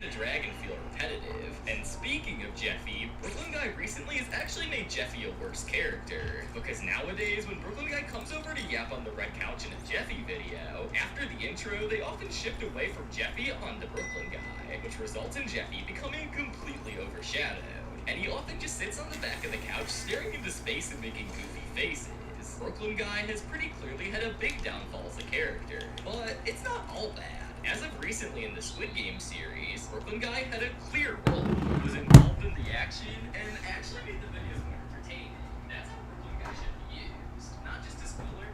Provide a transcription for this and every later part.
to drag and feel repetitive. And speaking of Jeffy, Brooklyn Guy recently has actually made Jeffy a worse character. Because nowadays, when Brooklyn Guy comes over to yap on the red couch in a Jeffy video, after the intro, they often shift away from Jeffy onto Brooklyn Guy, which results in Jeffy becoming completely overshadowed. And he often just sits on the back of the couch staring into space and making goofy faces. Brooklyn Guy has pretty clearly had a big downfall as a character, but it's not all bad. As of recently in the Squid Game series, Brooklyn Guy had a clear role, was involved in the action, and actually made the videos more entertaining. That's how Brooklyn Guy should be used, not just as filler.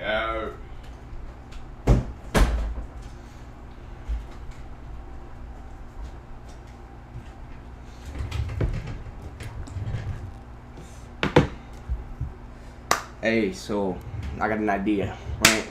Yo. Hey, so I got an idea, right?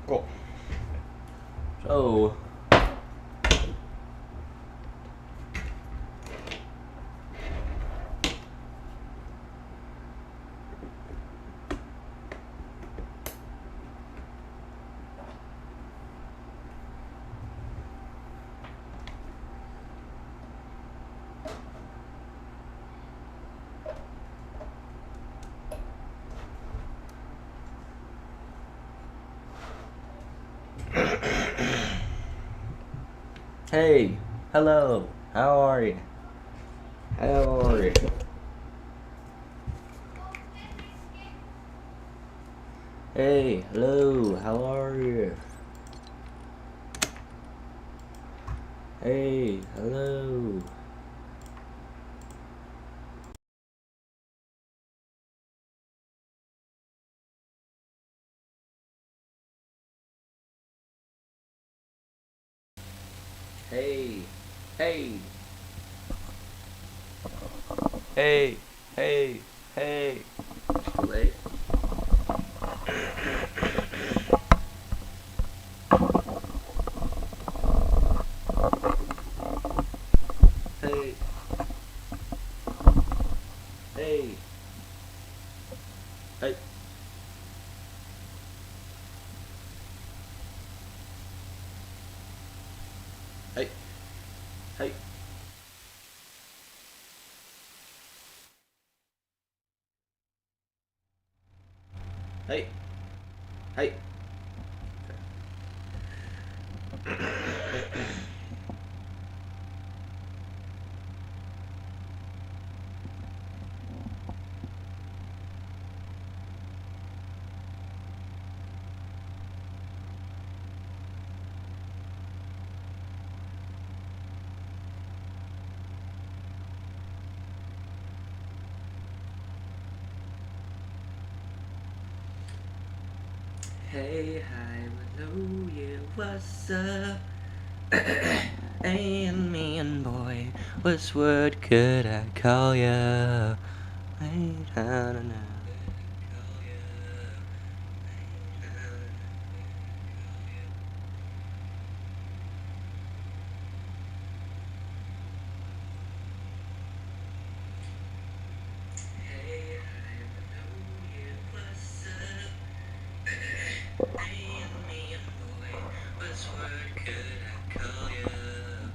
Cool. So, hey, hello, how are you? How are you? Hey, hello, how are you? Hey, hello. Hey, hey. Hey, hey, hey. Too late. Hey, hey, hey. Hey. Hey. Hey. Hey, hi, hello, yeah, what's up? And man, boy, what's what could I call ya? I don't know. Hey, hi, hello, yeah, what's up? And man, boy, what's what could I call ya?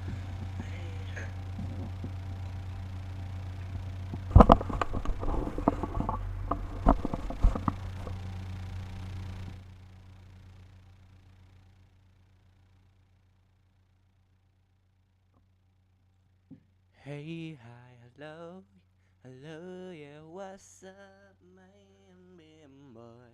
Hey, hi, hello, hello, yeah, what's up, man, boy?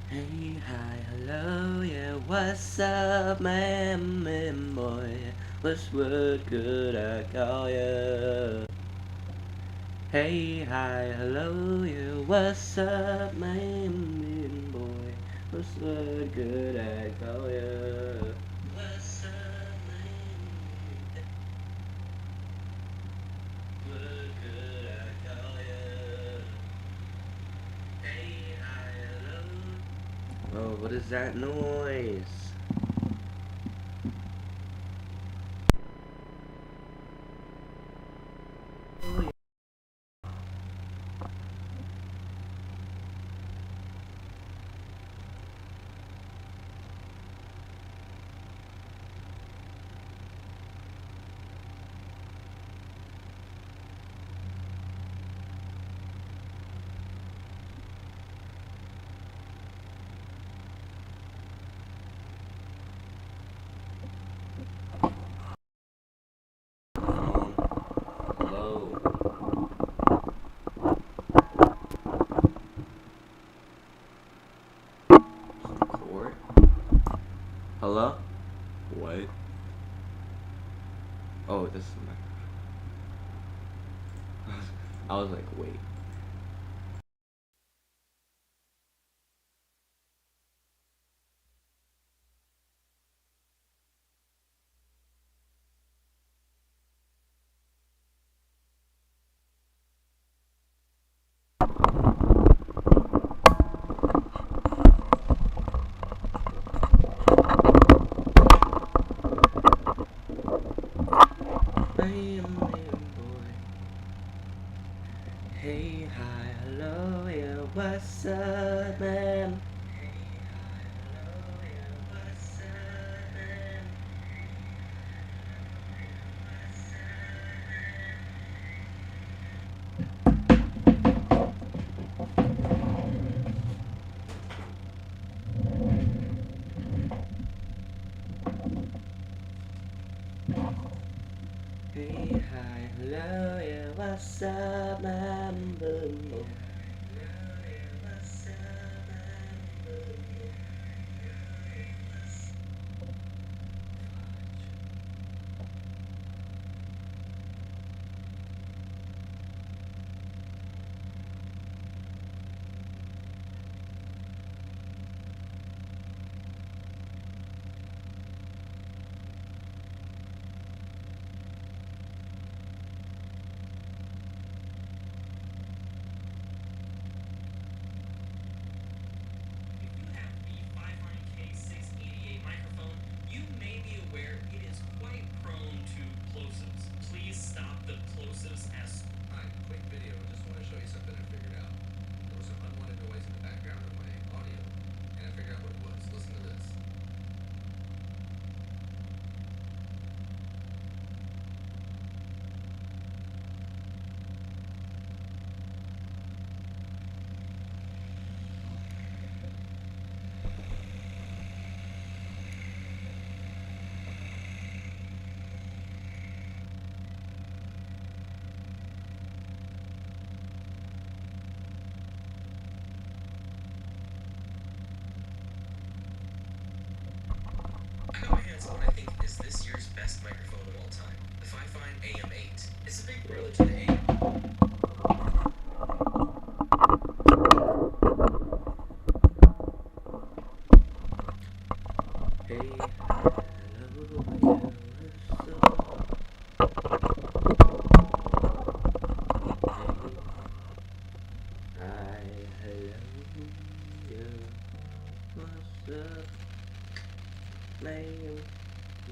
Hey, hi, hello, yeah, what's up, man, boy? What's what could I call ya? Hey, hi, hello, yeah, what's up, man, boy? What's what could I call ya? What's up, man? What could I call ya? Hey, hi, hello. Oh, what is that noise? Hello. Court? Hello? What? Oh, this is my. I was like, wait. Man, boy. Hey, hi, hello, yeah, what's up, man? Hey, hi, hello, yeah, what's up, man? Hey, hi, hello, yeah, what's up, man? Boom, boom. is what I think is this year's best microphone of all time. The Fifine AM8. It's a big brother to the AM. Hey, hello, what's up, man?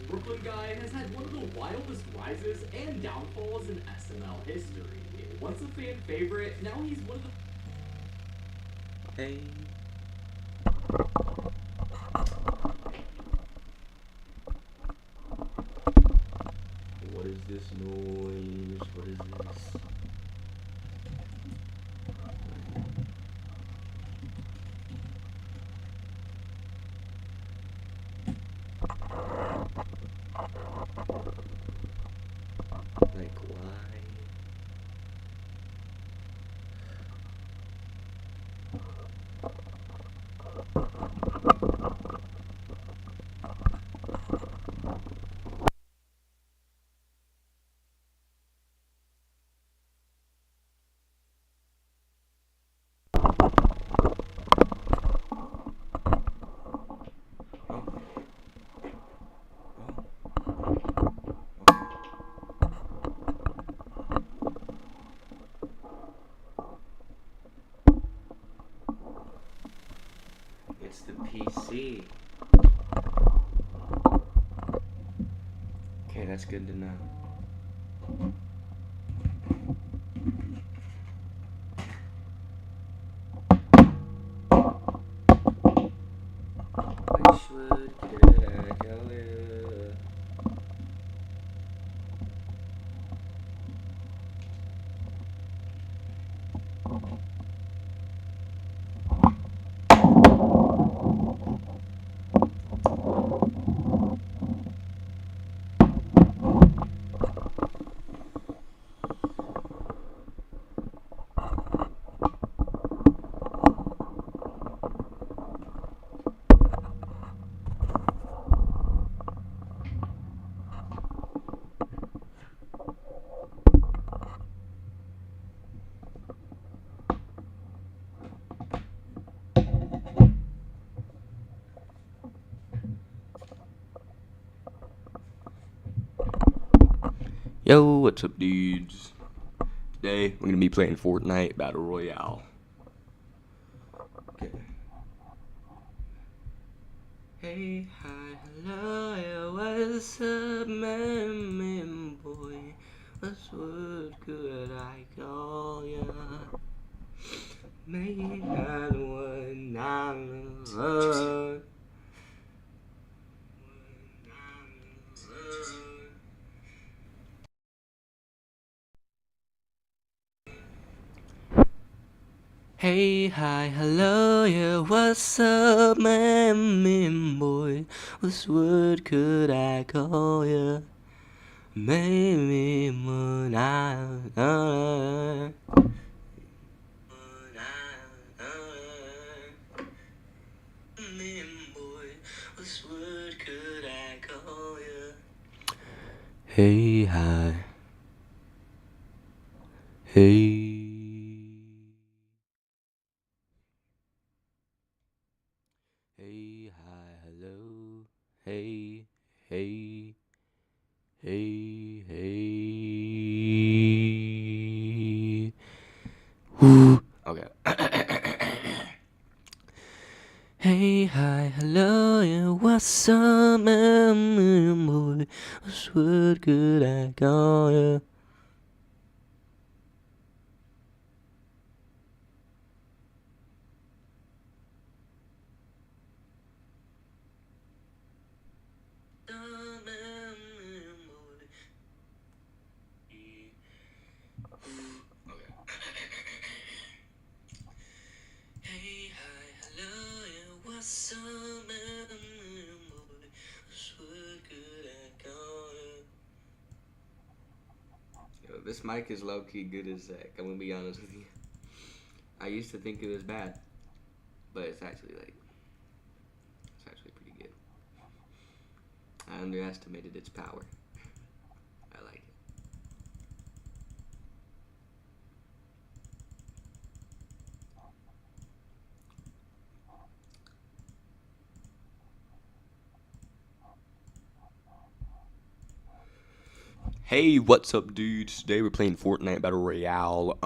Brooklyn Guy has had one of the wildest rises and downfalls in SNL history. Once a fan favorite, now he's one of the... Hey. What is this noise? What is this? Like, why? It's the PC. Okay, that's good to know. Which wood could I go with? Yo, what's up, dudes? Today, we're gonna be playing Fortnite Battle Royale. Okay. Hey, hi, hello, yeah, what's up, man, boy? What's what could I call ya? Maybe not one I'm Hey, hi, hello, yeah, what's up, man, boy? What's what could I call ya? Maybe when what's what could I call ya? Hey, hi. Hey. Hey, hi, hello. Hey, hey. Hey, hey. Woo. Okay. Hey, hi, hello, yeah, what's up, man, boy? What's what could I call ya? Hey, hi, hello, yeah, what's up, man, boy? What's what could I call ya? Yo, this mic is low-key good as heck, I'm gonna be honest with you. I used to think it was bad, but it's actually pretty good. I underestimated its power. I like it. Hey, what's up, dudes? Today we're playing Fortnite Battle Royale.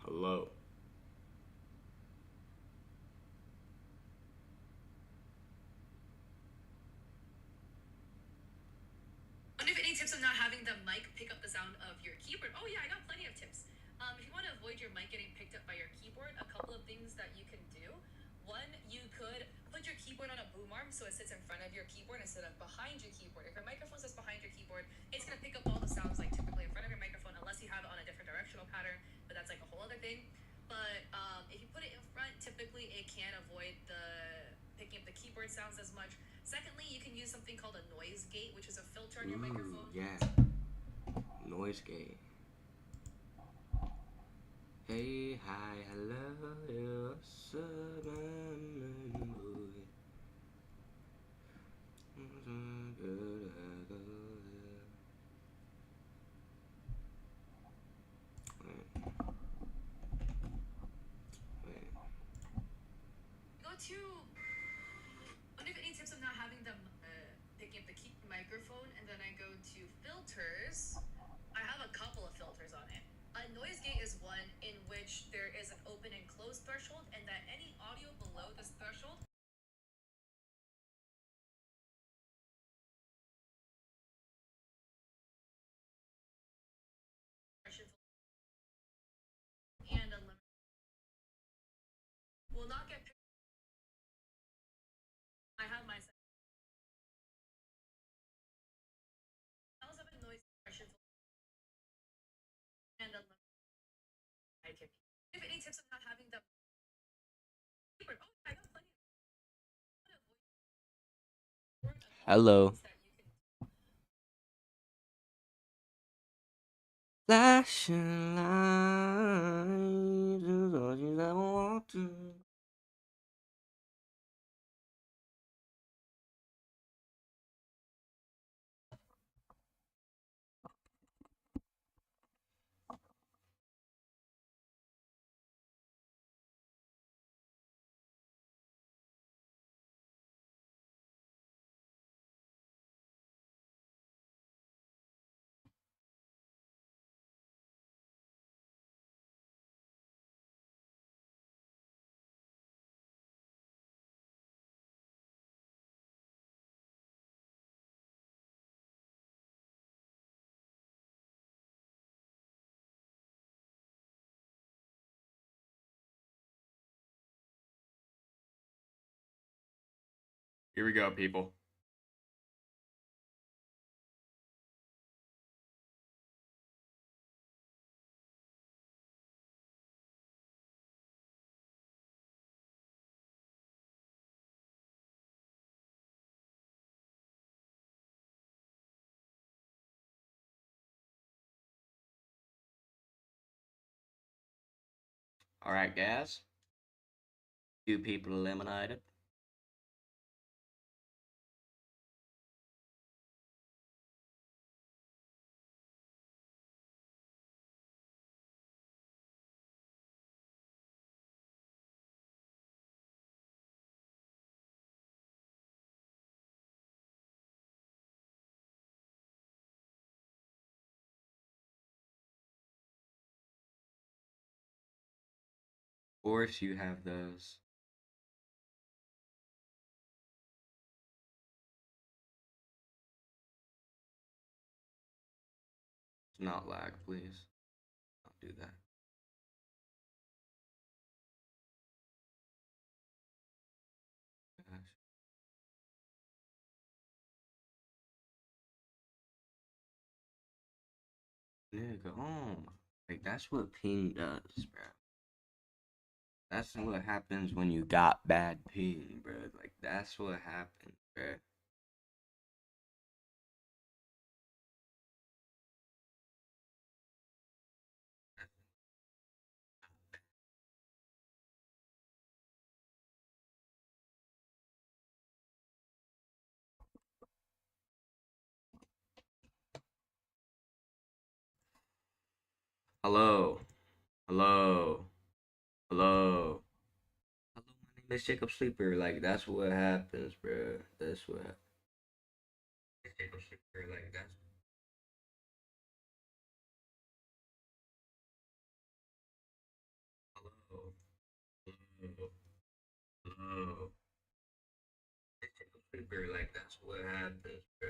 Hello. Wonder if any tips on not having the mic pick up the sound of your keyboard. Oh yeah, I got plenty of tips. If you want to avoid your mic getting picked up by your keyboard, a couple of things that you can do. One, you could put your keyboard on a boom arm so it sits in front of your keyboard instead of behind your keyboard. If your microphone sits behind your keyboard, it's gonna pick up all the sounds like typically in front of your microphone, unless you have it on a different directional pattern. But that's like a whole other thing. But if you put it in front, typically it can avoid the picking up the keyboard sounds as much. Secondly, you can use something called a noise gate, which is a filter on your microphone. Yeah. Noise gate. Hey, hi, hello, what's up, my boy? Go to. Wonder if any tips on not having the picking up the microphone, and then I go to filters. I have a couple of filters on it. A noise gate is one in which there is an open and closed threshold, and that any audio below this threshold and a limit will not get picked. I have my sounds of a noise suppression and a limit. If any tips on not having the keyboard. Oh, I got plenty of Hello. that you can. Flashing lights is all you ever want to. Here we go, people. All right, guys. Two people eliminated. Of course, you have those. Not lag, please. Don't do that. Gosh. Nigga, like that's what ping does, bro. That's what happens when you got bad ping, bro. Like that's what happens, bro. Hello, hello, hello. Hello, my name is Jacob Sleeper. Like that's what happens, bro. That's what happens. Jacob Sleeper. Like that's. Hello, hello, hello. Jacob Sleeper. Like that's what happens, bro.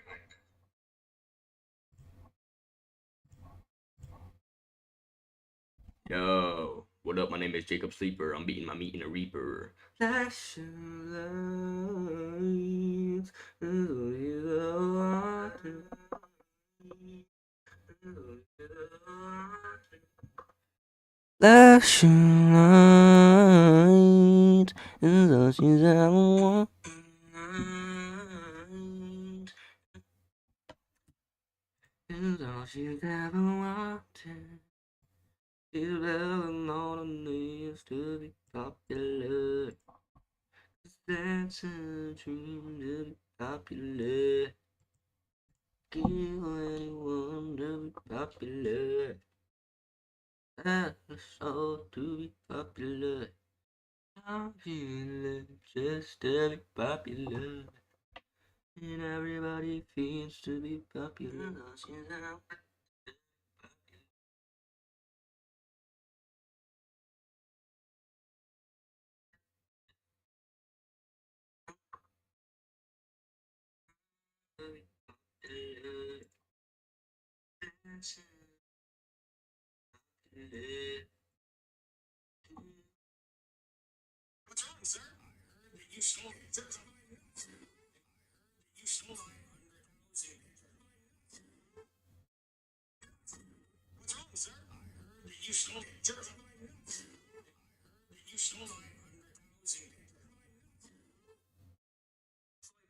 Like, yo, what up? My name is Jacob Sleeper. I'm beating my meat in a reaper. Flashing lights, flashing lights is all she's ever wanted. Is all she's ever wanted. She's better than all the needs to be popular. 'Cause that's a dream to be popular. Kill anyone to be popular. That's all to be popular. Popular just to be popular. And everybody feels to be popular.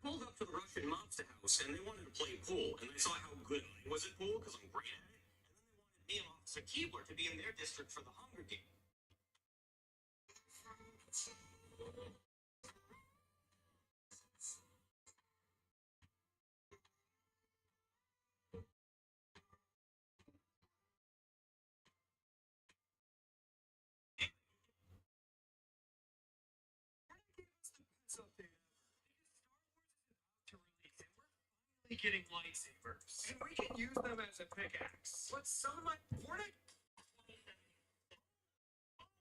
Pulled up to the Russian mobster house and they wanted to play pool, and they saw how good I was at pool because I'm great at it, and then they wanted me and Officer Keebler to be in their district for the Hunger Games. Getting lightsabers, and we can use them as a pickaxe. But some of my Fortnite.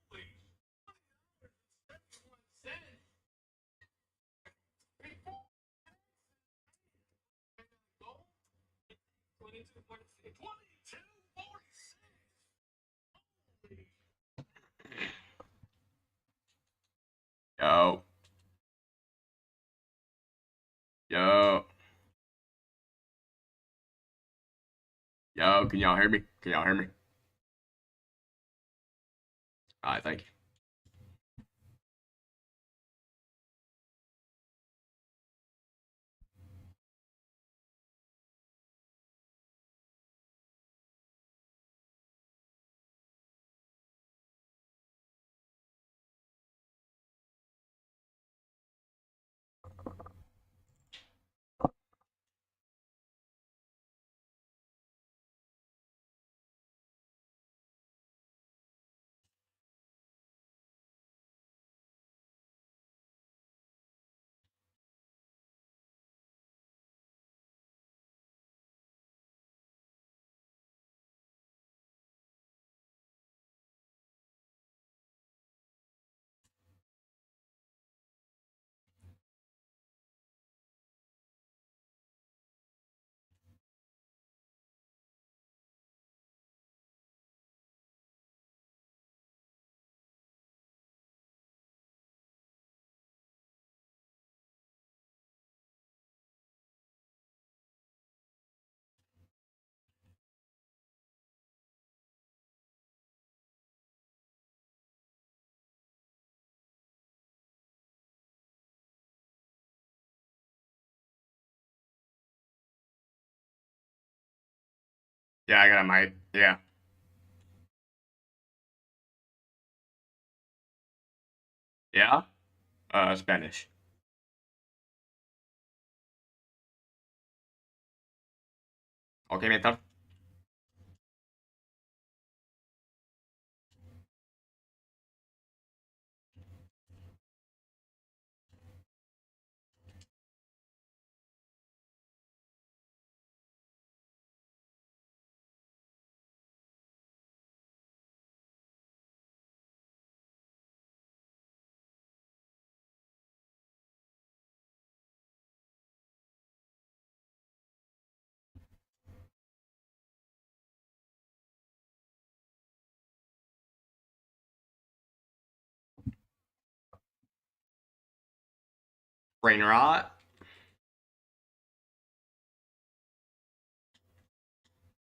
Holy, that's what said. 22, 46. Yo, yo, yo, can y'all hear me? Can y'all hear me? All right, thank you. Yeah, I got a mic. Yeah. Yeah? Spanish. Ok, mentor. Brain rot.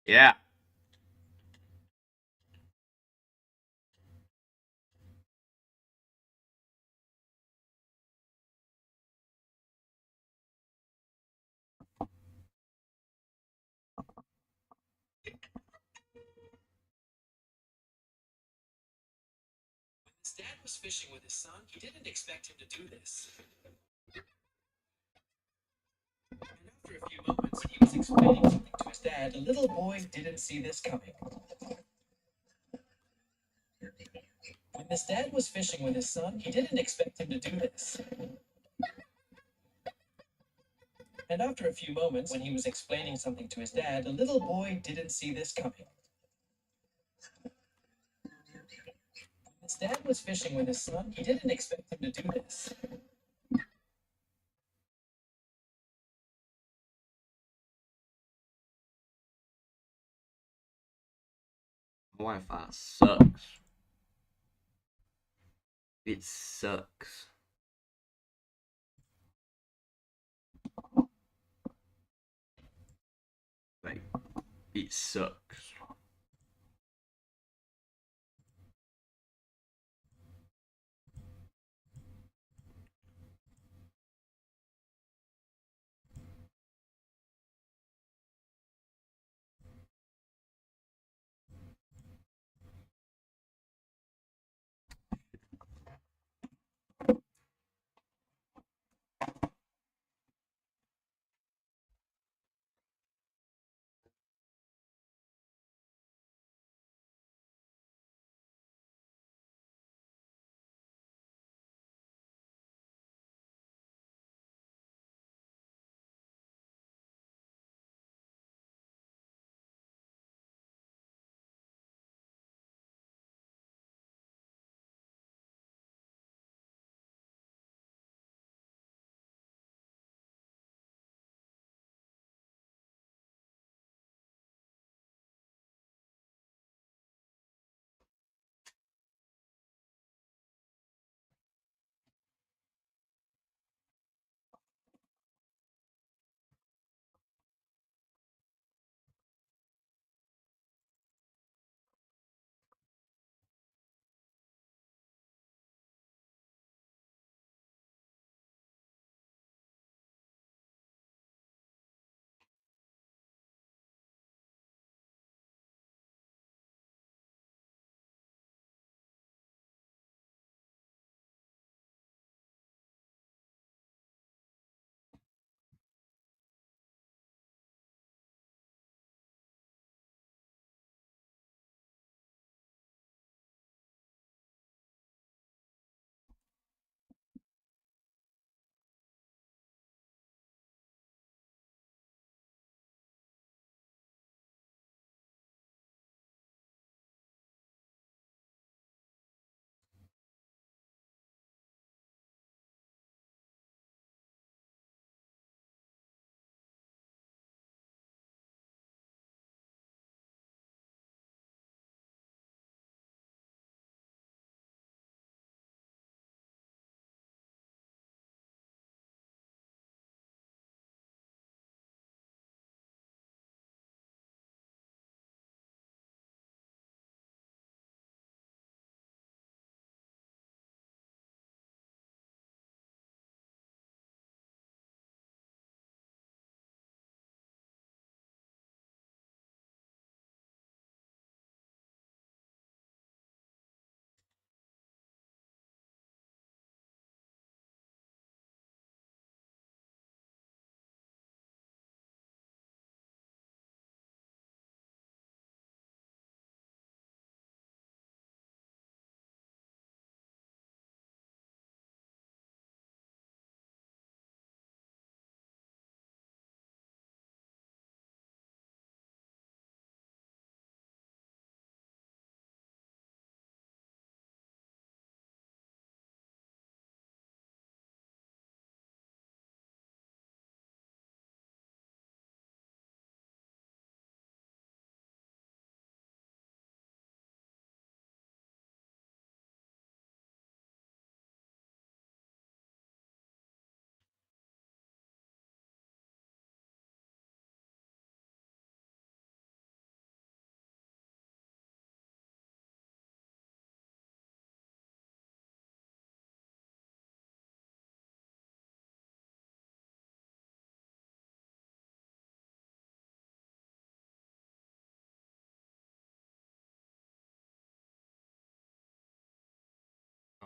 Yeah. His dad was fishing with his son. He didn't expect him to do this. And after a few moments, he was explaining something to his dad. The little boy didn't see this coming. When his dad was fishing with his son, he didn't expect him to do this. And after a few moments, when he was explaining something to his dad, the little boy didn't see this coming. When his dad was fishing with his son, he didn't expect him to do this. Wi-Fi sucks. It sucks. Like, it sucks.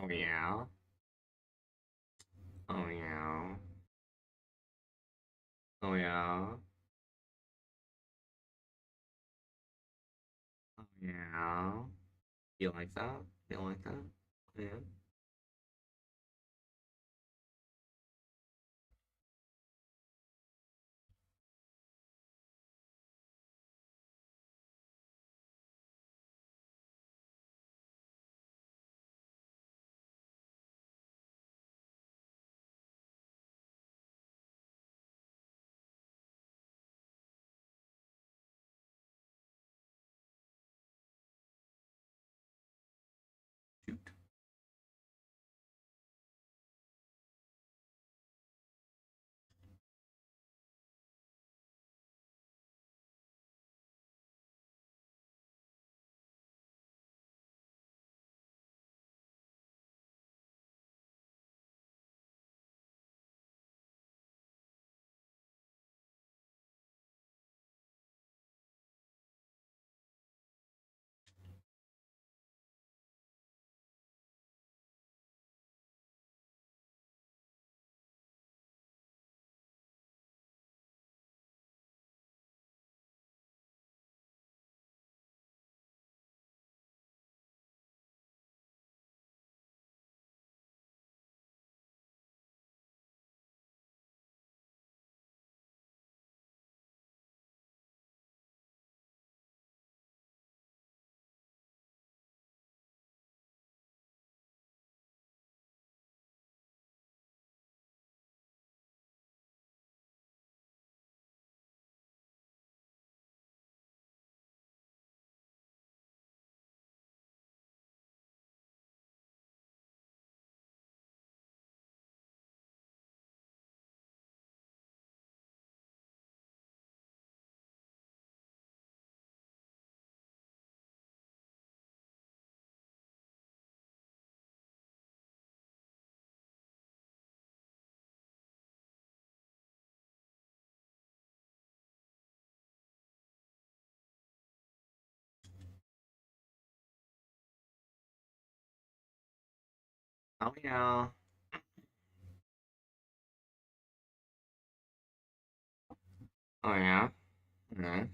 Oh yeah. Oh yeah. Oh yeah. Oh yeah. You like that? You like that? Yeah. Shoot. Oh yeah. Oh yeah. Yeah.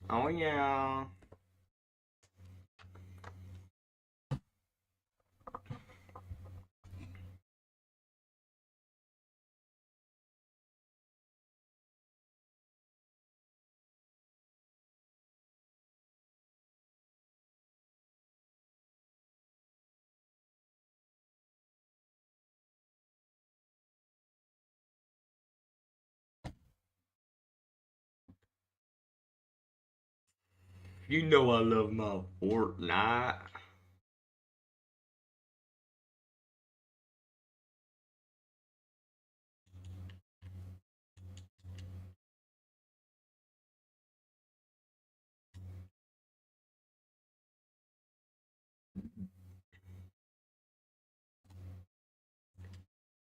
Oh yeah. You know I love my Fortnite.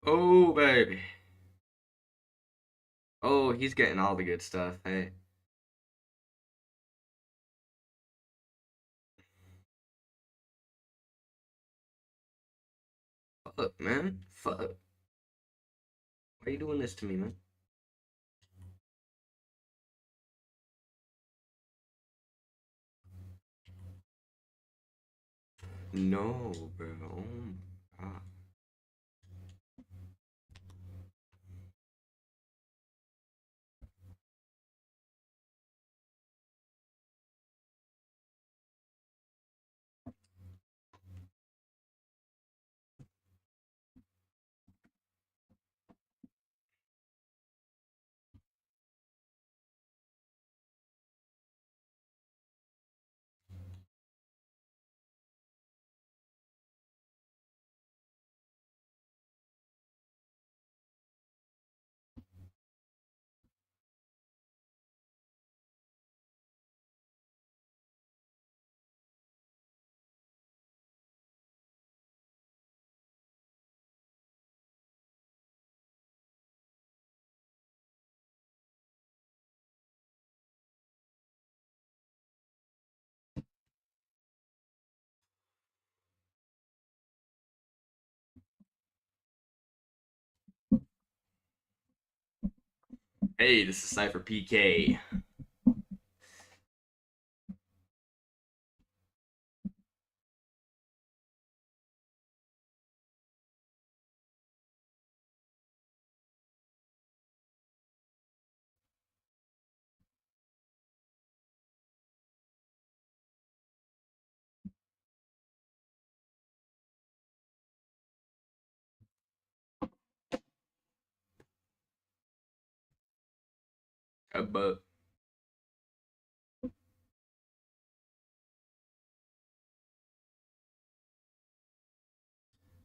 Oh, baby. Oh, he's getting all the good stuff. Hey. Fuck, man. Fuck. Why are you doing this to me, man? No, bro. Oh my God. Hey, this is Cypher PK. But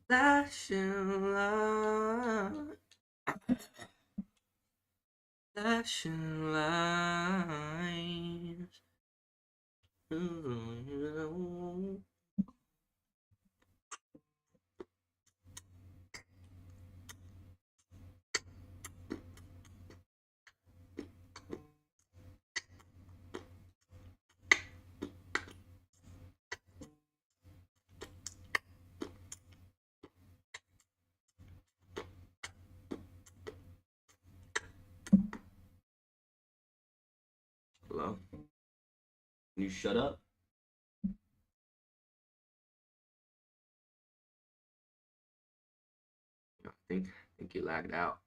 flashing light, flashing lights. Hello? Can you shut up? I think you lagged out.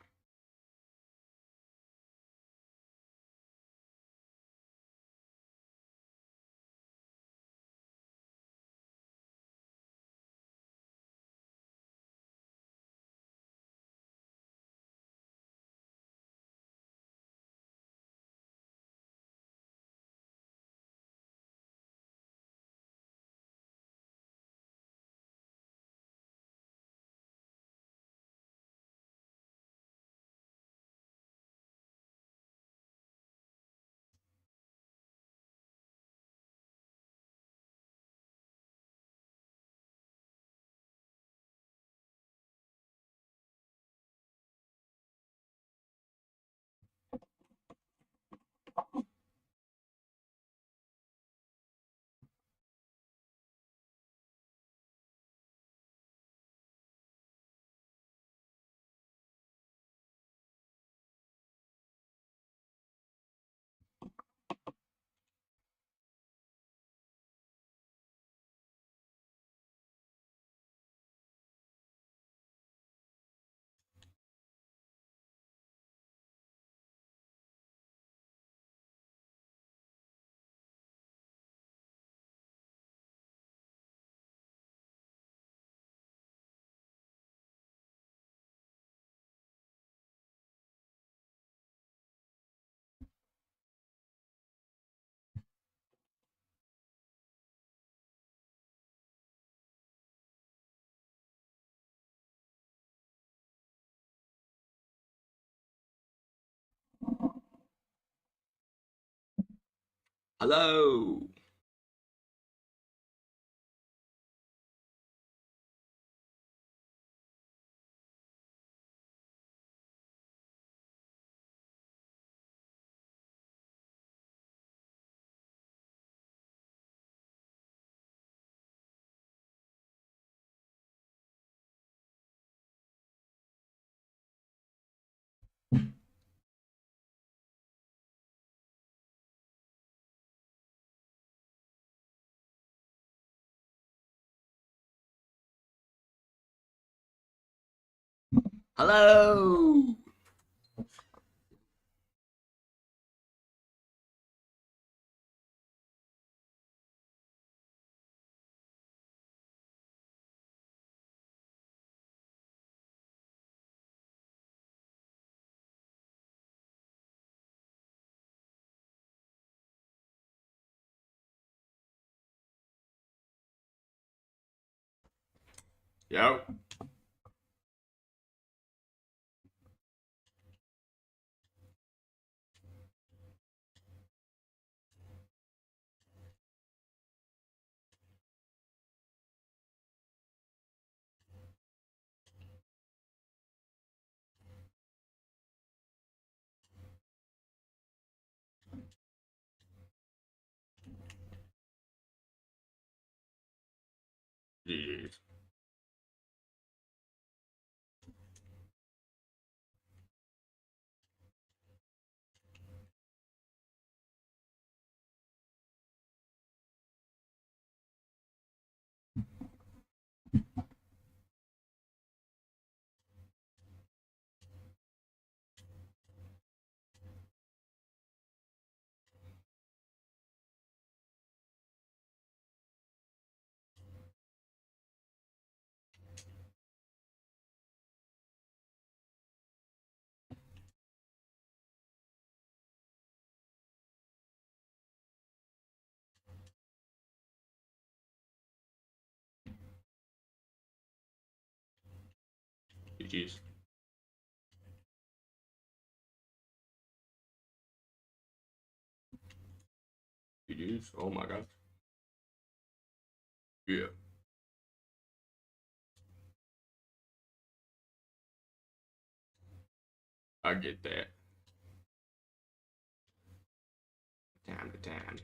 Hello. Hello. Yo. Jeez. Jeez. Jeez. Oh my gosh. Yeah. I get that. Time to time.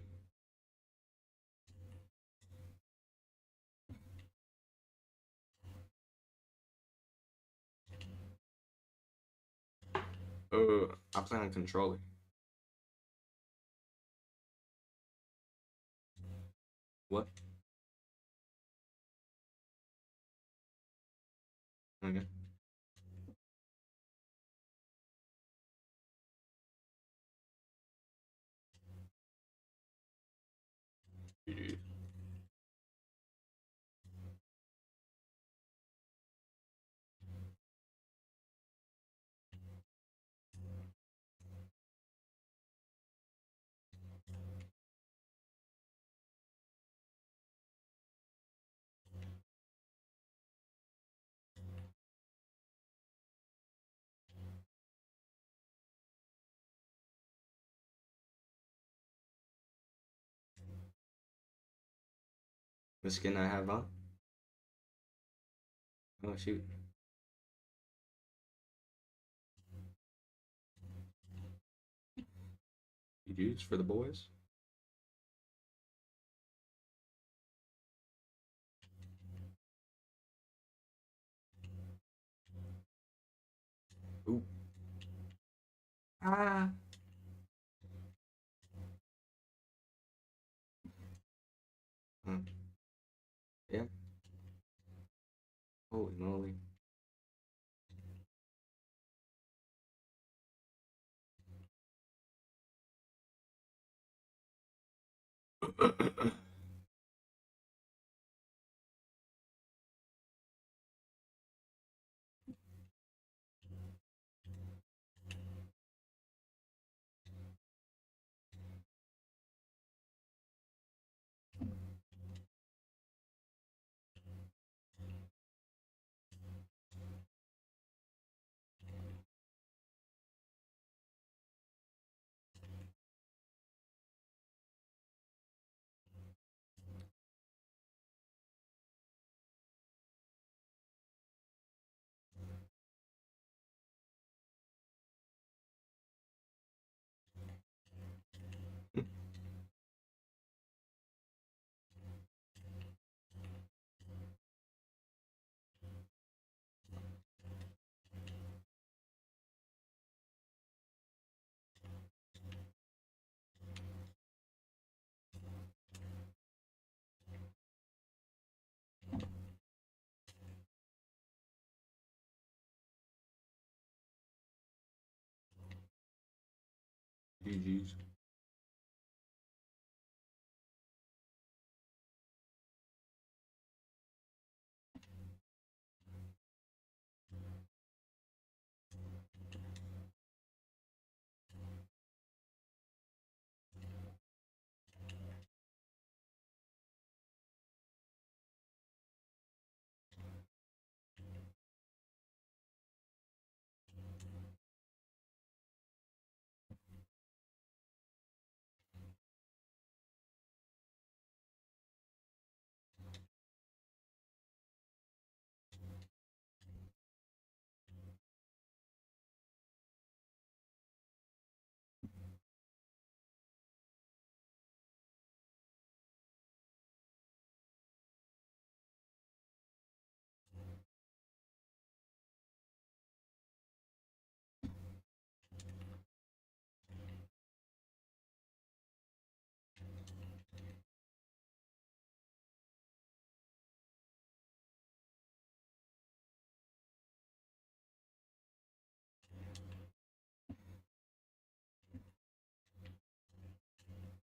I plan on controlling. What? Okay. Jeez. The skin I have on? Oh shoot. Jeez for the boys. Ooh. Ah. Uh, yeah. Holy moly. GG's.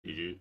GG.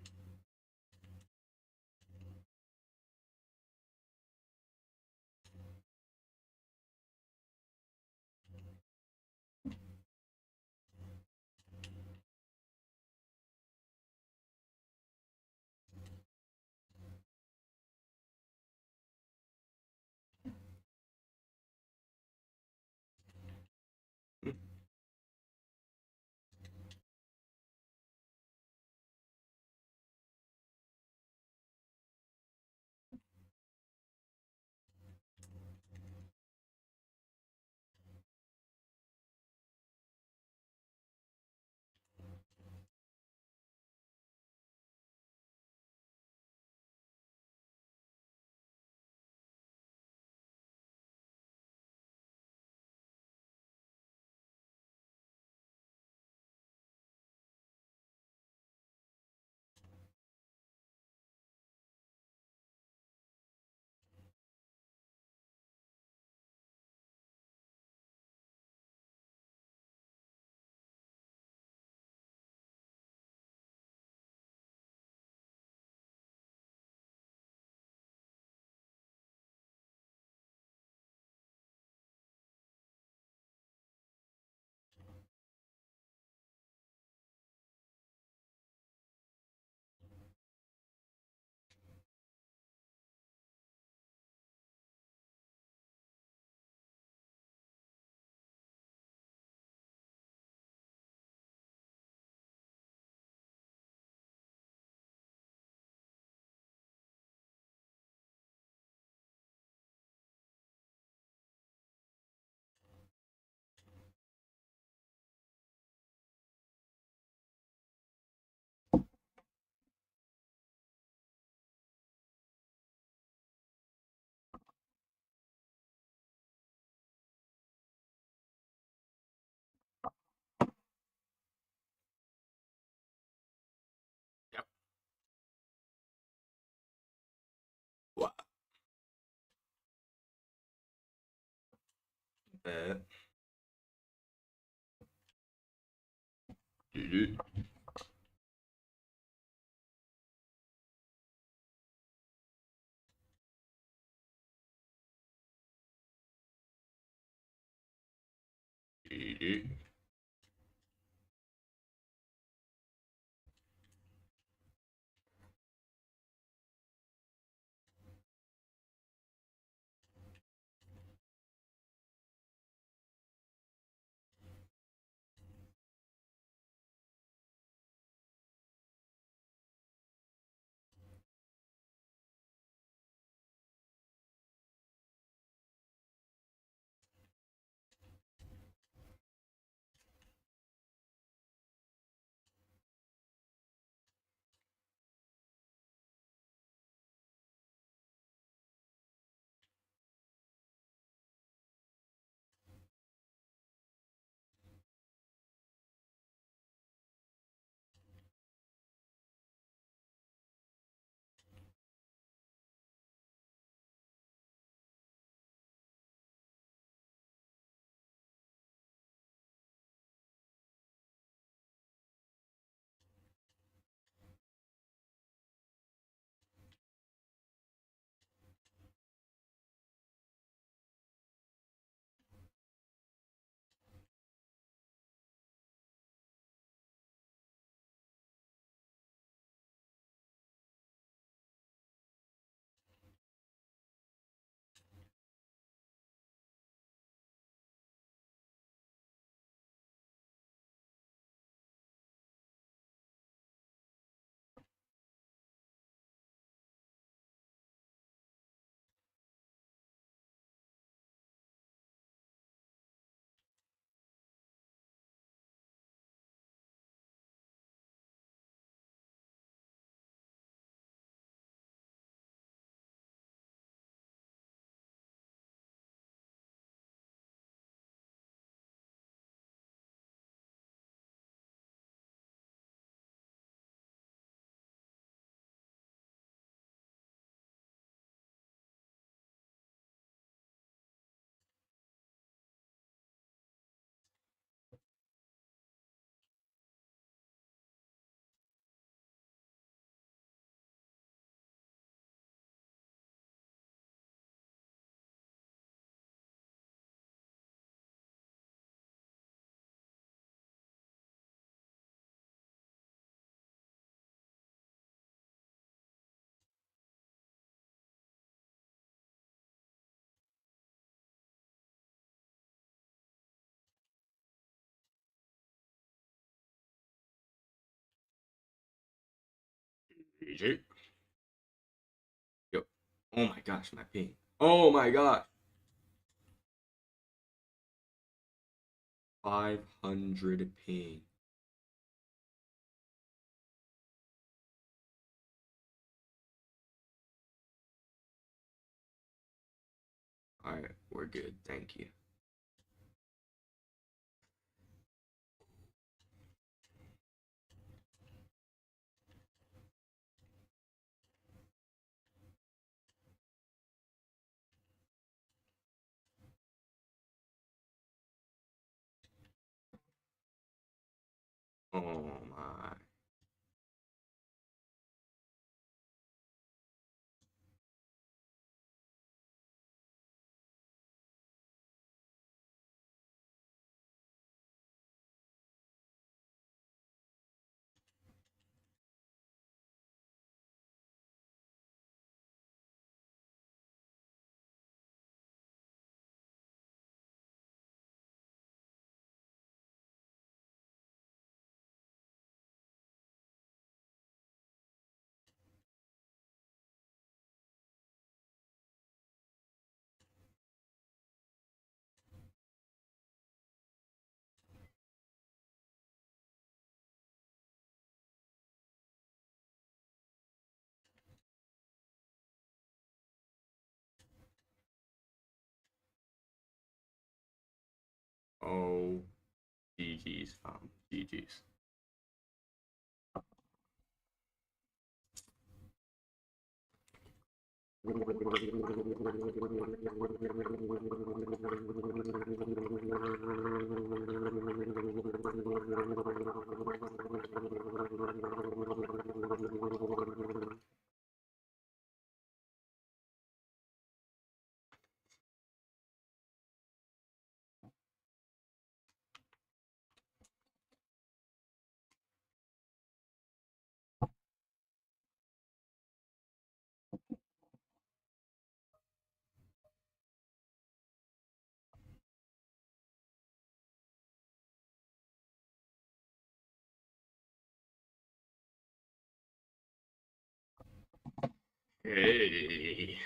Yep. Wow. Bad. GG. GG. GG. Yo. Oh my gosh, my ping. Oh my gosh. 500 ping. Alright, we're good. Thank you. Oh my. Oh, GG's, fam. GG's. Hey.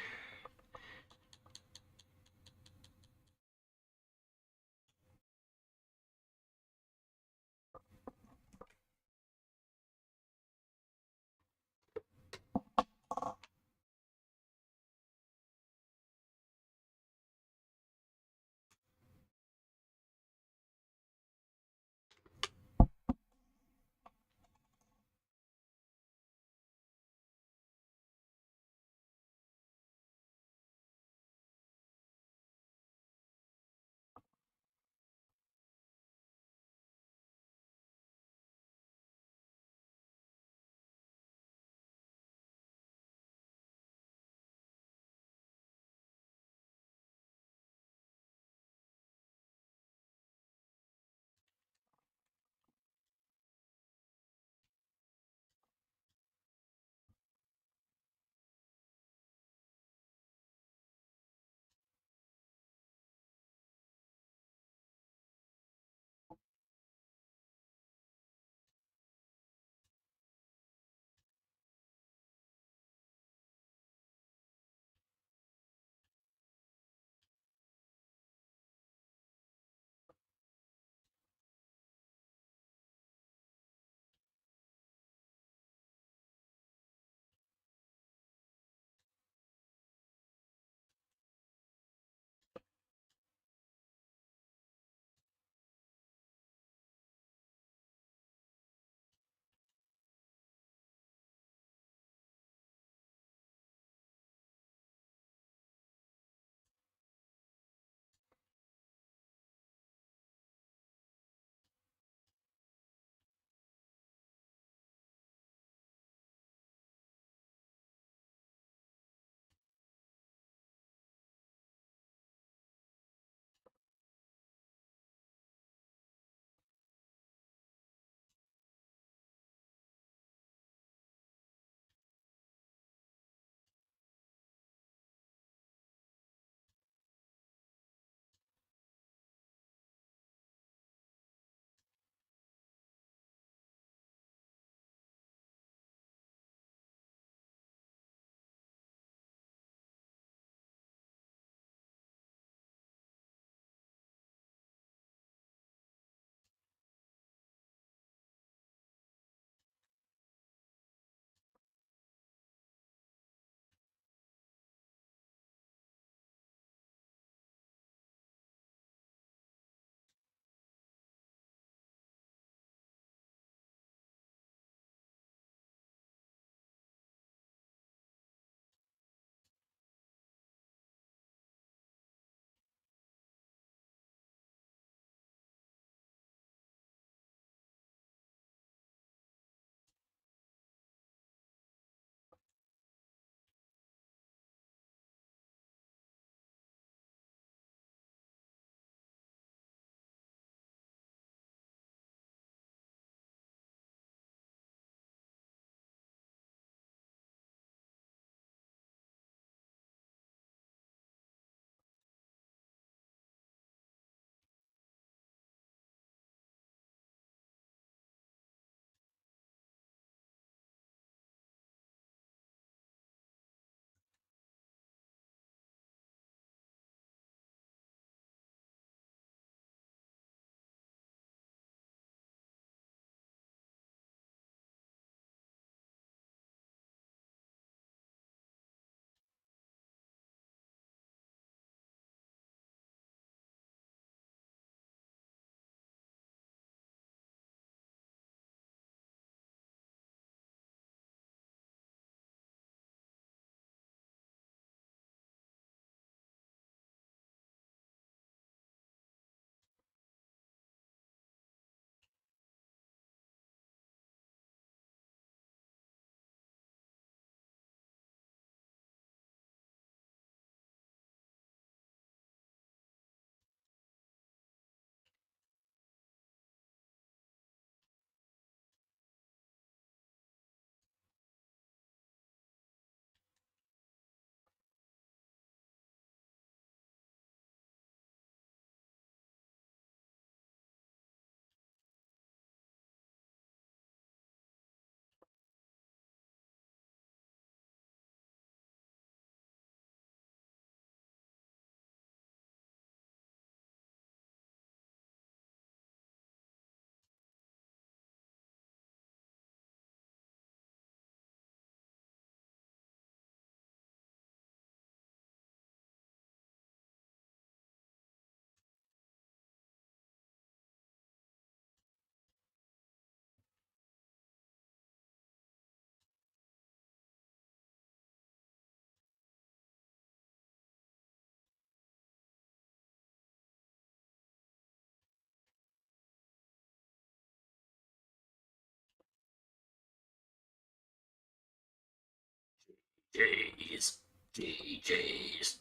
Jeez. Jeez.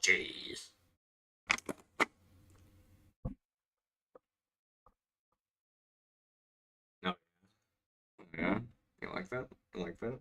Jeez. No. Yeah. You like that? You like that?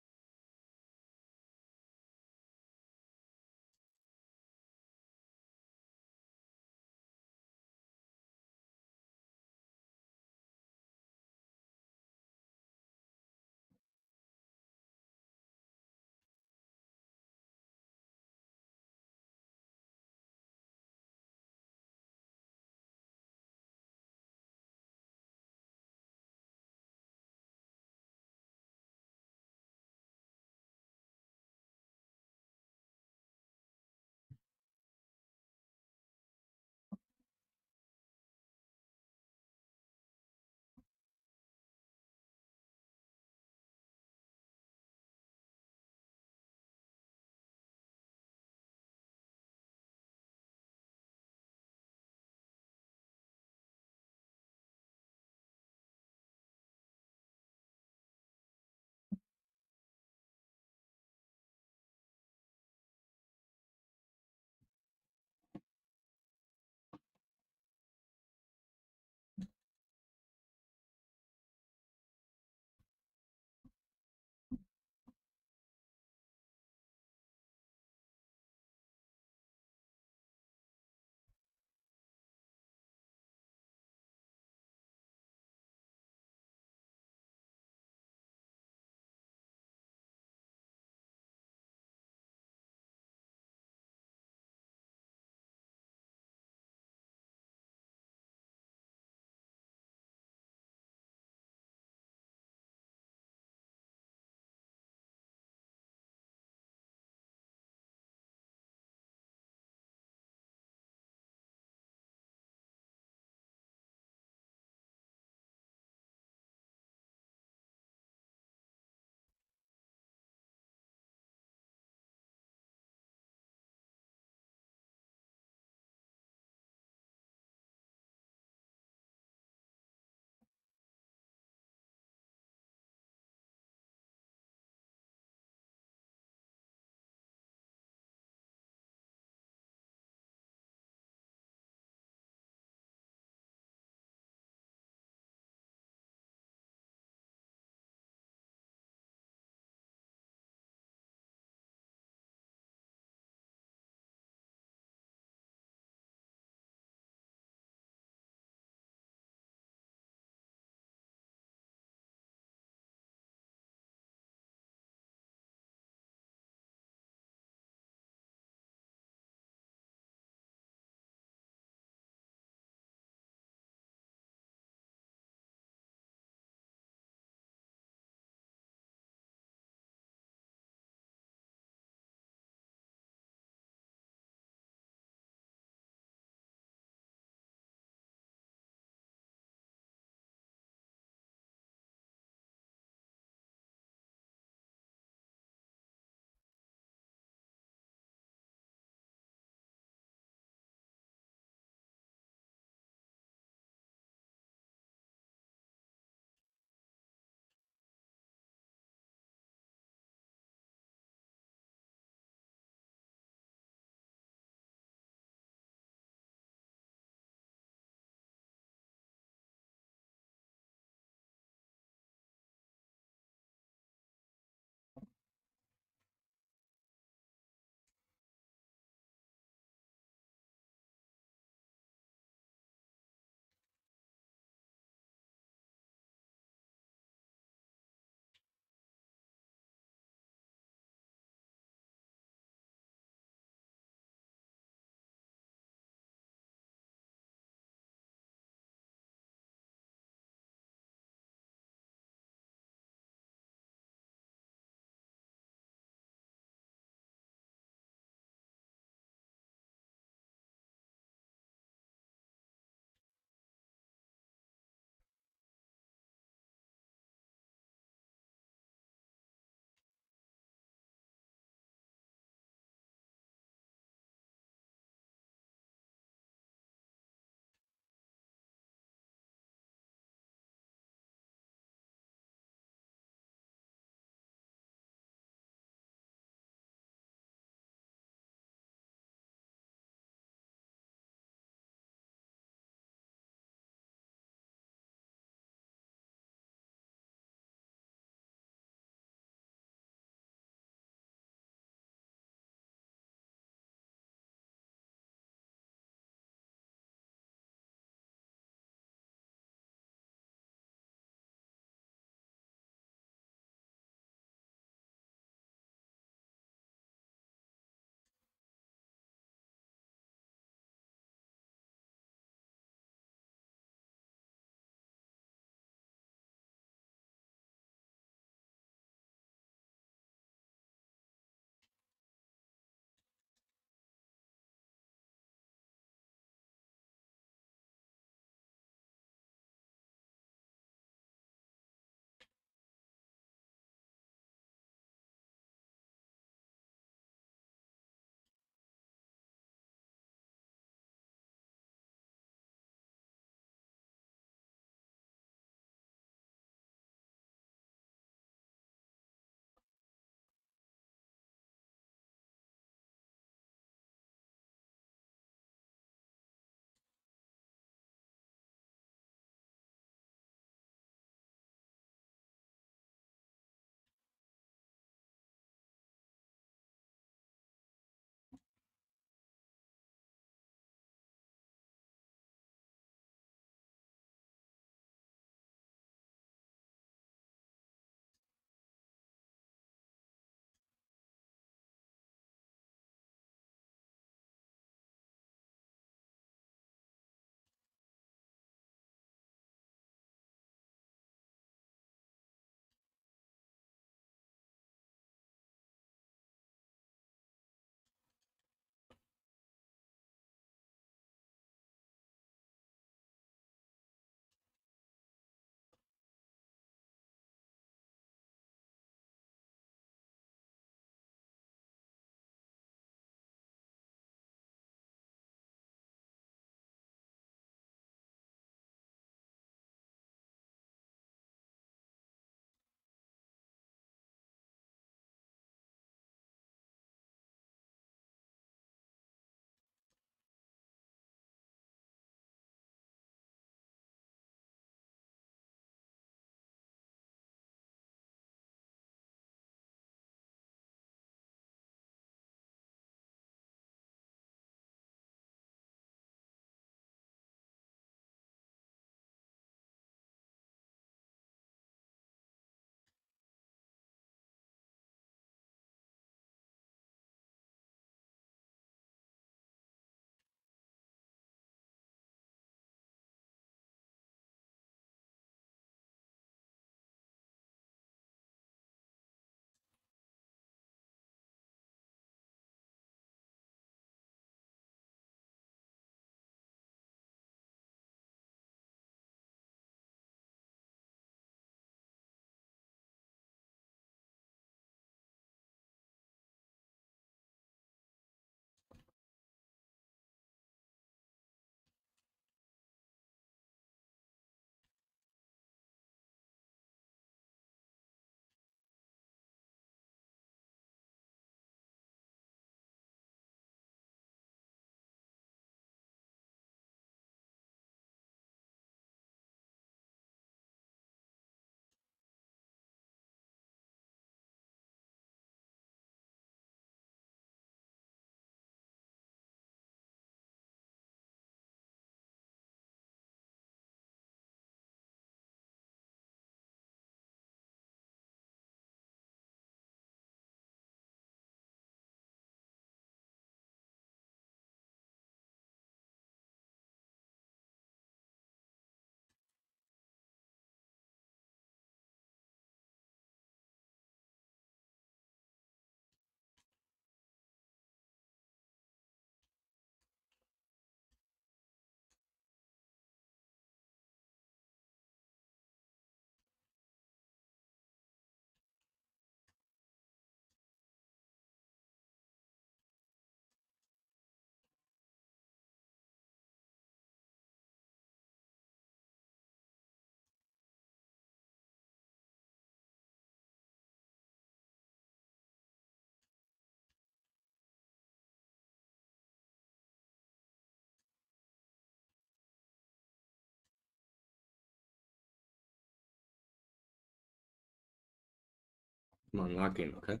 I'm unlocking, okay?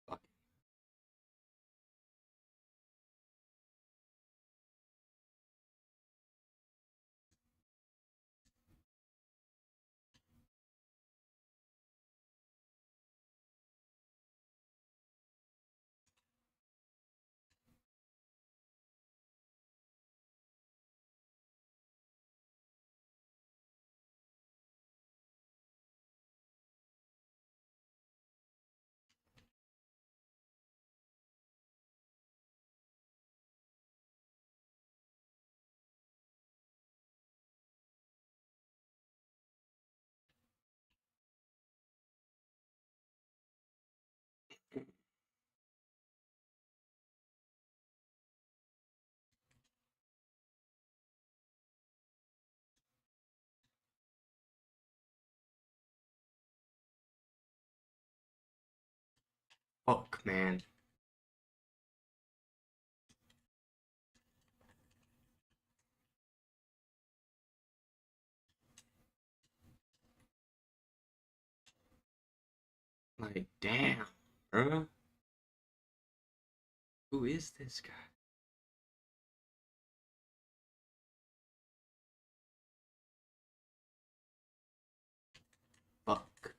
Lock. Fuck, man. Like, damn, bruh. Who is this guy? Fuck.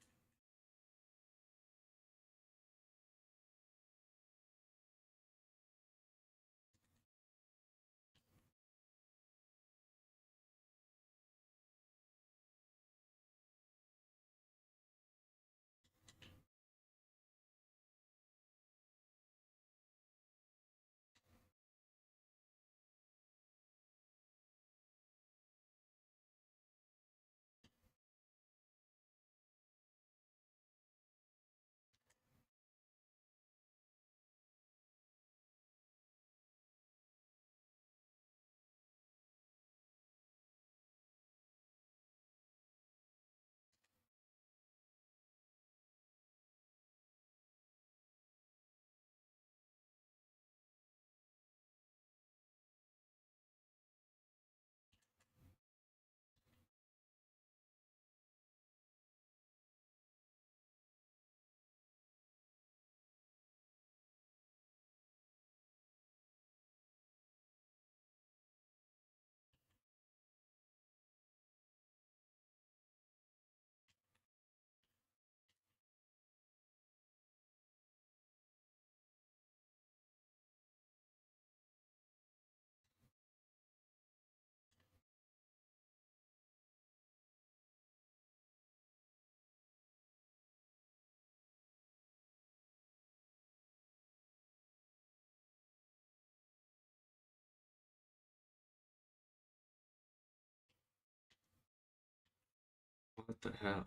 What the hell?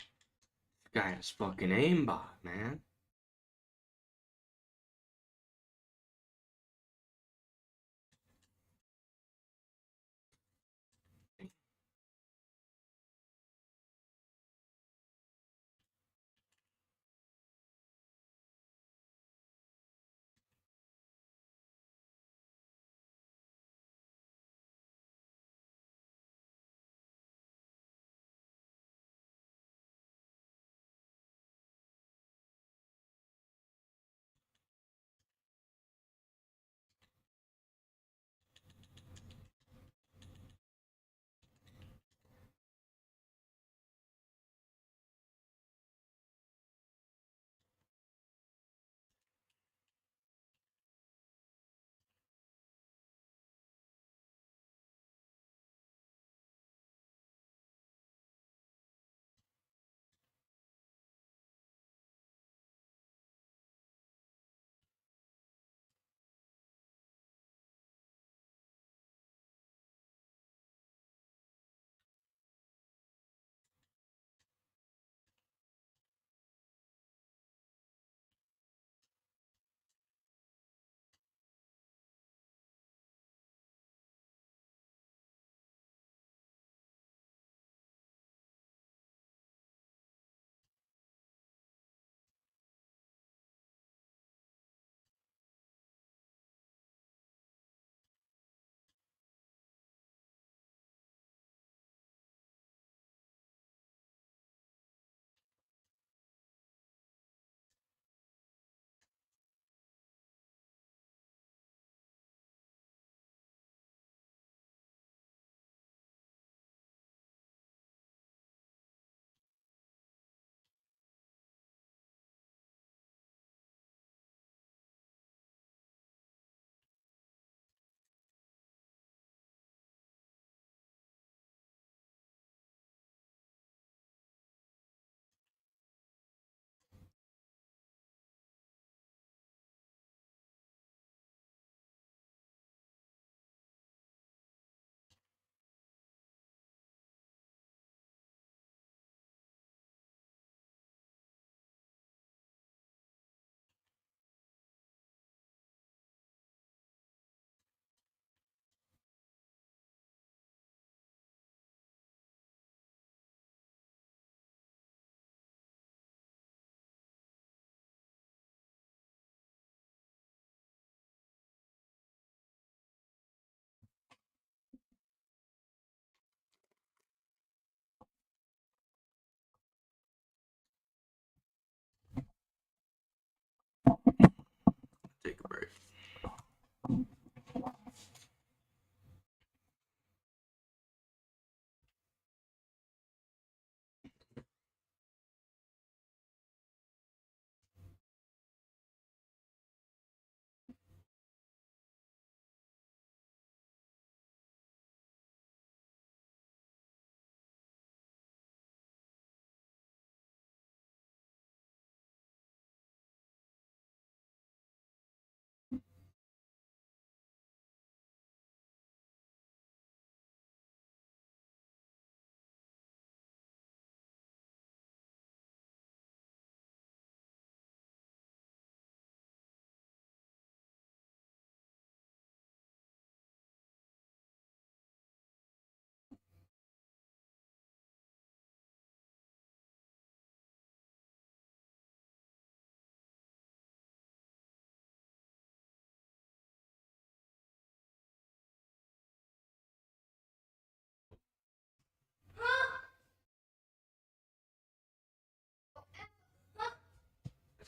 This guy is fucking aimbot, man.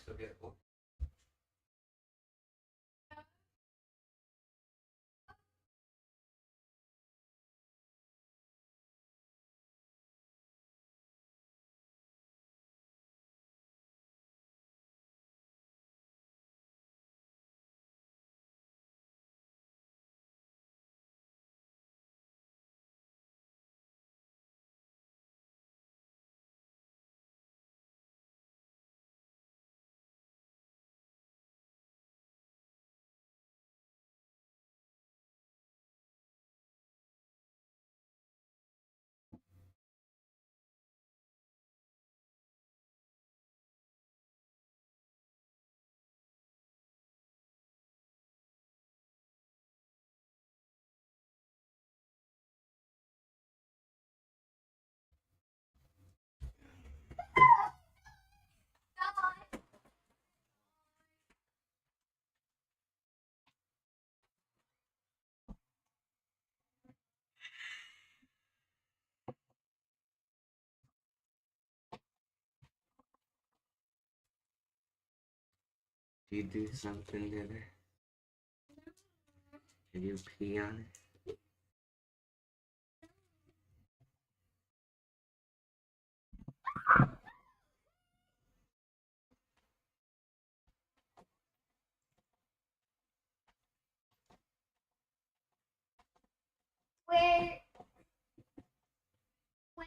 still get it. Do you do something there? Did you pee on it? Where? Where?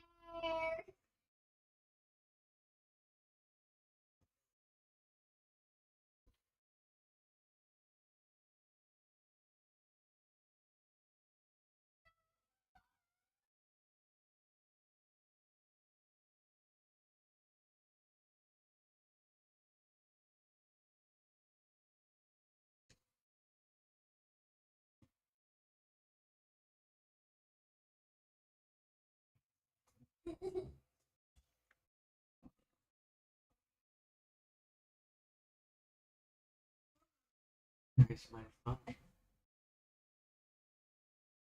Where's my phone? Can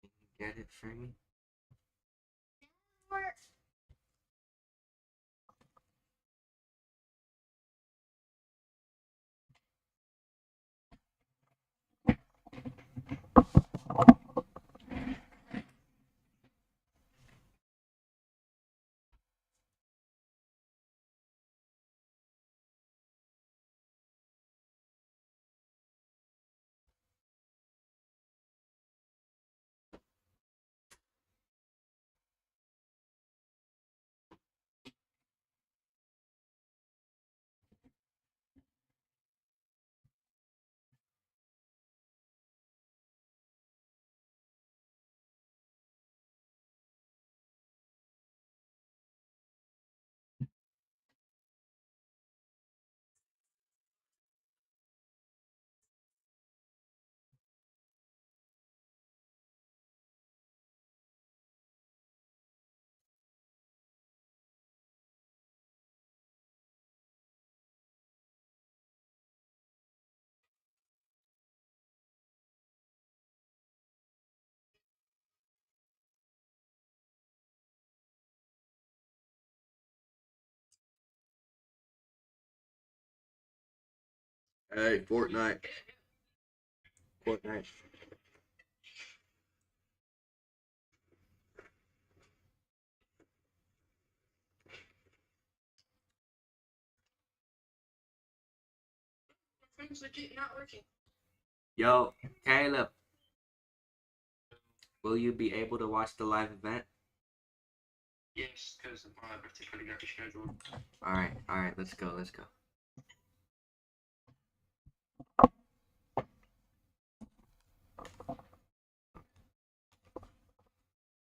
you get it for me? Where? Hey, Fortnite. Fortnite. Phone's legit not working. Yo, Caleb, will you be able to watch the live event? Yes, because my birthday party got rescheduled. Alright, let's go.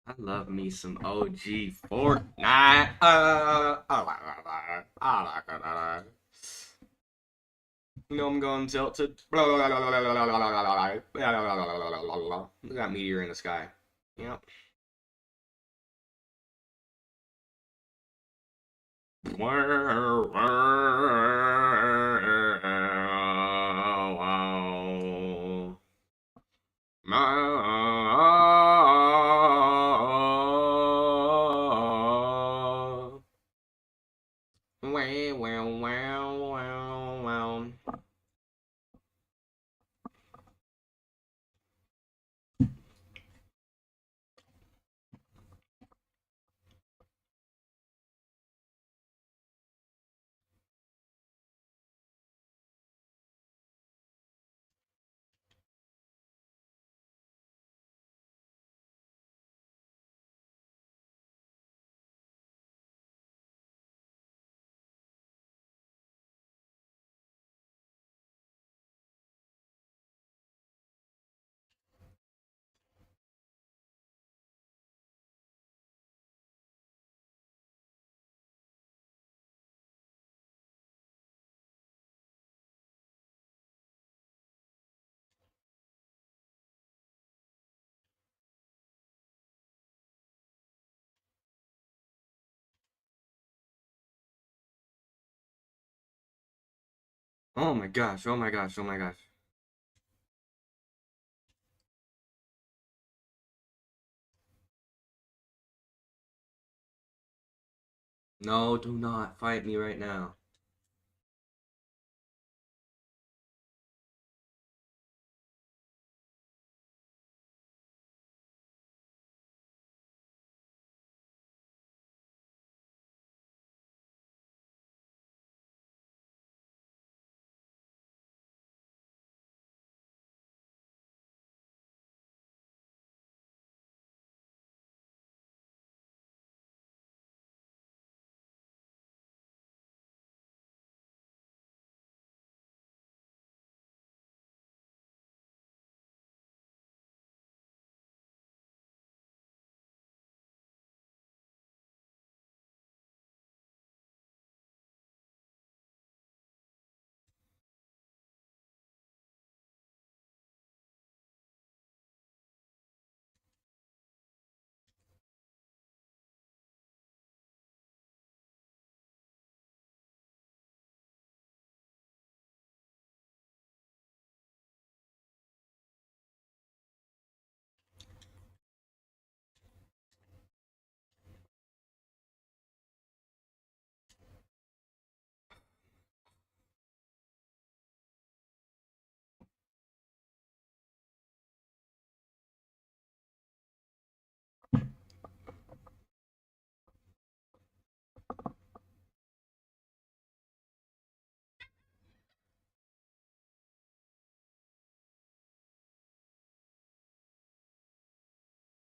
I love me some OG Fortnite. You know I'm going tilted. Look at that meteor in the sky. Yep. Oh my gosh, oh my gosh, oh my gosh. No, do not fight me right now.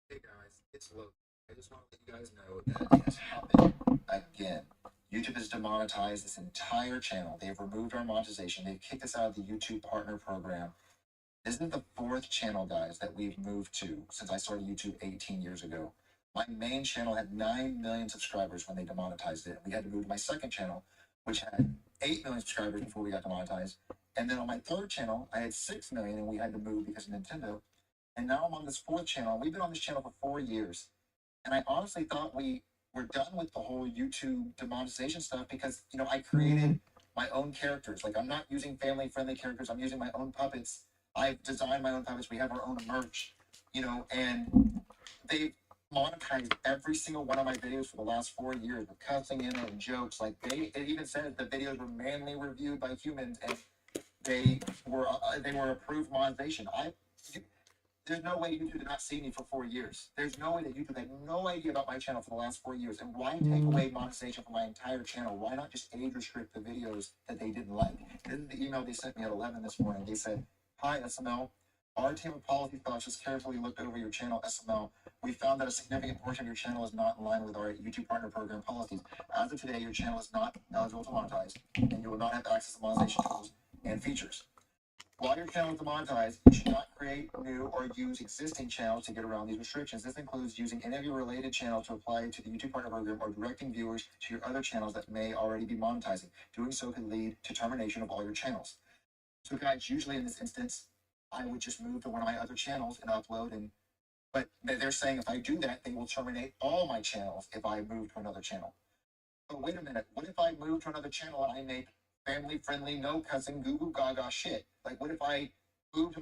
Hey guys, it's Logan. I just want to let you guys know that it has happened again. YouTube has demonetized this entire channel. They've removed our monetization. They've kicked us out of the YouTube Partner Program. This is the fourth channel, guys, that we've moved to since I started YouTube 18 years ago. My main channel had 9 million subscribers when they demonetized it. We had to move to my second channel, which had 8 million subscribers before we got demonetized. And then on my third channel, I had 6 million and we had to move because of Nintendo. And now I'm on this fourth channel. We've been on this channel for 4 years. And I honestly thought we were done with the whole YouTube demonetization stuff because, I created my own characters. Like, I'm not using family friendly characters, I'm using my own puppets. I've designed my own puppets. We have our own merch, and they've monetized every single one of my videos for the last 4 years with cussing in it and jokes. Like, it even said the videos were manually reviewed by humans and they were approved monetization. There's no way YouTube did not see me for 4 years. There's no way that YouTube had no idea about my channel for the last 4 years. And why take away monetization from my entire channel? Why not just age restrict the videos that they didn't like? This is the email they sent me at 11 this morning. They said, "Hi, SML. Our team of policy specialists carefully looked over your channel, SML. We found that a significant portion of your channel is not in line with our YouTube Partner Program policies. As of today, your channel is not eligible to monetize, and you will not have access to monetization tools and features. While your channel is demonetized, you should not create new or use existing channels to get around these restrictions. This includes using any of your related channels to apply to the YouTube Partner Program or directing viewers to your other channels that may already be monetizing. Doing so could lead to termination of all your channels." So guys, usually in this instance, I would just move to one of my other channels and upload but they're saying if I do that, they will terminate all my channels if I move to another channel. But wait a minute, what if I move to another channel and I make family friendly, no cussing, goo goo gaga shit? Like, what if I move to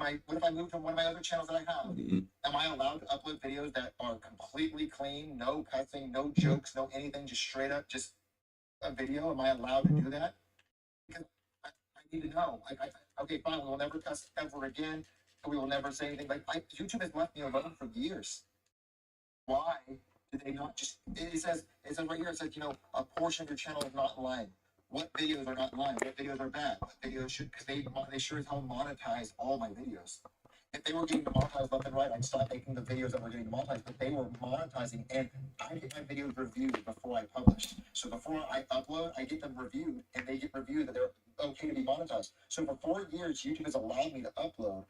one of my other channels that I have? Am I allowed to upload videos that are completely clean, no cussing, no jokes, no anything, just straight up, just a video? Am I allowed to do that? Because I need to know. Okay, fine, we will never cuss ever again. We will never say anything. YouTube has left me alone for years. Why did they not just? It says right here. It says a portion of your channel is not in line. What videos are not in line? What videos are bad? What videos should? Because they sure as hell monetize all my videos. If they were getting demonetized left and right, I'd stop making the videos that were getting demonetized. But they were monetizing, and I get my videos reviewed before I publish. So before I upload, I get them reviewed, and they get reviewed that they're okay to be monetized. So for 4 years, YouTube has allowed me to upload.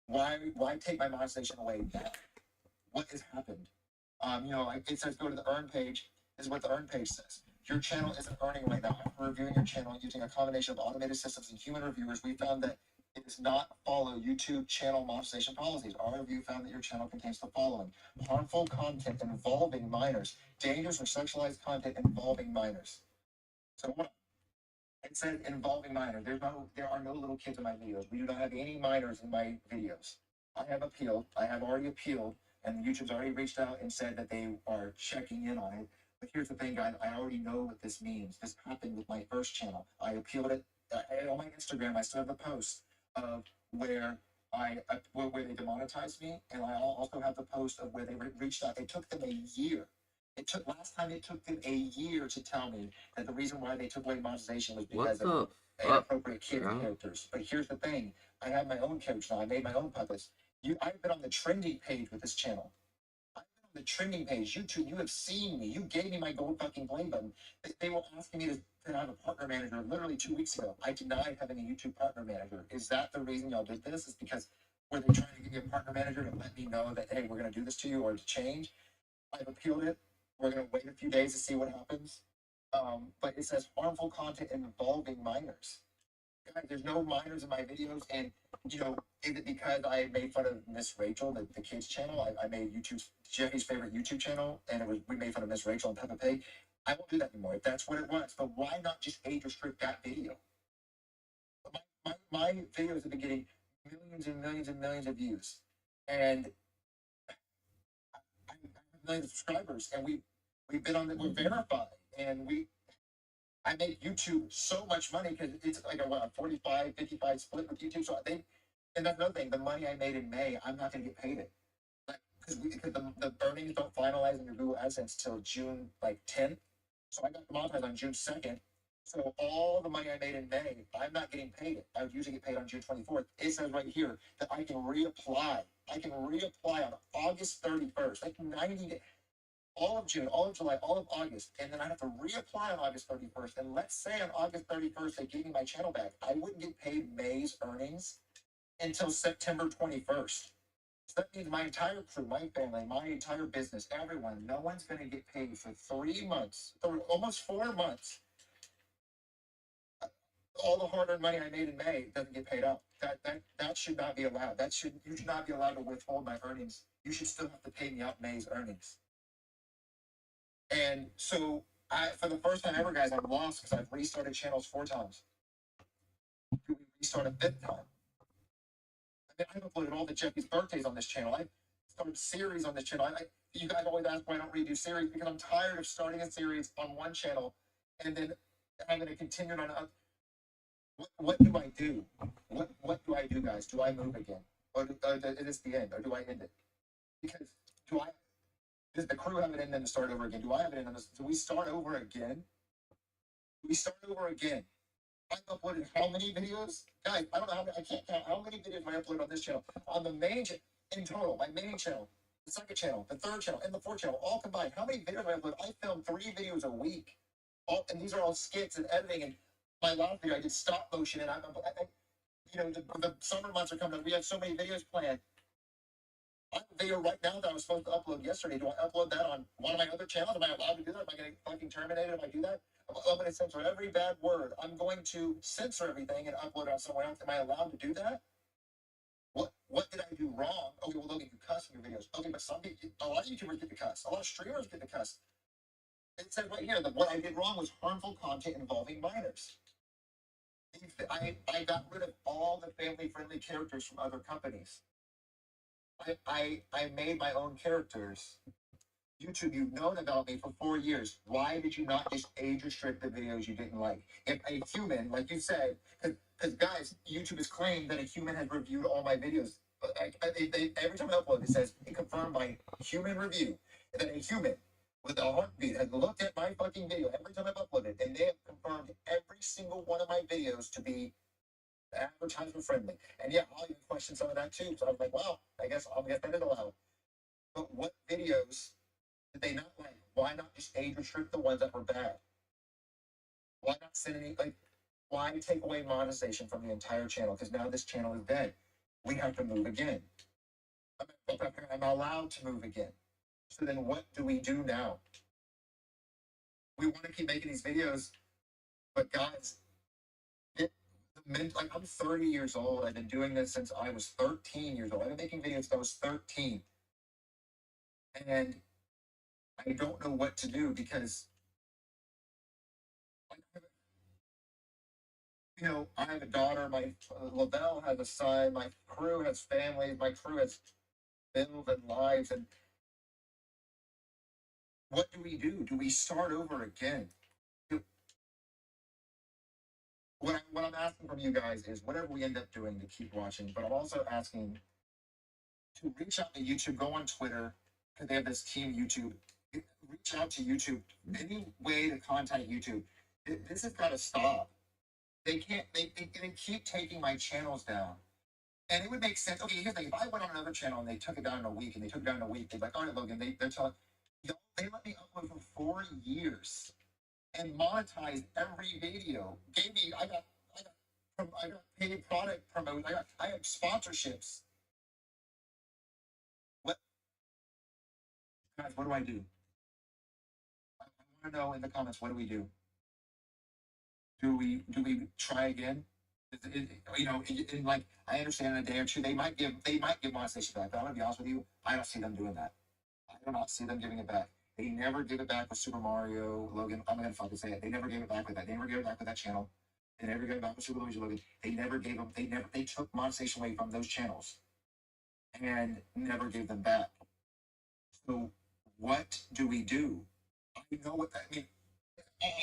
Why take my monetization away now? What has happened? It says go to the earn page. This is what the earn page says. Your channel isn't earning right now. After reviewing your channel using a combination of automated systems and human reviewers, we found that it does not follow YouTube channel monetization policies. Our review found that your channel contains the following: harmful content involving minors, dangerous or sexualized content involving minors. So It said involving minors. There are no little kids in my videos. We do not have any minors in my videos. I have appealed. I have already appealed, and YouTube's already reached out and said that they are checking in on it. But here's the thing, guys. I already know what this means. This happened with my first channel. I appealed it on my Instagram. I still have the post of where where they demonetized me, and I also have the post of where they reached out. It took them a year. Last time it took them a year to tell me that the reason why they took away monetization was because of inappropriate kid characters. But here's the thing: I have my own characters now. I made my own puppets. I've been on the trending page with this channel. I've been on the trending page. YouTube, you have seen me. You gave me my gold fucking play button. They were asking me to have a partner manager literally 2 weeks ago. I denied having a YouTube partner manager. Is that the reason y'all did this? Is because were they trying to give me a partner manager to let me know that, hey, we're going to do this to you or to change? I've appealed it. We're going to wait a few days to see what happens. But it says harmful content involving minors. Guys, there's no minors in my videos. And, is it because I made fun of Miss Rachel, the kids channel? I made Jeffy's favorite YouTube channel, and we made fun of Miss Rachel and Peppa Pig. I won't do that anymore if that's what it was. But why not just age restrict that video? My videos have been getting millions and millions and millions of views. And I have millions of subscribers, and we've been we're verified, and I make YouTube so much money because it's like a 45, 55 split with YouTube. And that's another thing, the money I made in May, I'm not going to get paid it. Because the earnings don't finalize in your Google AdSense till June 10th. So I got demonetized on June 2nd. So all the money I made in May, I'm not getting paid it. I would usually get paid on June 24th. It says right here that I can reapply. I can reapply on August 31st, like 90 days. All of June, all of July, all of August, and then I have to reapply on August 31st. And let's say on August 31st they gave me my channel back, I wouldn't get paid May's earnings until September 21st. So that means my entire crew, my family, my entire business, everyone, no one's going to get paid for 3 months, or almost 4 months. All the hard-earned money I made in May doesn't get paid out. That should not be allowed. You should not be allowed to withhold my earnings. You should still have to pay me out May's earnings. And so for the first time ever, guys, I'm lost because I've restarted channels 4 times. Do we restart a 5th time? I've uploaded all the Jeffy's birthdays on this channel. I've started series on this channel. You guys always ask why I don't redo series because I'm tired of starting a series on one channel and then having to continue on another. What do I do? What do I do, guys? Do I move again? Or is this the end? Or do I end it? Because does the crew have it in them to start over again? Do I have it in them? Do we start over again? Do we start over again? I've uploaded how many videos? Guys, I don't know how many, I can't count how many videos I uploaded on this channel. On the main in total, my main channel, the second channel, the third channel, and the fourth channel, all combined. How many videos I upload? I film 3 videos a week. And these are all skits and editing. And my last video, I did stop motion. And the summer months are coming up. We have so many videos planned. I have a video right now that I was supposed to upload yesterday. Do I upload that on one of my other channels? Am I allowed to do that? Am I going to fucking terminated if I do that? I'm going to censor every bad word. I'm going to censor everything and upload it on somewhere else. Am I allowed to do that? What did I do wrong? Okay, well, Logan, you cuss in your videos. Okay, but a lot of YouTubers get to cuss. A lot of streamers get to cuss. It said right here that what I did wrong was harmful content involving minors. I got rid of all the family-friendly characters from other companies. I made my own characters. YouTube, you've known about me for 4 years. Why did you not just age restrict the videos you didn't like? If a human, like you said, because guys, YouTube has claimed that a human has reviewed all my videos. Every time I upload, it says confirmed by human review. And then a human with a heartbeat has looked at my fucking video every time I've uploaded, and they have confirmed every single one of my videos to be advertisement friendly. And yeah, I'll even question some of that too. So I was like, well, I guess that is allowed. But what videos did they not like? Why not just age restrict the ones that were bad? Why not send why take away monetization from the entire channel? Because now this channel is dead. We have to move again. I'm allowed to move again. So then what do we do now? We want to keep making these videos, but guys, I'm 30 years old. I've been doing this since I was 13 years old. I've been making videos since I was 13. And I don't know what to do because you know, I have a daughter. My Lavelle has a son. My crew has families. My crew has bills and lives. And what do we do? Do we start over again? What I'm asking from you guys is whatever we end up doing to keep watching, but I'm also asking to reach out to YouTube, go on Twitter, because they have this team YouTube. Reach out to YouTube. Any way to contact YouTube. This has got to stop. They can't, they keep taking my channels down. And it would make sense. Okay, here's the thing. If I went on another channel and they took it down in a week and they took it down in a week, they'd be like, all right, Logan, they're telling, they let me upload for 4 years and monetize every video. Gave me, I got paid product promote. I have sponsorships. What guys? What do I do? I want to know in the comments. What do we do? Do we try again? You know, like I understand in a day or two they might give monetization back. But I'm gonna be honest with you, I don't see them doing that. I do not see them giving it back. They never give it back with Super Mario Logan. I'm gonna fucking say it. They never gave it back with that. They never gave it back with that channel. They never gave it back with Super Luigi Logan. They never gave them. They took monetization away from those channels and never gave them back. So what do we do? I know what I mean.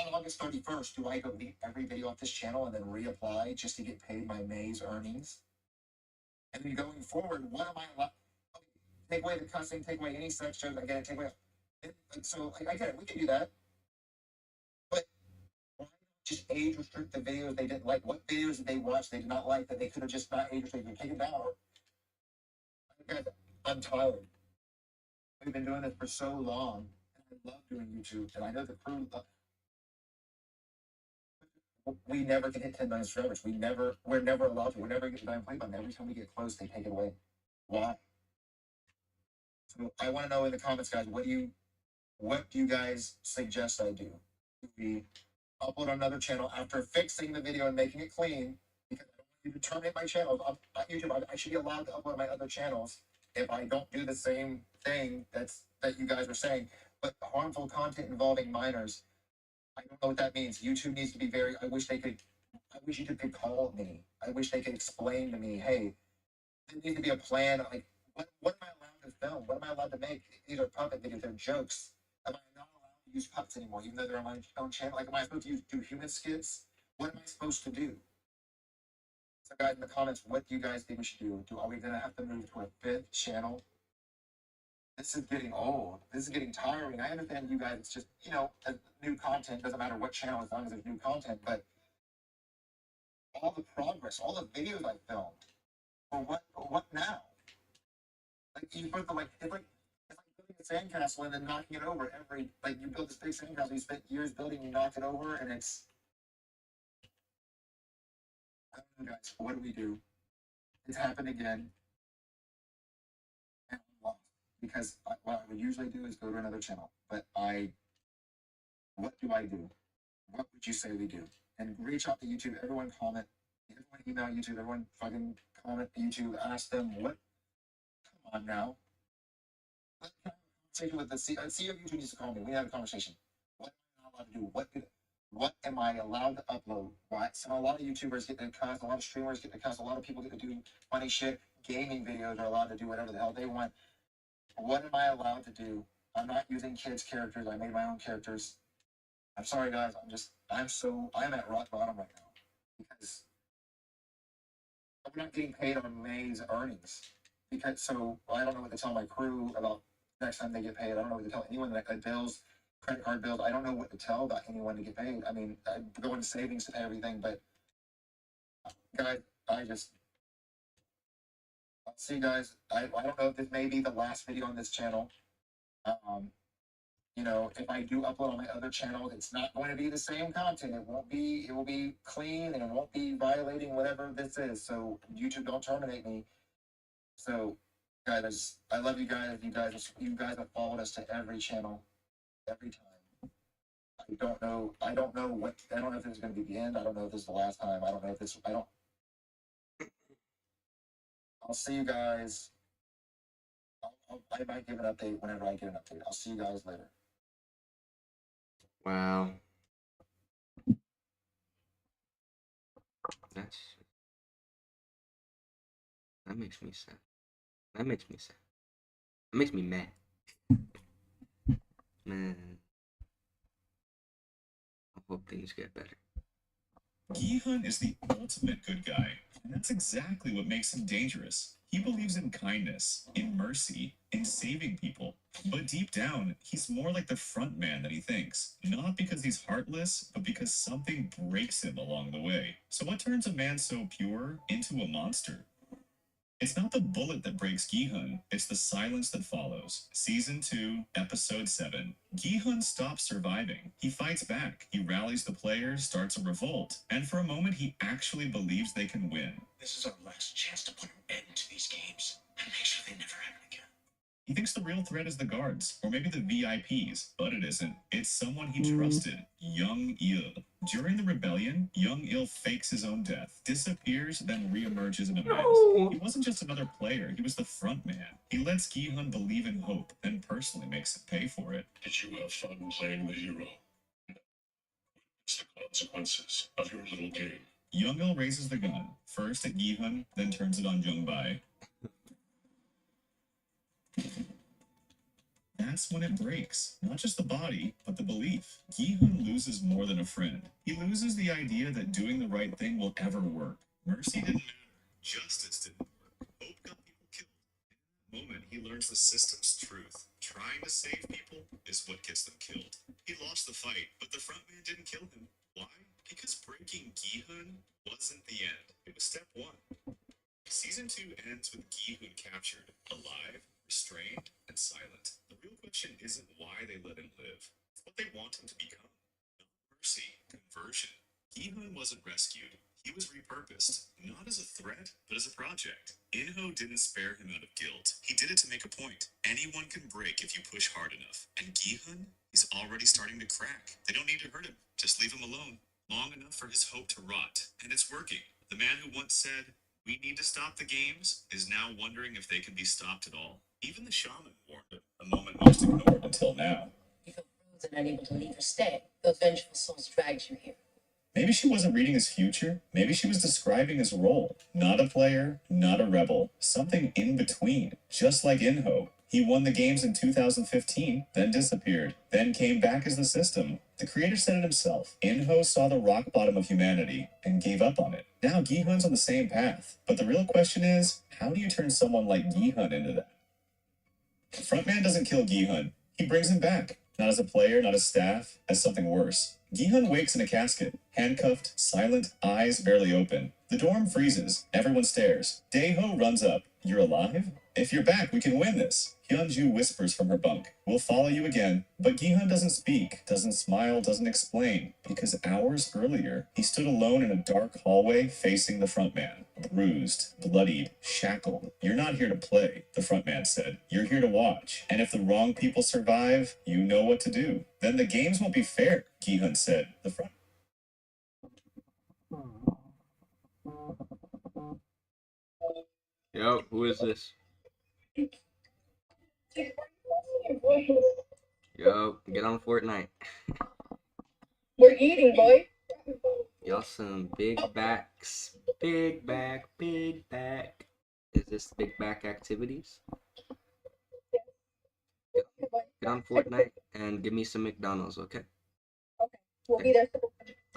On August 31st, do I delete every video off this channel and then reapply just to get paid my May's earnings? And then going forward, what am I allowed? Okay, take away the cussing, take away any sex jokes. I get it. Take away. So I get it. We can do that. But why not just age restrict the videos they didn't like? What videos did they watch they did not like that they could have just not age restricted, taken down? Guys, I'm tired. We've been doing this for so long. And I love doing YouTube, and I know the crew. We never can hit 10 million subscribers. We're never allowed to. We're never getting a play button. Every time we get close, they take it away. Why? So I want to know in the comments, guys, what do you guys suggest I do? Do we upload another channel after fixing the video and making it clean? Because I don't want you to terminate my channel. On YouTube, I should be allowed to upload my other channels if I don't do the same thing that you guys are saying. But harmful content involving minors, I don't know what that means. YouTube needs to be very. I wish YouTube could call me. I wish they could explain to me, hey, there needs to be a plan. Like, what am I allowed to film? What am I allowed to make? These are puppet videos. They're jokes. Am I not allowed to use puppets anymore, even though they're on my own channel? Like, am I supposed to do human skits? What am I supposed to do? So, guys, in the comments, what do you guys think we should do? Are we gonna have to move to a fifth channel? This is getting old. This is getting tiring. I understand you guys. It's just new content doesn't matter what channel as long as there's new content, but all the progress, all the videos I filmed. For what now? Like you put the it's like building a sandcastle and then knocking it over you build this big sandcastle, you spent years building, you knock it over, and it's I don't know, guys, what do we do? It's happened again, and I'm lost because what I would usually do is go to another channel, but what do I do? What would you say we do? And reach out to YouTube. Everyone comment. Everyone email YouTube. Everyone fucking comment YouTube. Ask them what. Come on now. Let's have a conversation with the CEO of YouTube needs to call me. We have a conversation. What am I allowed to do? What am I allowed to upload? Why? So a lot of YouTubers get to cuss. A lot of streamers get to cuss. A lot of people get to do funny shit. Gaming videos are allowed to do whatever the hell they want. What am I allowed to do? I'm not using kids' characters. I made my own characters. I'm sorry, guys. I'm at rock bottom right now because I'm not getting paid on May's earnings. I don't know what to tell my crew about next time they get paid. I don't know what to tell anyone that bills, credit card bills. I don't know what to tell about anyone to get paid. I mean, I go into savings to pay everything, but guys, I'll see you guys. I don't know if this may be the last video on this channel. Um, if I do upload on my other channel, it's not going to be the same content. It will be clean and it won't be violating whatever this is. So YouTube, don't terminate me. So guys, I love you guys. You guys have followed us to every channel, every time. I don't know if this is going to be the end. I don't know if this is the last time. I'll see you guys. I might give an update whenever I get an update. I'll see you guys later. Wow. That's that makes me sad. That makes me sad. That makes me mad. Man, I hope things get better. Gi-hun is the ultimate good guy, and that's exactly what makes him dangerous. He believes in kindness, in mercy, in saving people. But deep down, he's more like the front man than he thinks. Not because he's heartless, but because something breaks him along the way. So what turns a man so pure into a monster? It's not the bullet that breaks Gi-hun, it's the silence that follows. Season 2, Episode 7. Gi-hun stops surviving. He fights back. He rallies the players, starts a revolt, and for a moment he actually believes they can win. This is our last chance to put an end to these games and make sure they never happen again. He thinks the real threat is the guards, or maybe the VIPs, but it isn't. It's someone he trusted, Young Il. During the rebellion, Young Il fakes his own death, disappears, then reemerges in a mask. He wasn't just another player, he was the front man. He lets Gi-hun believe in hope, then personally makes him pay for it. Did you have fun playing the hero? It's the consequences of your little game. Young Il raises the gun, first at Gi-hun, then turns it on Jung-bai. That's when it breaks. Not just the body, but the belief. Gi-hun loses more than a friend. He loses the idea that doing the right thing will ever work. Mercy didn't matter. Justice didn't work. Hope got people killed. In that moment, he learns the system's truth. Trying to save people is what gets them killed. He lost the fight, but the front man didn't kill him. Why? Because breaking Gi-hun wasn't the end. It was step 1. Season 2 ends with Gi-hun captured, alive, restrained, and silent. The real question isn't why they let him live. It's what they want him to become. Not mercy, conversion. Gi-hun wasn't rescued. He was repurposed, not as a threat, but as a project. In-ho didn't spare him out of guilt. He did it to make a point. Anyone can break if you push hard enough. And Gi-hun is already starting to crack. They don't need to hurt him. Just leave him alone. Long enough for his hope to rot. And it's working. The man who once said, "We need to stop the games," is now wondering if they can be stopped at all. Even the shaman warned him, a moment most ignored until now. You feel frozen and unable to leave or stay. Those vengeful souls dragged you here. Maybe she wasn't reading his future. Maybe she was describing his role. Not a player, not a rebel. Something in between. Just like In-ho. He won the games in 2015, then disappeared, then came back as the system. The creator said it himself. In-ho saw the rock bottom of humanity and gave up on it. Now Gi-hun's on the same path. But the real question is, how do you turn someone like Gi-hun into that? The frontman doesn't kill Gi-hun. He brings him back. Not as a player, not as staff, as something worse. Gi-hun wakes in a casket, handcuffed, silent, eyes barely open. The dorm freezes. Everyone stares. Dae-ho runs up. "You're alive? If you're back, we can win this." Hyunju whispers from her bunk. "We'll follow you again." But Gi-hun doesn't speak, doesn't smile, doesn't explain. Because hours earlier, he stood alone in a dark hallway facing the front man. Bruised, bloodied, shackled. "You're not here to play," the front man said. "You're here to watch. And if the wrong people survive, you know what to do. Then the games won't be fair," Gi-hun said. The front... Yo, who is this? Yo, get on Fortnite. We're eating, boy. Y'all some big backs. Big back, big back. Is this big back activities? Get on Fortnite and give me some McDonald's, okay? Okay, we'll be there.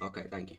Okay, thank you.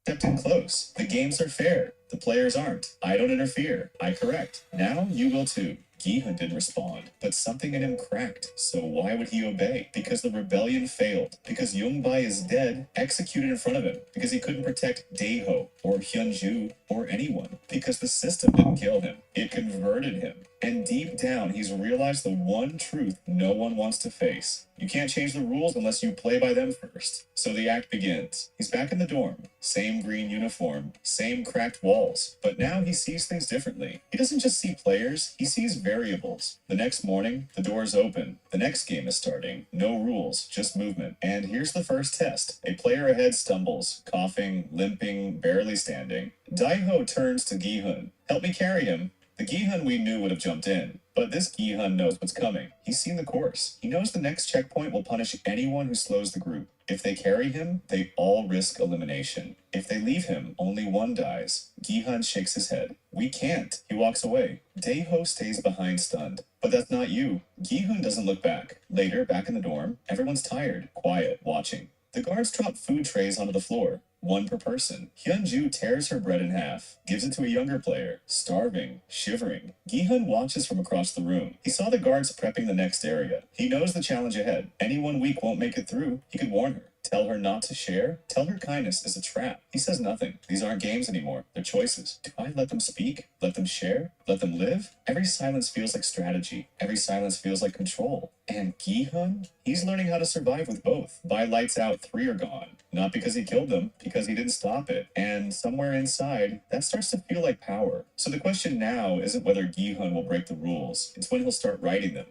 Stepped in close. The games are fair. The players aren't. I don't interfere. I correct. Now you will too. Gi-hun didn't respond, but something in him cracked. So why would he obey? Because the rebellion failed. Because Jung-bai is dead, executed in front of him. Because he couldn't protect Dae-ho, or Hyunju, or anyone. Because the system didn't kill him. It converted him. And deep down, he's realized the one truth no one wants to face. You can't change the rules unless you play by them first. So the act begins. He's back in the dorm. Same green uniform. Same cracked walls. But now he sees things differently. He doesn't just see players. He sees variables. The next morning, the doors open. The next game is starting. No rules, just movement. And here's the first test. A player ahead stumbles, coughing, limping, barely standing. Dae-ho turns to Gi-hun. "Help me carry him." The Gi-hun we knew would have jumped in, but this Gi-hun knows what's coming. He's seen the course. He knows the next checkpoint will punish anyone who slows the group. If they carry him, they all risk elimination. If they leave him, only one dies. Gi-hun shakes his head. We can't. He walks away. Dae-ho stays behind stunned. But that's not you. Gi-hun doesn't look back. Later, back in the dorm, everyone's tired, quiet, watching. The guards drop food trays onto the floor. One per person. Hyunju tears her bread in half, gives it to a younger player, starving, shivering. Gi-hun watches from across the room. He saw the guards prepping the next area. He knows the challenge ahead. Anyone weak won't make it through. He could warn her. Tell her not to share. Tell her kindness is a trap. He says nothing. These aren't games anymore. They're choices. Do I let them speak? Let them share? Let them live? Every silence feels like strategy. Every silence feels like control. And Gi-hun? He's learning how to survive with both. By lights out, 3 are gone. Not because he killed them, because he didn't stop it. And somewhere inside, that starts to feel like power. So the question now isn't whether Gi-hun will break the rules. It's when he'll start writing them.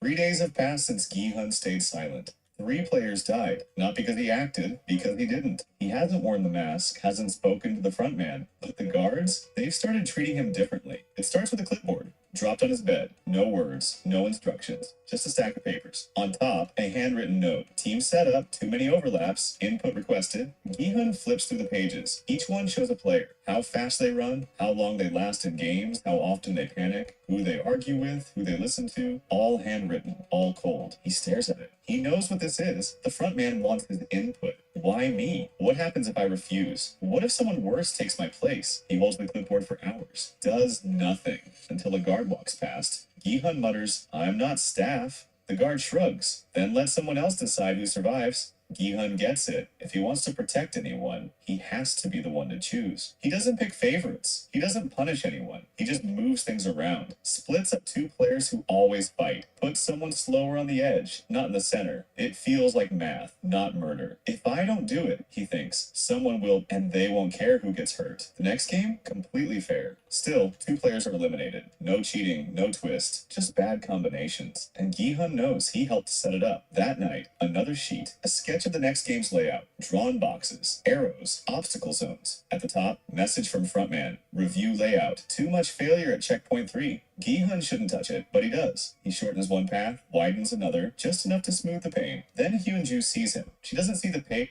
3 days have passed since Gi-hun stayed silent. 3 players died, not because he acted, because he didn't. He hasn't worn the mask, hasn't spoken to the front man. But the guards, they've started treating him differently. It starts with a clipboard, dropped on his bed. No words, no instructions, just a stack of papers. On top, a handwritten note. Team setup, too many overlaps, input requested. Gi-hun flips through the pages. Each one shows a player. How fast they run, how long they last in games, how often they panic, who they argue with, who they listen to. All handwritten, all cold. He stares at it. He knows what this is. The front man wants his input. Why me? What happens if I refuse? What if someone worse takes my place? He holds the clipboard for hours. Does nothing. Until a guard walks past. Gi-hun mutters, I'm not staff. The guard shrugs. Then lets someone else decide who survives. Gi-hun gets it. If he wants to protect anyone, he has to be the one to choose. He doesn't pick favorites. He doesn't punish anyone. He just moves things around. Splits up 2 players who always fight. Puts someone slower on the edge, not in the center. It feels like math, not murder. If I don't do it, he thinks, someone will, and they won't care who gets hurt. The next game, completely fair. Still, 2 players are eliminated. No cheating, no twist, just bad combinations. And Gi-hun knows he helped set it up. That night, another sheet, a sketch of the next game's layout, drawn boxes, arrows, obstacle zones. At the top, message from frontman, review layout, too much failure at checkpoint 3. Gi-hun shouldn't touch it, but he does. He shortens one path, widens another, just enough to smooth the pain. Then Hyunju sees him. She doesn't see the pain.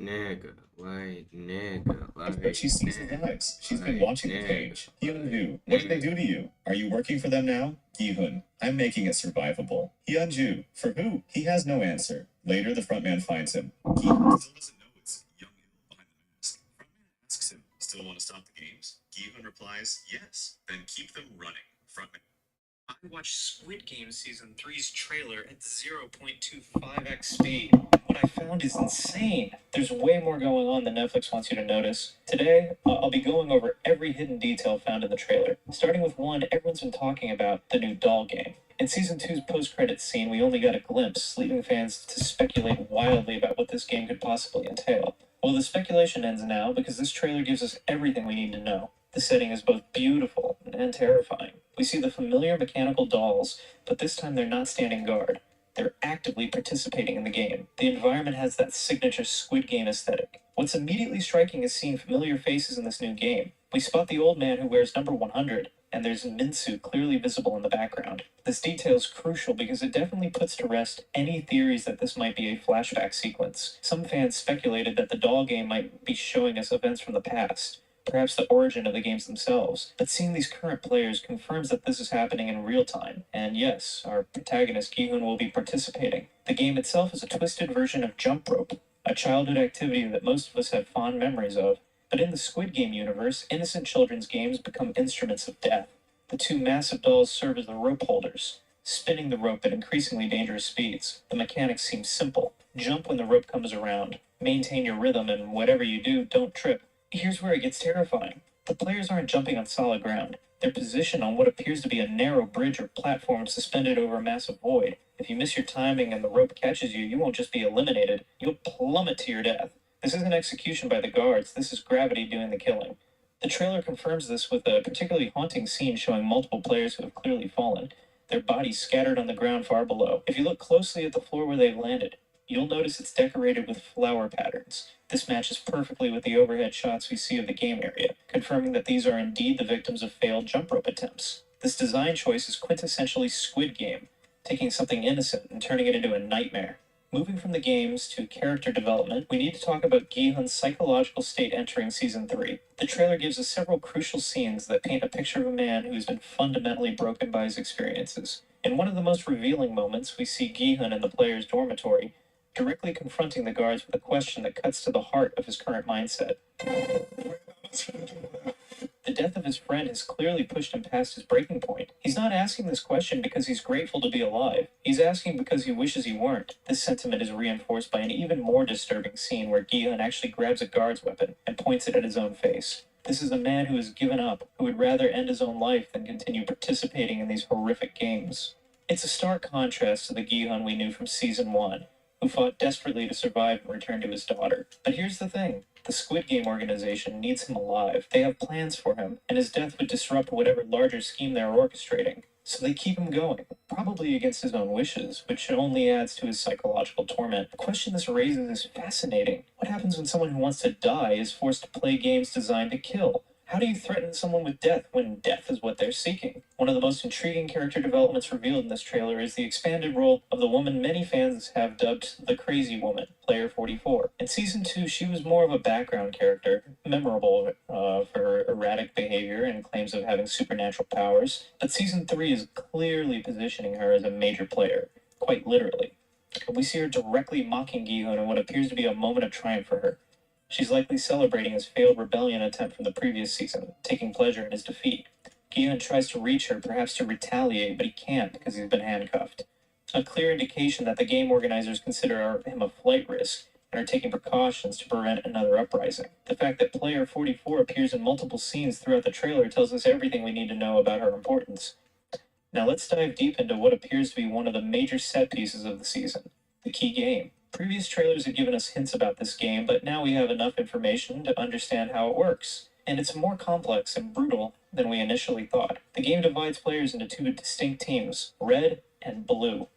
Nigga, like, nigga, like, But she sees his eyes. She's been watching the page. Hyunju, what did they do to you? Are you working for them now? Gi-hun, I'm making it survivable. Hyunju, for who? He has no answer. Later, the frontman finds him. Gi-hun still doesn't know it's Young Il behind the mask. Frontman asks him, still want to stop the games? Gi-hun replies, yes. Then keep them running. Frontman. I watched Squid Game Season 3's trailer at 0.25x speed. What I found is insane. There's way more going on than Netflix wants you to notice. Today, I'll be going over every hidden detail found in the trailer. Starting with one everyone's been talking about, the new doll game. In Season 2's post-credits scene, we only got a glimpse, leaving fans to speculate wildly about what this game could possibly entail. Well, the speculation ends now because this trailer gives us everything we need to know. The setting is both beautiful and terrifying. We see the familiar mechanical dolls, but this time they're not standing guard. They're actively participating in the game. The environment has that signature Squid Game aesthetic. What's immediately striking is seeing familiar faces in this new game. We spot the old man who wears number 100, and there's Minsu clearly visible in the background. This detail is crucial because it definitely puts to rest any theories that this might be a flashback sequence. Some fans speculated that the doll game might be showing us events from the past, perhaps the origin of the games themselves. But seeing these current players confirms that this is happening in real time. And yes, our protagonist Gi-hun will be participating. The game itself is a twisted version of jump rope, a childhood activity that most of us have fond memories of. But in the Squid Game universe, innocent children's games become instruments of death. The 2 massive dolls serve as the rope holders, spinning the rope at increasingly dangerous speeds. The mechanics seem simple. Jump when the rope comes around. Maintain your rhythm, and whatever you do, don't trip. Here's where it gets terrifying. The players aren't jumping on solid ground. They're positioned on what appears to be a narrow bridge or platform suspended over a massive void. If you miss your timing and the rope catches you, you won't just be eliminated, you'll plummet to your death. This isn't execution by the guards, this is gravity doing the killing. The trailer confirms this with a particularly haunting scene showing multiple players who have clearly fallen, their bodies scattered on the ground far below. If you look closely at the floor where they've landed, you'll notice it's decorated with flower patterns. This matches perfectly with the overhead shots we see of the game area, confirming that these are indeed the victims of failed jump rope attempts. This design choice is quintessentially Squid Game, taking something innocent and turning it into a nightmare. Moving from the games to character development, we need to talk about Gi-hun's psychological state entering Season 3. The trailer gives us several crucial scenes that paint a picture of a man who's been fundamentally broken by his experiences. In one of the most revealing moments, we see Gi-hun in the player's dormitory, directly confronting the guards with a question that cuts to the heart of his current mindset. The death of his friend has clearly pushed him past his breaking point. He's not asking this question because he's grateful to be alive. He's asking because he wishes he weren't. This sentiment is reinforced by an even more disturbing scene where Gi-hun actually grabs a guard's weapon and points it at his own face. This is a man who has given up, who would rather end his own life than continue participating in these horrific games. It's a stark contrast to the Gi-hun we knew from Season 1, who fought desperately to survive and return to his daughter. But here's the thing. The Squid Game organization needs him alive. They have plans for him, and his death would disrupt whatever larger scheme they're orchestrating. So they keep him going, probably against his own wishes, which only adds to his psychological torment. The question this raises is fascinating. What happens when someone who wants to die is forced to play games designed to kill? How do you threaten someone with death when death is what they're seeking? One of the most intriguing character developments revealed in this trailer is the expanded role of the woman many fans have dubbed the Crazy Woman, Player 44. In Season 2, she was more of a background character, memorable for her erratic behavior and claims of having supernatural powers, but Season 3 is clearly positioning her as a major player, quite literally. We see her directly mocking Gi-hun in what appears to be a moment of triumph for her. She's likely celebrating his failed rebellion attempt from the previous season, taking pleasure in his defeat. Gi-hun tries to reach her, perhaps to retaliate, but he can't because he's been handcuffed. A clear indication that the game organizers consider him a flight risk and are taking precautions to prevent another uprising. The fact that Player 44 appears in multiple scenes throughout the trailer tells us everything we need to know about her importance. Now let's dive deep into what appears to be one of the major set pieces of the season, the key game. Previous trailers have given us hints about this game, but now we have enough information to understand how it works. And it's more complex and brutal than we initially thought. The game divides players into two distinct teams, red and blue.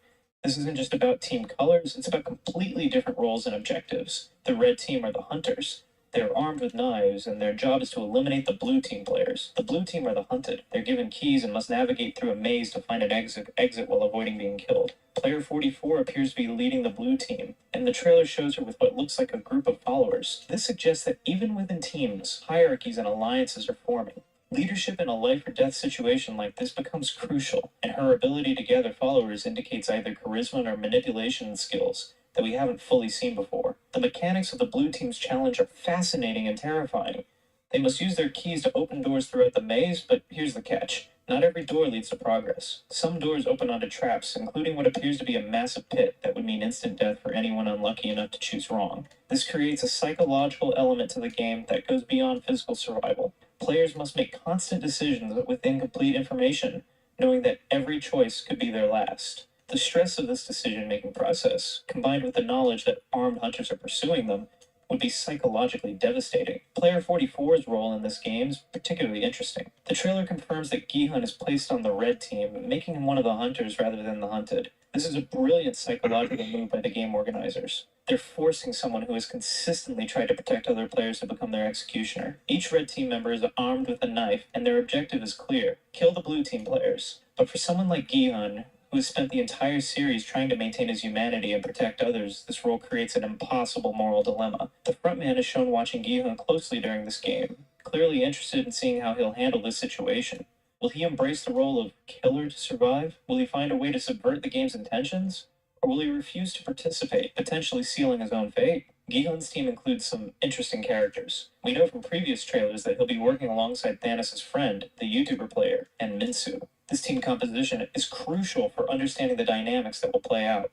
This isn't just about team colors, it's about completely different roles and objectives. The red team are the hunters. They're armed with knives, and their job is to eliminate the blue team players. The blue team are the hunted. They're given keys and must navigate through a maze to find an exit while avoiding being killed. Player 44 appears to be leading the blue team, and the trailer shows her with what looks like a group of followers. This suggests that even within teams, hierarchies and alliances are forming. Leadership in a life or death situation like this becomes crucial, and her ability to gather followers indicates either charisma or manipulation skills that we haven't fully seen before. The mechanics of the blue team's challenge are fascinating and terrifying. They must use their keys to open doors throughout the maze, but here's the catch. Not every door leads to progress. Some doors open onto traps, including what appears to be a massive pit that would mean instant death for anyone unlucky enough to choose wrong. This creates a psychological element to the game that goes beyond physical survival. Players must make constant decisions with incomplete information, knowing that every choice could be their last. The stress of this decision-making process, combined with the knowledge that armed hunters are pursuing them, would be psychologically devastating. Player 44's role in this game is particularly interesting. The trailer confirms that Gi-hun is placed on the red team, making him one of the hunters rather than the hunted. This is a brilliant psychological move by the game organizers. They're forcing someone who has consistently tried to protect other players to become their executioner. Each red team member is armed with a knife, and their objective is clear: kill the blue team players. But for someone like Gi-hun, who has spent the entire series trying to maintain his humanity and protect others, this role creates an impossible moral dilemma. The frontman is shown watching Gi-hun closely during this game, clearly interested in seeing how he'll handle this situation. Will he embrace the role of killer to survive? Will he find a way to subvert the game's intentions? Or will he refuse to participate, potentially sealing his own fate? Gi-hun's team includes some interesting characters. We know from previous trailers that he'll be working alongside Thanos' friend, the YouTuber player, and Minsu. This team composition is crucial for understanding the dynamics that will play out.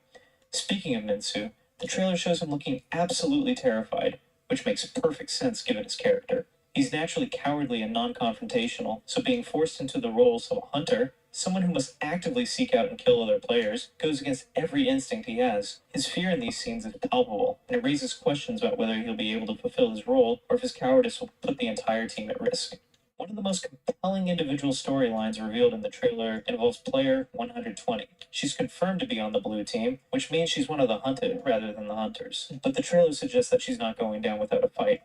Speaking of Minsu, the trailer shows him looking absolutely terrified, which makes perfect sense given his character. He's naturally cowardly and non-confrontational, so being forced into the roles of a hunter someone who must actively seek out and kill other players, goes against every instinct he has. His fear in these scenes is palpable, and it raises questions about whether he'll be able to fulfill his role or if his cowardice will put the entire team at risk. One of the most compelling individual storylines revealed in the trailer involves player 120. She's confirmed to be on the blue team, which means she's one of the hunted rather than the hunters. But the trailer suggests that she's not going down without a fight.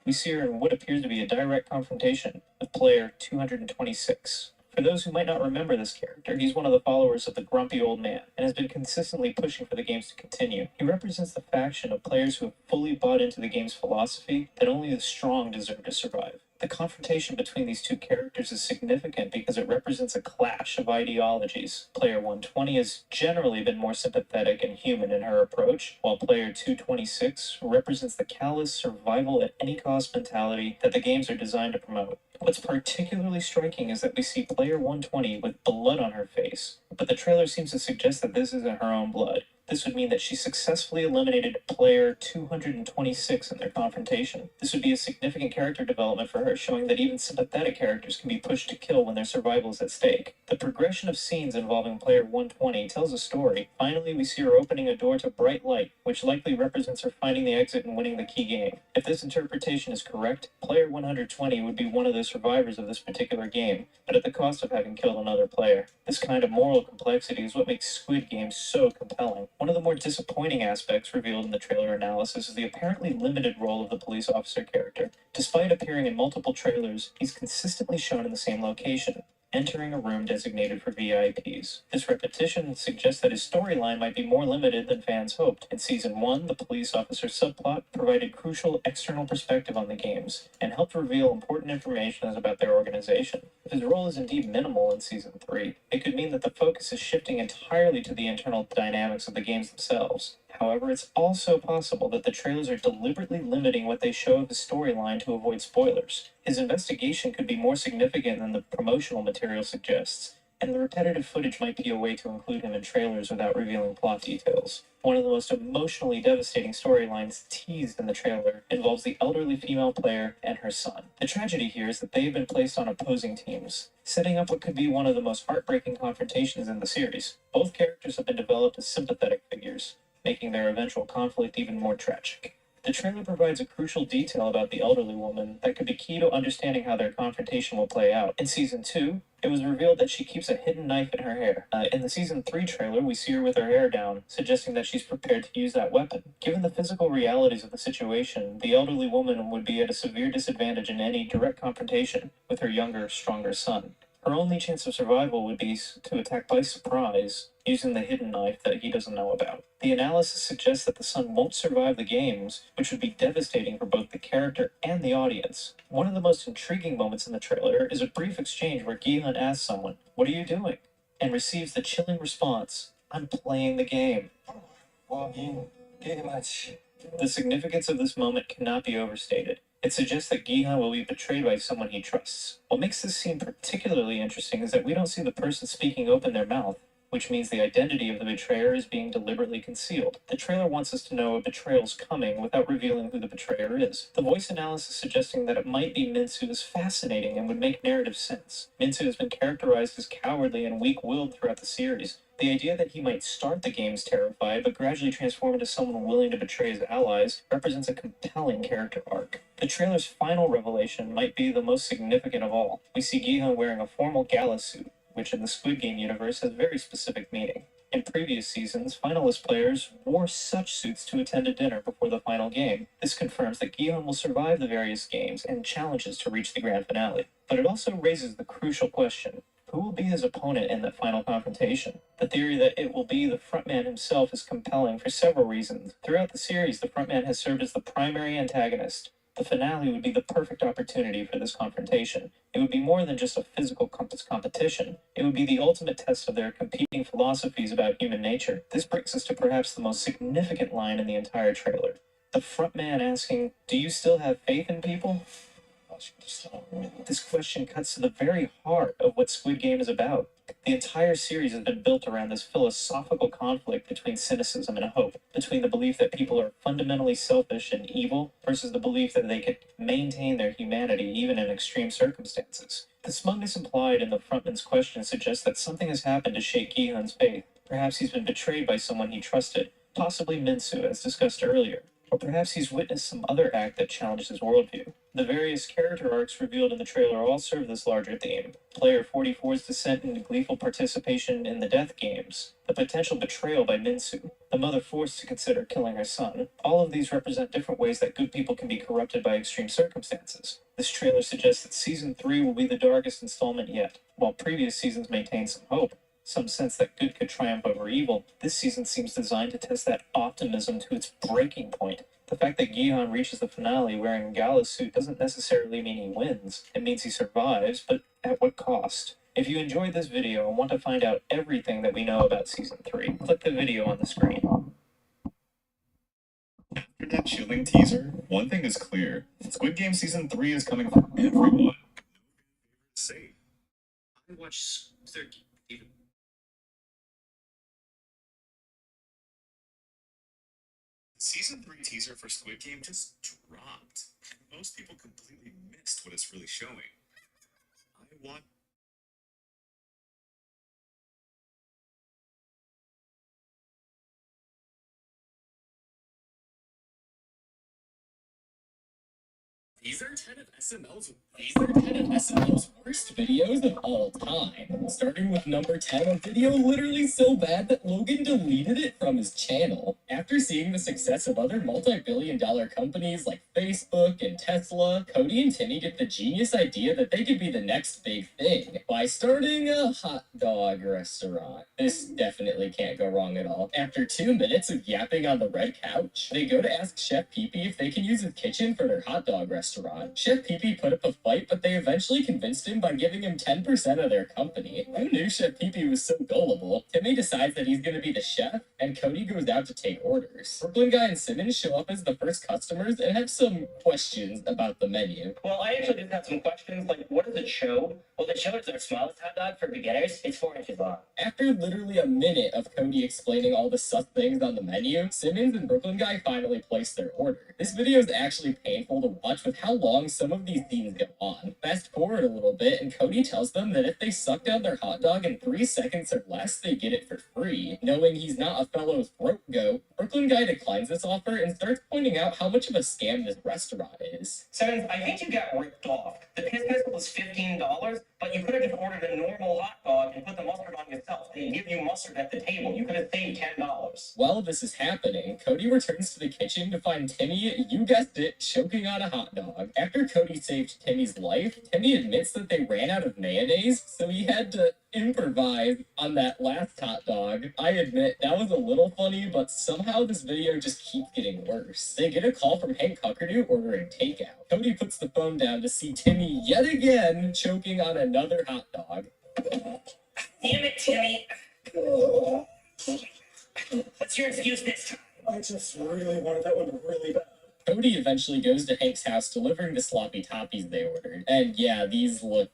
We see her in what appears to be a direct confrontation with player 226. For those who might not remember this character, he's one of the followers of the grumpy old man and has been consistently pushing for the games to continue. He represents the faction of players who have fully bought into the game's philosophy that only the strong deserve to survive. The confrontation between these two characters is significant because it represents a clash of ideologies. Player 120 has generally been more sympathetic and human in her approach, while player 226 represents the callous survival at any cost mentality that the games are designed to promote. What's particularly striking is that we see player 120 with blood on her face, but the trailer seems to suggest that this isn't her own blood. This would mean that she successfully eliminated player 226 in their confrontation. This would be a significant character development for her, showing that even sympathetic characters can be pushed to kill when their survival is at stake. The progression of scenes involving player 120 tells a story. Finally, we see her opening a door to bright light, which likely represents her finding the exit and winning the key game. If this interpretation is correct, player 120 would be one of the survivors of this particular game, but at the cost of having killed another player. This kind of moral complexity is what makes Squid Game so compelling. One of the more disappointing aspects revealed in the trailer analysis is the apparently limited role of the police officer character. Despite appearing in multiple trailers, he's consistently shown in the same location, entering a room designated for VIPs. This repetition suggests that his storyline might be more limited than fans hoped. In Season 1, the police officer subplot provided crucial external perspective on the games, and helped reveal important information about their organization. If his role is indeed minimal in Season 3, it could mean that the focus is shifting entirely to the internal dynamics of the games themselves. However, it's also possible that the trailers are deliberately limiting what they show of the storyline to avoid spoilers. His investigation could be more significant than the promotional material suggests, and the repetitive footage might be a way to include him in trailers without revealing plot details. One of the most emotionally devastating storylines teased in the trailer involves the elderly female player and her son. The tragedy here is that they have been placed on opposing teams, setting up what could be one of the most heartbreaking confrontations in the series. Both characters have been developed as sympathetic figures, making their eventual conflict even more tragic. The trailer provides a crucial detail about the elderly woman that could be key to understanding how their confrontation will play out. In Season 2, it was revealed that she keeps a hidden knife in her hair. In the Season 3 trailer, we see her with her hair down, suggesting that she's prepared to use that weapon. Given the physical realities of the situation, the elderly woman would be at a severe disadvantage in any direct confrontation with her younger, stronger son. Her only chance of survival would be to attack by surprise, using the hidden knife that he doesn't know about. The analysis suggests that the son won't survive the games, which would be devastating for both the character and the audience. One of the most intriguing moments in the trailer is a brief exchange where Gi-hun asks someone, "What are you doing?" and receives the chilling response, "I'm playing the game." The significance of this moment cannot be overstated. It suggests that Gi-hun will be betrayed by someone he trusts. What makes this scene particularly interesting is that we don't see the person speaking open their mouth, which means the identity of the betrayer is being deliberately concealed. The trailer wants us to know a betrayal's coming without revealing who the betrayer is. The voice analysis suggesting that it might be Minsu is fascinating and would make narrative sense. Minsu has been characterized as cowardly and weak-willed throughout the series. The idea that he might start the games terrified, but gradually transform into someone willing to betray his allies, represents a compelling character arc. The trailer's final revelation might be the most significant of all. We see Gi-hun wearing a formal gala suit, which in the Squid Game universe has very specific meaning. In previous seasons, finalist players wore such suits to attend a dinner before the final game. This confirms that Gi-hun will survive the various games and challenges to reach the grand finale. But it also raises the crucial question: who will be his opponent in that final confrontation? The theory that it will be the frontman himself is compelling for several reasons. Throughout the series, the frontman has served as the primary antagonist. The finale would be the perfect opportunity for this confrontation. It would be more than just a physical competition. It would be the ultimate test of their competing philosophies about human nature. This brings us to perhaps the most significant line in the entire trailer. The frontman asking, "Do you still have faith in people?" This question cuts to the very heart of what Squid Game is about. The entire series has been built around this philosophical conflict between cynicism and hope, between the belief that people are fundamentally selfish and evil versus the belief that they can maintain their humanity even in extreme circumstances. The smugness implied in the frontman's question suggests that something has happened to shake Gi-hun's faith. Perhaps he's been betrayed by someone he trusted, possibly Minsu, as discussed earlier. Or perhaps he's witnessed some other act that challenged his worldview. The various character arcs revealed in the trailer all serve this larger theme. Player 44's descent into gleeful participation in the death games, the potential betrayal by Minsu, the mother forced to consider killing her son. All of these represent different ways that good people can be corrupted by extreme circumstances. This trailer suggests that Season 3 will be the darkest installment yet. While previous seasons maintain some hope, some sense that good could triumph over evil, this season seems designed to test that optimism to its breaking point. The fact that Gi-hun reaches the finale wearing a gala suit doesn't necessarily mean he wins. It means he survives, but at what cost? If you enjoyed this video and want to find out everything that we know about Season 3, click the video on the screen. After that chilling teaser, one thing is clear. Squid Game Season 3 is coming for everyone. Safe. I watched Season 3 teaser for Squid Game just dropped. Most people completely missed what it's really showing. I want These are 10 of SML's worst videos of all time. Starting with number 10, a video literally so bad that Logan deleted it from his channel. After seeing the success of other multi-billion-dollar companies like Facebook and Tesla, Cody and Timmy get the genius idea that they could be the next big thing by starting a hot dog restaurant. This definitely can't go wrong at all. After 2 minutes of yapping on the red couch, they go to ask Chef Pee-Pee if they can use his kitchen for their hot dog restaurant. Chef Pee-Pee put up a fight, but they eventually convinced him by giving him 10% of their company. Who knew Chef Pee-Pee was so gullible? Timmy decides that he's gonna be the chef, and Cody goes out to take orders. Brooklyn Guy and Simmons show up as the first customers and have some questions about the menu. Well, I actually just have some questions, like, what is a cho? Well, the cho is our smallest hot dog for beginners. It's 4 inches long. After literally a minute of Cody explaining all the sus things on the menu, Simmons and Brooklyn Guy finally place their order. This video is actually painful to watch with how long some of these scenes go on. Fast forward a little bit, and Cody tells them that if they suck down their hot dog in 3 seconds or less, they get it for free. Knowing he's not a fellow throat goat, Brooklyn Guy declines this offer and starts pointing out how much of a scam this restaurant is. Simmons, I think you got ripped off. The piss pistol was $15, but you could have just ordered a normal hot dog and put the mustard on yourself. They give you mustard at the table. You could have saved $10. While this is happening, Cody returns to the kitchen to find Timmy, you guessed it, choking on a hot dog. After Cody saved Timmy's life, Timmy admits that they ran out of mayonnaise, so he had to improvise on that last hot dog. I admit, that was a little funny, but somehow this video just keeps getting worse. They get a call from Hank Cuckerdoo ordering takeout. Cody puts the phone down to see Timmy yet again choking on another hot dog. Damn it, Timmy. What's your excuse this time? I just really wanted that one really bad. Cody eventually goes to Hank's house delivering the sloppy toppies they ordered. And yeah, these look,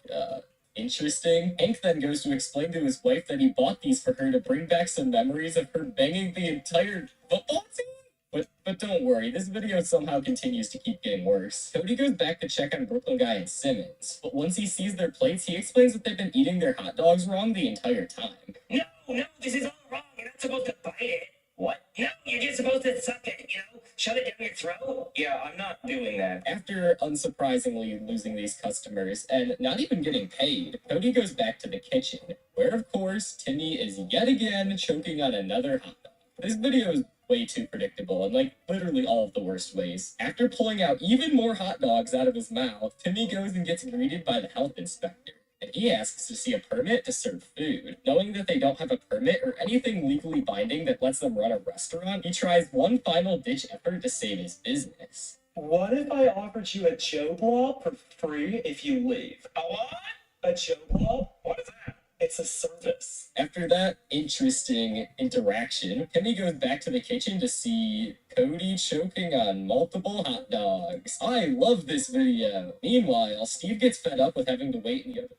interesting. Hank then goes to explain to his wife that he bought these for her to bring back some memories of her banging the entire football team? But don't worry, this video somehow continues to keep getting worse. Cody goes back to check on Brooklyn Guy and Simmons, but once he sees their plates, he explains that they've been eating their hot dogs wrong the entire time. No, this is all wrong. You're not supposed to bite it. What? No, you're just supposed to suck it, shove it down your throat. Yeah, I'm not doing that. After unsurprisingly losing these customers and not even getting paid, Cody goes back to the kitchen, where of course, Timmy is yet again choking on another hot dog. This video is way too predictable in like literally all of the worst ways. After pulling out even more hot dogs out of his mouth, Timmy goes and gets greeted by the health inspector. And he asks to see a permit to serve food. Knowing that they don't have a permit or anything legally binding that lets them run a restaurant, he tries one final ditch effort to save his business. What if I offered you a Joe Blob for free if you leave? A what? A Joe Blob? What is that? It's a service. After that interesting interaction, Timmy goes back to the kitchen to see Cody choking on multiple hot dogs. I love this video. Meanwhile, Steve gets fed up with having to wait in the oven.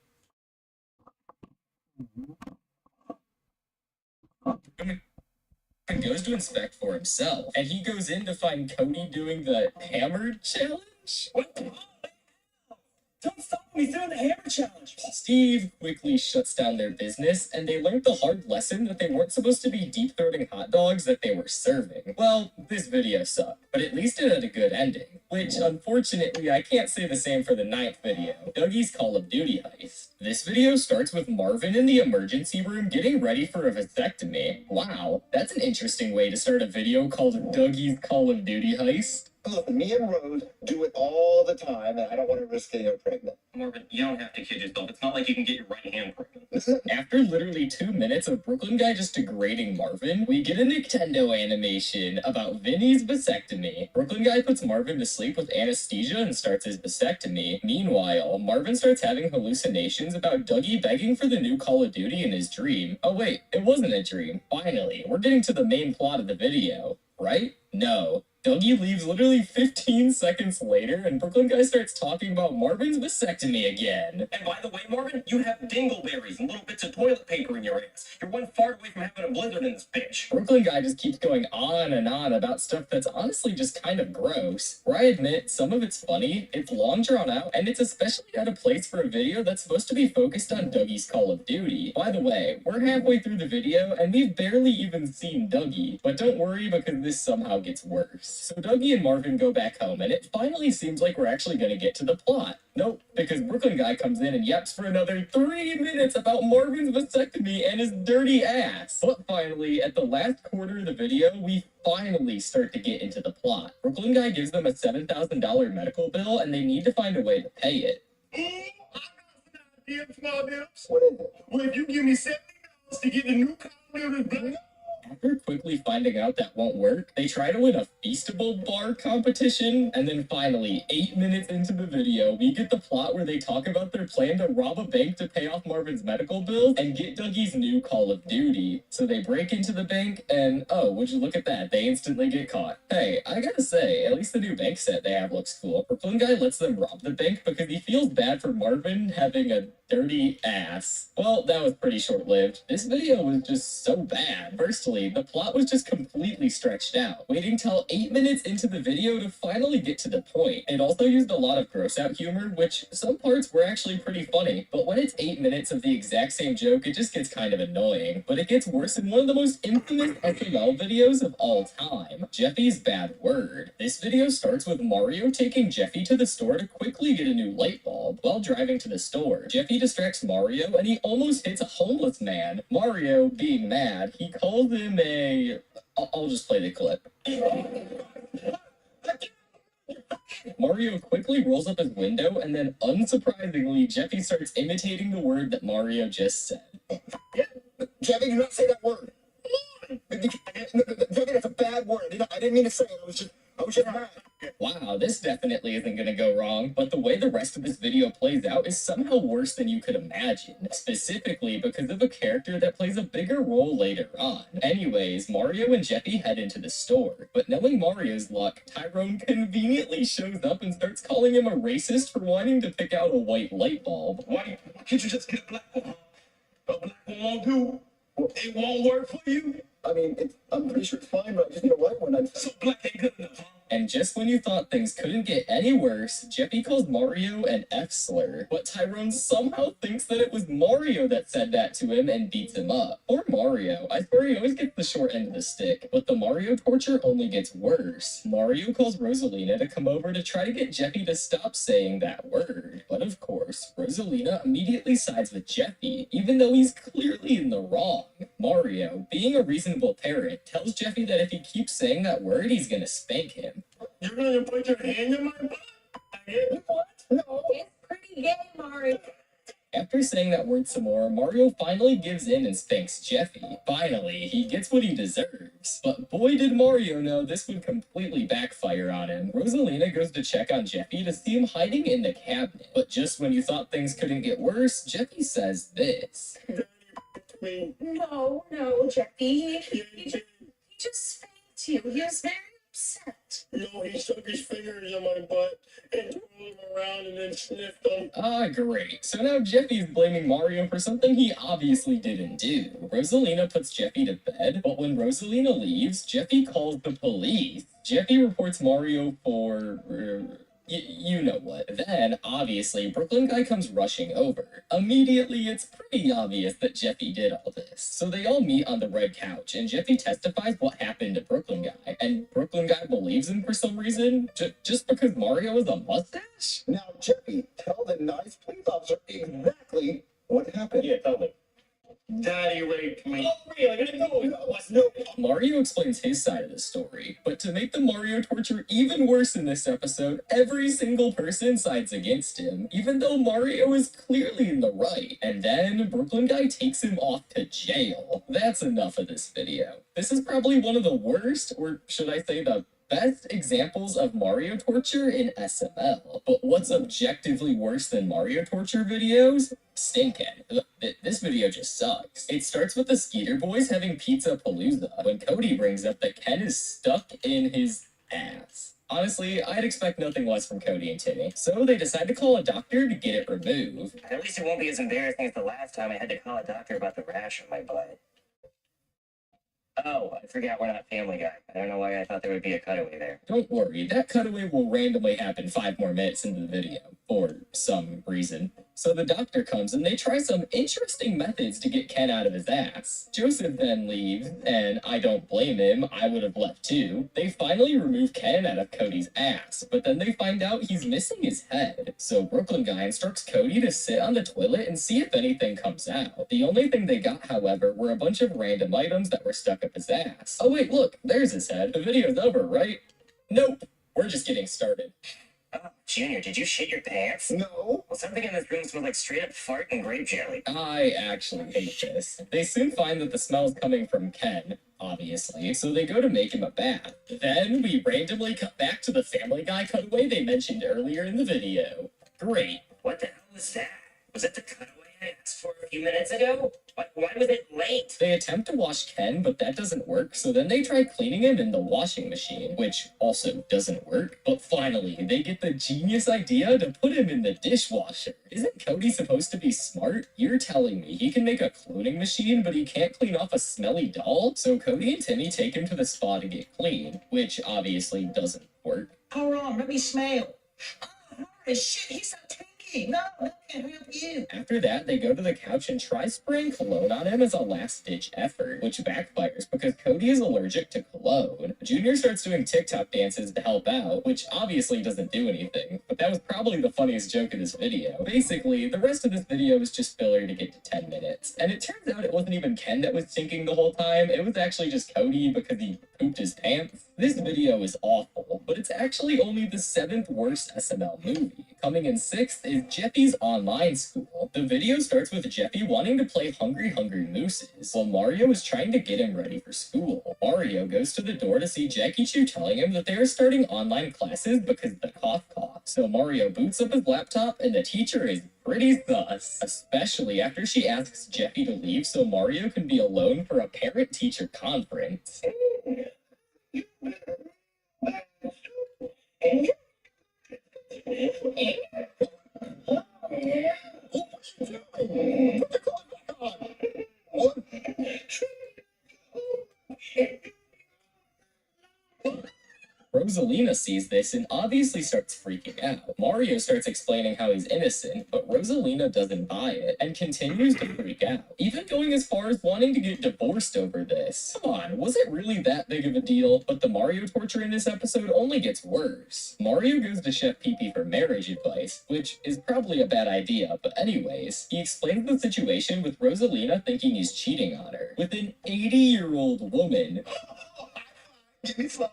And goes to inspect for himself, and he goes in to find Cody doing the hammer challenge. What the? Don't stop me doing the hammer challenge. Steve quickly shuts down their business, and they learned the hard lesson that they weren't supposed to be deep-throating hot dogs that they were serving. Well, this video sucked, but at least it had a good ending, which unfortunately I can't say the same for the 9th video, Dougie's Call of Duty heist. This video starts with Marvin in the emergency room getting ready for a vasectomy. Wow, that's an interesting way to start a video called Dougie's Call of Duty heist. Look, me and Rose do it all the time, and I don't want to risk getting her pregnant. Marvin, you don't have to kid yourself. It's not like you can get your right hand pregnant. After literally 2 minutes of Brooklyn Guy just degrading Marvin, we get a Nintendo animation about Vinny's vasectomy. Brooklyn Guy puts Marvin to sleep with anesthesia and starts his vasectomy. Meanwhile, Marvin starts having hallucinations about Dougie begging for the new Call of Duty in his dream. Oh wait, it wasn't a dream. Finally, we're getting to the main plot of the video, right? No. Dougie leaves literally 15 seconds later, and Brooklyn Guy starts talking about Marvin's vasectomy again. And by the way, Marvin, you have dingleberries and little bits of toilet paper in your ass. You're one fart away from having a blizzard in this bitch. Brooklyn Guy just keeps going on and on about stuff that's honestly just kind of gross. Where I admit, some of it's funny, it's long drawn out, and it's especially out of place for a video that's supposed to be focused on Dougie's Call of Duty. By the way, we're halfway through the video, and we've barely even seen Dougie. But don't worry, because this somehow gets worse. So Dougie and Marvin go back home, and it finally seems like we're actually going to get to the plot. Nope, because Brooklyn Guy comes in and yaps for another 3 minutes about Marvin's vasectomy and his dirty ass. But finally, at the last quarter of the video, we finally start to get into the plot. Brooklyn Guy gives them a $7,000 medical bill, and they need to find a way to pay it. What is it? Well, if you give me $70 to get the new Call of Duty, After quickly finding out that won't work, they try to win a Feastable bar competition, and then finally, 8 minutes into the video, we get the plot where they talk about their plan to rob a bank to pay off Marvin's medical bills and get Dougie's new Call of Duty. So they break into the bank, and oh, would you look at that, they instantly get caught. Hey, I gotta say, at least the new bank set they have looks cool. Brooklyn Guy lets them rob the bank because he feels bad for Marvin having a dirty ass. Well, that was pretty short-lived. This video was just so bad. Firstly, the plot was just completely stretched out, waiting till 8 minutes into the video to finally get to the point. It also used a lot of gross-out humor, which some parts were actually pretty funny, but when it's 8 minutes of the exact same joke, it just gets kind of annoying. But it gets worse in one of the most infamous SML videos of all time, Jeffy's Bad Word. This video starts with Mario taking Jeffy to the store to quickly get a new light bulb. While driving to the store, Jeffy distracts Mario and he almost hits a homeless man. Mario, being mad, he calls him a... I'll just play the clip. Mario quickly rolls up his window, and then unsurprisingly, Jeffy starts imitating the word that Mario just said. Jeffy, do not say that word. Jeffy, that's a bad word. I didn't mean to say it. I was just mad. Wow, this definitely isn't gonna go wrong, but the way the rest of this video plays out is somehow worse than you could imagine, specifically because of a character that plays a bigger role later on. Anyways, Mario and Jeffy head into the store, but knowing Mario's luck, Tyrone conveniently shows up and starts calling him a racist for wanting to pick out a white light bulb. why can't you just get a black one? A black one won't do. It won't work for you. I mean, I'm pretty sure it's fine, but I just need a white one. So black ain't good enough, huh? And just when you thought things couldn't get any worse, Jeffy calls Mario an F-slur. But Tyrone somehow thinks that it was Mario that said that to him and beats him up. Poor Mario. I swear he always gets the short end of the stick. But the Mario torture only gets worse. Mario calls Rosalina to come over to try to get Jeffy to stop saying that word. But of course, Rosalina immediately sides with Jeffy, even though he's clearly in the wrong. Mario, being a reasonable parent, tells Jeffy that if he keeps saying that word, he's gonna spank him. You're gonna put your hand in my butt? What? No. It's pretty gay, Mario. After saying that word some more, Mario finally gives in and spanks Jeffy. Finally, he gets what he deserves. But boy did Mario know this would completely backfire on him. Rosalina goes to check on Jeffy to see him hiding in the cabinet. But just when you thought things couldn't get worse, Jeffy says this. No, Jeffy. He just spanked you. He was very upset. No, he stuck his fingers in my butt and twirled them around and then sniffed them. Ah, great. So now Jeffy's blaming Mario for something he obviously didn't do. Rosalina puts Jeffy to bed, but when Rosalina leaves, Jeffy calls the police. Jeffy reports Mario for... you know what. Then, obviously, Brooklyn Guy comes rushing over. Immediately, it's pretty obvious that Jeffy did all this. So they all meet on the red couch, and Jeffy testifies what happened to Brooklyn Guy. And Brooklyn Guy believes him for some reason, just because Mario has a mustache? Now, Jeffy, tell the nice police officer exactly what happened. Yeah, tell me. Daddy raped me. Oh, really? I didn't know it was no. Mario explains his side of the story, but to make the Mario torture even worse in this episode, every single person sides against him, even though Mario is clearly in the right. And then Brooklyn Guy takes him off to jail. That's enough of this video. This is probably one of the worst, or should I say the best examples of Mario torture in SML. But what's objectively worse than Mario torture videos? Stinkin'. This video just sucks. It starts with the Skeeter Boys having Pizza Palooza when Cody brings up that Ken is stuck in his ass. Honestly, I'd expect nothing less from Cody and Timmy, so they decide to call a doctor to get it removed. At least it won't be as embarrassing as the last time I had to call a doctor about the rash on my butt. Oh, I forgot we're not Family Guy. I don't know why I thought there would be a cutaway there. Don't worry, that cutaway will randomly happen 5 more minutes into the video, for some reason. So the doctor comes and they try some interesting methods to get Ken out of his ass. Joseph then leaves, and I don't blame him, I would have left too. They finally remove Ken out of Cody's ass, but then they find out he's missing his head. So Brooklyn Guy instructs Cody to sit on the toilet and see if anything comes out. The only thing they got, however, were a bunch of random items that were stuck up his ass. Oh wait, look, there's his head. The video's over, right? Nope, we're just getting started. Oh, Junior, did you shit your pants? No. Well, something in this room smells like straight up fart and grape jelly. I actually hate this. They soon find that the smell's coming from Ken, obviously, so they go to make him a bath. Then we randomly cut back to the Family Guy cutaway they mentioned earlier in the video. Great. What the hell was that? Was it the cutaway I asked for a few minutes ago? Why was it late? They attempt to wash Ken, but that doesn't work, so then they try cleaning him in the washing machine, which also doesn't work. But finally, they get the genius idea to put him in the dishwasher. Isn't Cody supposed to be smart? You're telling me he can make a cloning machine, but he can't clean off a smelly doll? So Cody and Timmy take him to the spa to get clean, which obviously doesn't work. Hold on, let me smell. Oh, shit, he's so tinky. No, I can't help you. After that, they go to the couch and try spraying cologne on him as a last-ditch effort, which backfires because Cody is allergic to cologne. Junior starts doing TikTok dances to help out, which obviously doesn't do anything, but that was probably the funniest joke of this video. Basically, the rest of this video is just filler to get to 10 minutes, and it turns out it wasn't even Ken that was stinking the whole time, it was actually just Cody because he pooped his pants. This video is awful, but it's actually only the 7th worst SML movie. Coming in 6th is Jeffy's online school. The video starts with Jeffy wanting to play Hungry Hungry Mooses, while Mario is trying to get him ready for school. Mario goes to the door to see Jackie Chu telling him that they are starting online classes because of the cough. So Mario boots up his laptop and the teacher is pretty sus, especially after she asks Jeffy to leave so Mario can be alone for a parent-teacher conference. Rosalina sees this and obviously starts freaking out. Mario starts explaining how he's innocent, but Rosalina doesn't buy it and continues to freak out, even going as far as wanting to get divorced over this. Come on, was it really that big of a deal? But the Mario torture in this episode only gets worse. Mario goes to Chef Pee-Pee for marriage advice, which is probably a bad idea, but anyways, he explains the situation with Rosalina thinking he's cheating on her with an 80-year-old woman. Give me some.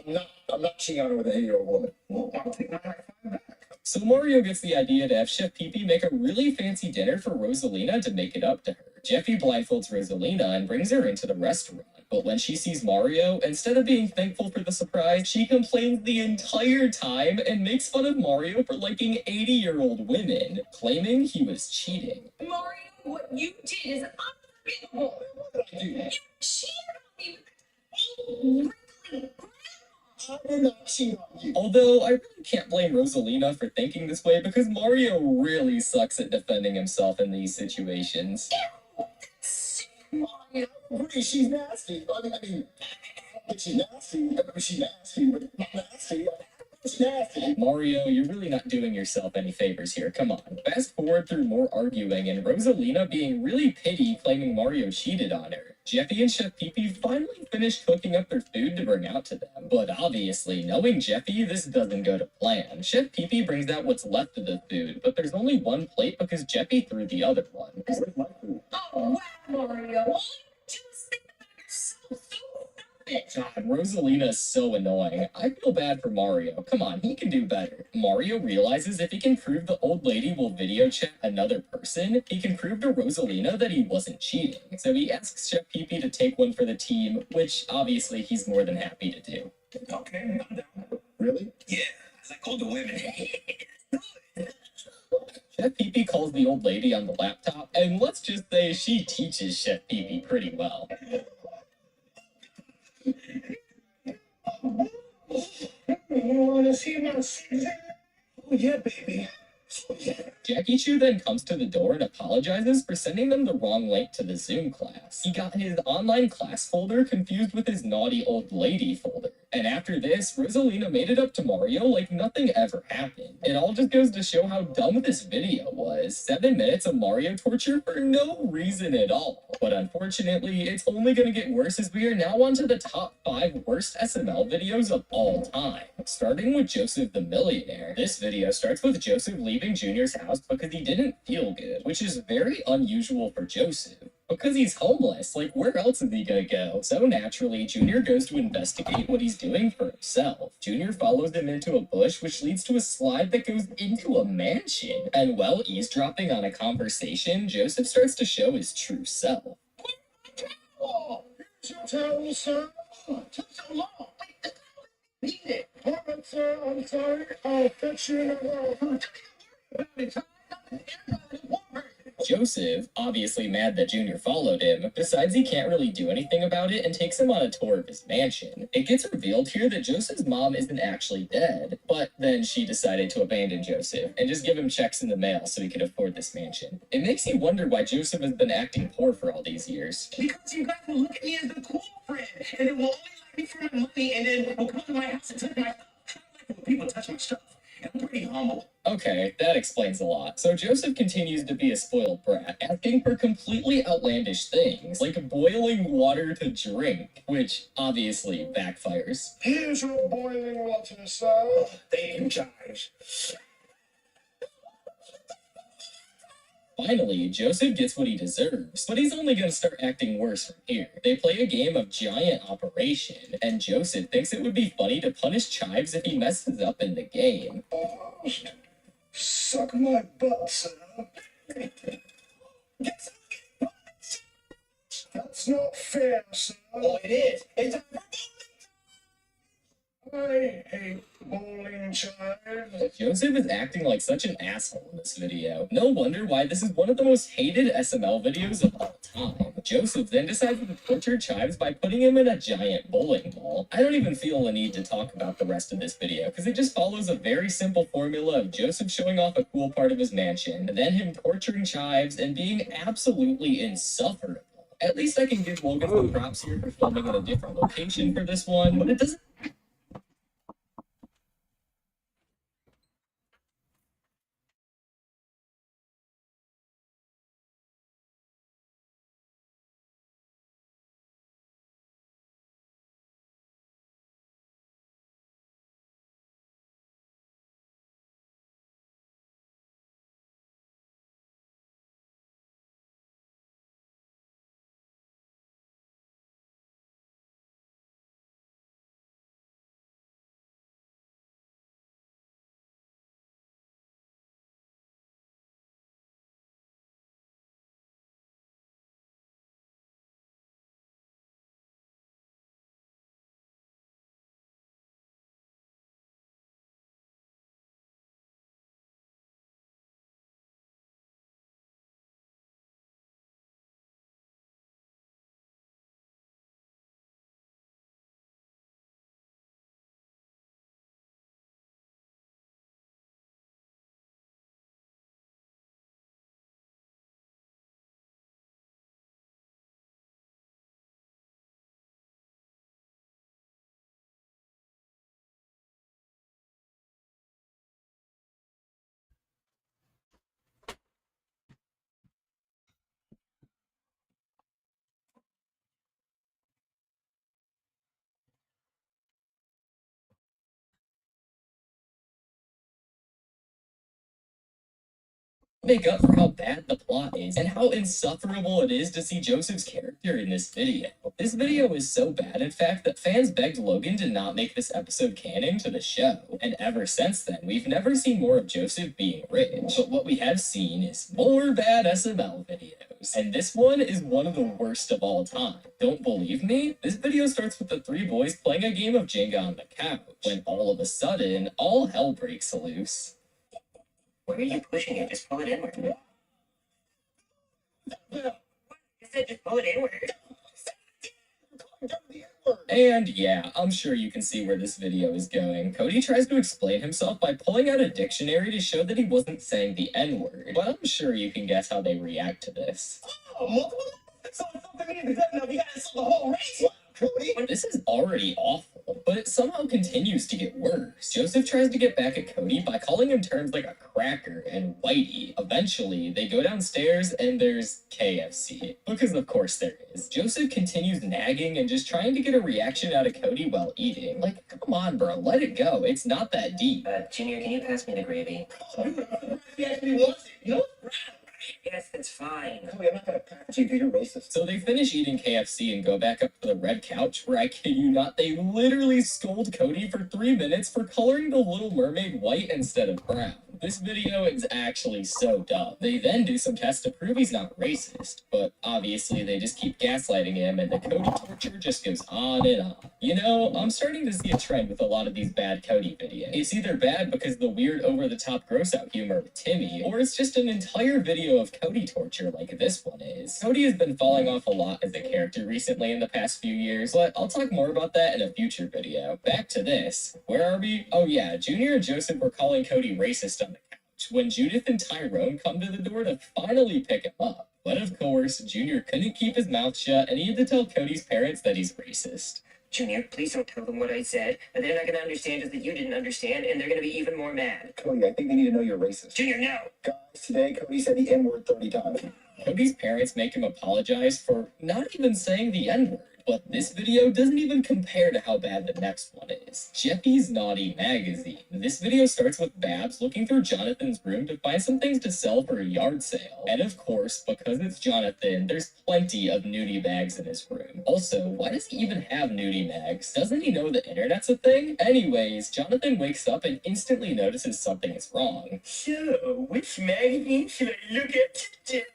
I'm not cheating on her with an 80-year-old woman. Well, I'll take my high five back. So Mario gets the idea to have Chef Pee-Pee make a really fancy dinner for Rosalina to make it up to her. Jeffy blindfolds Rosalina and brings her into the restaurant. But when she sees Mario, instead of being thankful for the surprise, she complains the entire time and makes fun of Mario for liking 80-year-old women, claiming he was cheating. Mario, what you did is unforgivable. What did I do? You cheated on me with 8 wrinkly I did cheat on you. Although, I really can't blame Rosalina for thinking this way because Mario really sucks at defending himself in these situations. I agree, she's nasty. I mean, she's nasty. She's nasty, but not nasty. She's nasty. Mario, you're really not doing yourself any favors here. Come on. Fast forward through more arguing and Rosalina being really pity claiming Mario cheated on her. Jeffy and Chef Pee-Pee finally finished cooking up their food to bring out to them. But obviously, knowing Jeffy, this doesn't go to plan. Chef Pee-Pee brings out what's left of the food, but there's only one plate because Jeffy threw the other one. Where's my food? Oh, wow, Mario. All you do is think about yourself. God, Rosalina is so annoying. I feel bad for Mario. Come on, he can do better. Mario realizes if he can prove the old lady will video chat another person, he can prove to Rosalina that he wasn't cheating. So he asks Chef Pee-Pee to take one for the team, which obviously he's more than happy to do. Okay, I'm down. Really? Yeah, I called the women. Chef Pee-Pee calls the old lady on the laptop, and let's just say she teaches Chef Pee-Pee pretty well. You want to see my season? Oh, yeah, baby. Oh, yeah. Jackie Chu then comes to the door and apologizes for sending them the wrong link to the Zoom class. He got his online class folder confused with his naughty old lady folder. And after this, Rosalina made it up to Mario like nothing ever happened. It all just goes to show how dumb this video was. 7 minutes of Mario torture for no reason at all. But unfortunately, it's only gonna get worse as we are now on to the top 5 worst SML videos of all time. Starting with Joseph the Millionaire. This video starts with Joseph leaving Junior's house because he didn't feel good, which is very unusual for Joseph. Because he's homeless, like where else is he gonna go? So naturally, Junior goes to investigate what he's doing for himself. Junior follows him into a bush, which leads to a slide that goes into a mansion. And while eavesdropping on a conversation, Joseph starts to show his true self. Oh, here's your towel, sir. Oh, it took so long. Need it. All right, sir, I'm sorry. I'll fetch you in a while. Joseph, obviously mad that Junior followed him, decides he can't really do anything about it and takes him on a tour of his mansion. It gets revealed here that Joseph's mom isn't actually dead, but then she decided to abandon Joseph and just give him checks in the mail so he could afford this mansion. It makes you wonder why Joseph has been acting poor for all these years. Because you guys will look at me as the cool friend, and it will only like me for my money, and then will come to my house and touch my stuff. I don't like when people touch my stuff. I'm pretty humble. Okay, that explains a lot. So Joseph continues to be a spoiled brat, asking for completely outlandish things, like boiling water to drink, which obviously backfires. Here's your boiling water, sir. Thank you, Josh. Finally, Joseph gets what he deserves, but he's only gonna start acting worse from here. They play a game of Giant Operation, and Joseph thinks it would be funny to punish Chives if he messes up in the game. Suck my butt, sir. That's not fair, sir. Oh, it is. It's a I hate bowling chives. Joseph is acting like such an asshole in this video. No wonder why this is one of the most hated SML videos of all time. Joseph then decides to torture Chives by putting him in a giant bowling ball. I don't even feel the need to talk about the rest of this video because it just follows a very simple formula of Joseph showing off a cool part of his mansion, then him torturing Chives and being absolutely insufferable. At least I can give Logan some props here for filming in a different location for this one, but it doesn't make up for how bad the plot is and how insufferable it is to see Joseph's character in this video. This video is so bad, in fact, that fans begged Logan to not make this episode canon to the show. And ever since then, we've never seen more of Joseph being rich. But what we have seen is more bad SML videos. And this one is one of the worst of all time. Don't believe me? This video starts with the three boys playing a game of Jenga on the couch, when all of a sudden, all hell breaks loose. Where are you pushing it? Just pull it inward. I said just pull it inward. And yeah, I'm sure you can see where this video is going. Cody tries to explain himself by pulling out a dictionary to show that he wasn't saying the N-word, but I'm sure you can guess how they react to this. This is already awful, but it somehow continues to get worse. Joseph tries to get back at Cody by calling him terms like a cracker and whitey. Eventually, they go downstairs and there's KFC. Because of course there is. Joseph continues nagging and just trying to get a reaction out of Cody while eating. Like, come on, bro, let it go. It's not that deep. Junior, can you pass me the gravy? He actually wants it, you know? Yes, it's fine. Chloe, I'm not gonna package you because you're racist. So they finish eating KFC and go back up to the red couch where, I kid you not, they literally scold Cody for 3 minutes for coloring the Little Mermaid white instead of brown. This video is actually so dumb. They then do some tests to prove he's not racist, but obviously they just keep gaslighting him and the Cody torture just goes on and on. You know, I'm starting to see a trend with a lot of these bad Cody videos. It's either bad because the weird over-the-top gross-out humor with Timmy, or it's just an entire video of Cody torture like this one is. Cody has been falling off a lot as a character recently in the past few years, but I'll talk more about that in a future video. Back to this. Where are we? Oh yeah, Junior and Joseph were calling Cody racist on the couch when Judith and Tyrone come to the door to finally pick him up. But of course, Junior couldn't keep his mouth shut and he had to tell Cody's parents that he's racist. Junior, please don't tell them what I said. They're not going to understand just that you didn't understand, and they're going to be even more mad. Cody, I think they need to know you're racist. Junior, no! Guys, today Cody said the N-word 30 times. Cody's parents make him apologize for not even saying the N-word. But this video doesn't even compare to how bad the next one is. Jeffy's Naughty Magazine. This video starts with Babs looking through Jonathan's room to find some things to sell for a yard sale. And of course, because it's Jonathan, there's plenty of nudie bags in his room. Also, why does he even have nudie mags? Doesn't he know the internet's a thing? Anyways, Jonathan wakes up and instantly notices something is wrong. So, which magazine should I look at today?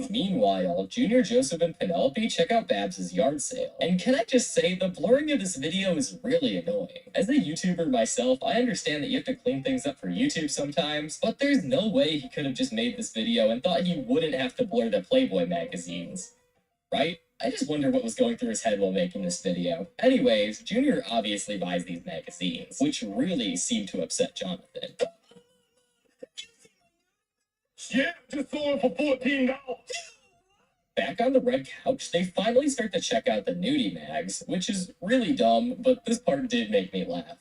Meanwhile, Junior, Joseph, and Penelope check out Babs' yard sale. And can I just say, the blurring of this video is really annoying. As a YouTuber myself, I understand that you have to clean things up for YouTube sometimes, but there's no way he could have just made this video and thought he wouldn't have to blur the Playboy magazines. Right? I just wonder what was going through his head while making this video. Anyways, Junior obviously buys these magazines, which really seem to upset Jonathan. Yeah, just sold it for $14. Back on the red couch, they finally start to check out the nudie mags, which is really dumb, but this part did make me laugh.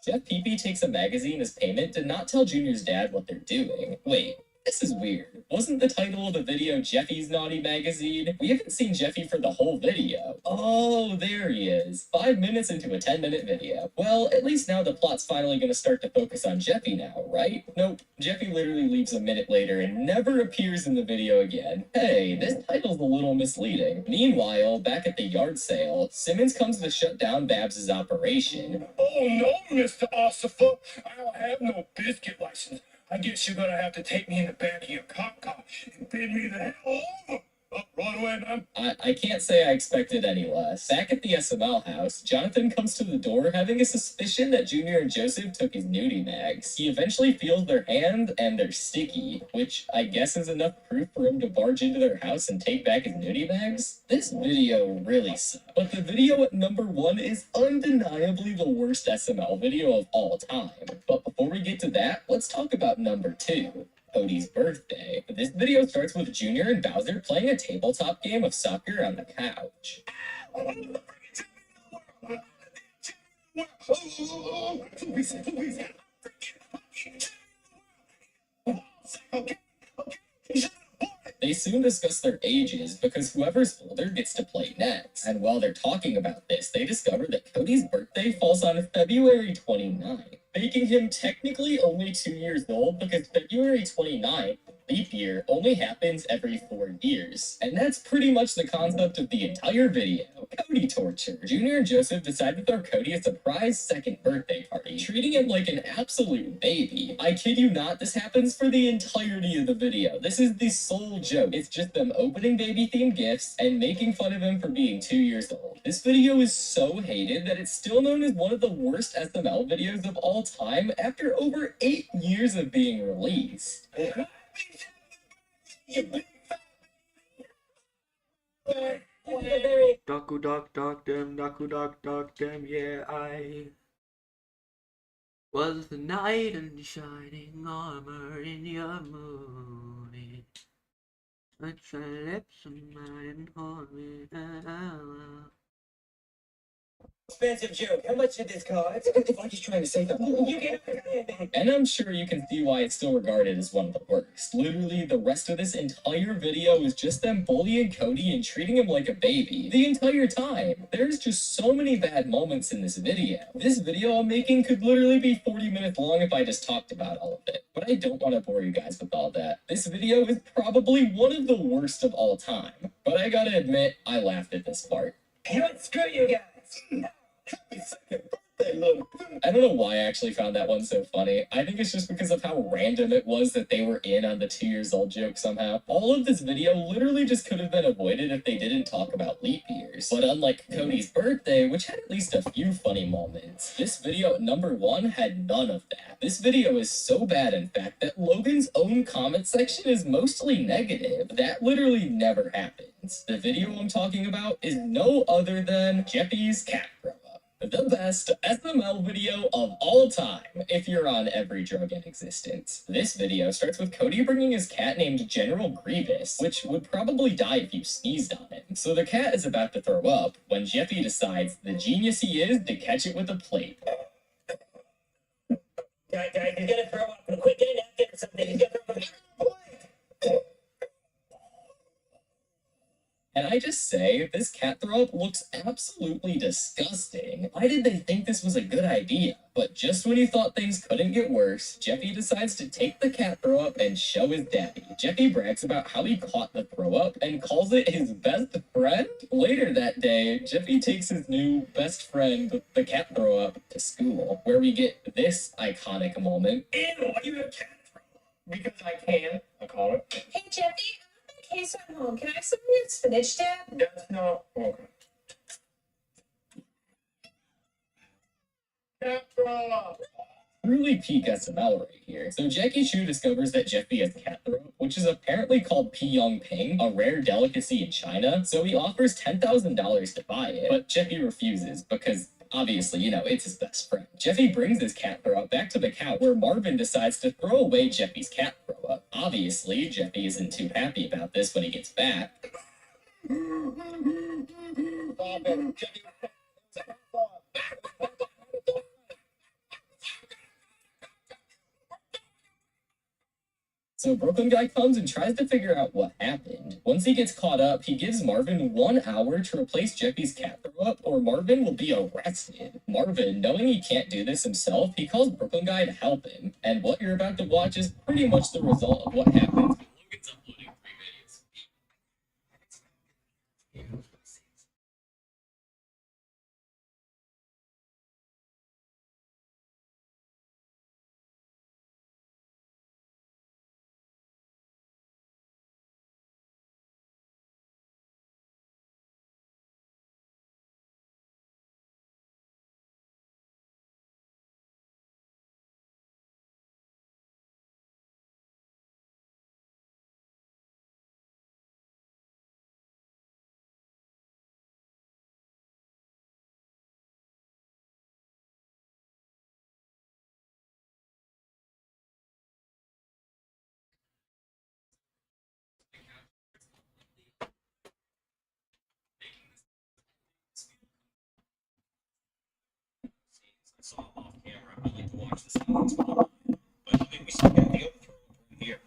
Jeff Peepee takes a magazine as payment to not tell Junior's dad what they're doing. Wait, this is weird. Wasn't the title of the video Jeffy's Naughty Magazine? We haven't seen Jeffy for the whole video. Oh, there he is. 5 minutes into a 10-minute video. Well, at least now the plot's finally gonna start to focus on Jeffy now, right? Nope. Jeffy literally leaves a minute later and never appears in the video again. Hey, this title's a little misleading. Meanwhile, back at the yard sale, Simmons comes to shut down Babs' operation. Oh no, Mr. Ossifer, I don't have no biscuit license. I guess you're gonna have to take me in the back of your cop car and bend me the hell over. Right away, man. I can't say I expected any less. Back at the SML house, Jonathan comes to the door having a suspicion that Junior and Joseph took his nudie mags. He eventually feels their hand and they're sticky, which I guess is enough proof for him to barge into their house and take back his nudie mags. This video really sucks. But the video at number 1 is undeniably the worst SML video of all time. But before we get to that, let's talk about number 2. Cody's birthday. This video starts with Junior and Bowser playing a tabletop game of soccer on the couch. They soon discuss their ages because whoever's older gets to play next. And while they're talking about this, they discover that Cody's birthday falls on February 29th, making him technically only 2 years old because February 29th, leap year, only happens every 4 years. And that's pretty much the concept of the entire video. Cody torture. Junior and Joseph decide to throw Cody a surprise second birthday party, treating him like an absolute baby. I kid you not, this happens for the entirety of the video. This is the sole joke. It's just them opening baby-themed gifts and making fun of him for being 2 years old. This video is so hated that it's still known as one of the worst SML videos of all time after over 8 years of being released. Daku dock them, yeah, I was the knight in shining armor in your moon. Touch your lips and mine hold me. Expensive joke. How much did this cost? It's like he's trying to say something. You get it. And I'm sure you can see why it's still regarded as one of the worst. Literally, the rest of this entire video is just them bullying Cody and treating him like a baby the entire time. There's just so many bad moments in this video. This video I'm making could literally be 40 minutes long if I just talked about all of it. But I don't want to bore you guys with all that. This video is probably one of the worst of all time. But I gotta admit, I laughed at this part. You know what? Screw you guys. Happy second birthday, little. I don't know why I actually found that one so funny. I think it's just because of how random it was that they were in on the 2 years old joke somehow. All of this video literally just could have been avoided if they didn't talk about leap years. But unlike Cody's birthday, which had at least a few funny moments, this video at number 1 had none of that. This video is so bad, in fact, that Logan's own comment section is mostly negative. That literally never happens. The video I'm talking about is no other than Jeffy's cat throw. The best SML video of all time, if you're on every drug in existence. This video starts with Cody bringing his cat named General Grievous, which would probably die if you sneezed on it. So the cat is about to throw up when Jeffy decides the genius he is to catch it with a plate. Guys, he's gonna throw up. Quit getting active or something. He's gonna throw up. And I just say, this cat throw up looks absolutely disgusting. Why did they think this was a good idea? But just when you thought things couldn't get worse, Jeffy decides to take the cat throw up and show his daddy. Jeffy brags about how he caught the throw up and calls it his best friend. Later that day, Jeffy takes his new best friend, the cat throw up, to school, where we get this iconic moment. Ew, why do you have cat throw up? Because I can. I call it. Hey, Jeffy, I have a case at home. Can I have some of your spinach dip? That's not okay. Cat throw up. Truly peak SML right here. So Jackie Chu discovers that Jeffy has cat throat, which is apparently called Piyang Ping, a rare delicacy in China. So he offers $10,000 to buy it, but Jeffy refuses because obviously, you know, it's his best friend. Jeffy brings his cat throw up back to the couch where Marvin decides to throw away Jeffy's cat throw up. Obviously, Jeffy isn't too happy about this when he gets back. So Brooklyn Guy comes and tries to figure out what happened. Once he gets caught up, he gives Marvin 1 hour to replace Jeffy's cat throw up, or Marvin will be arrested. Marvin, knowing he can't do this himself, he calls Brooklyn Guy to help him. And what you're about to watch is pretty much the result of what happens when Logan's uploading 3 videos. Saw off camera. I like to watch the sounds, but I think we still got the other throw up here.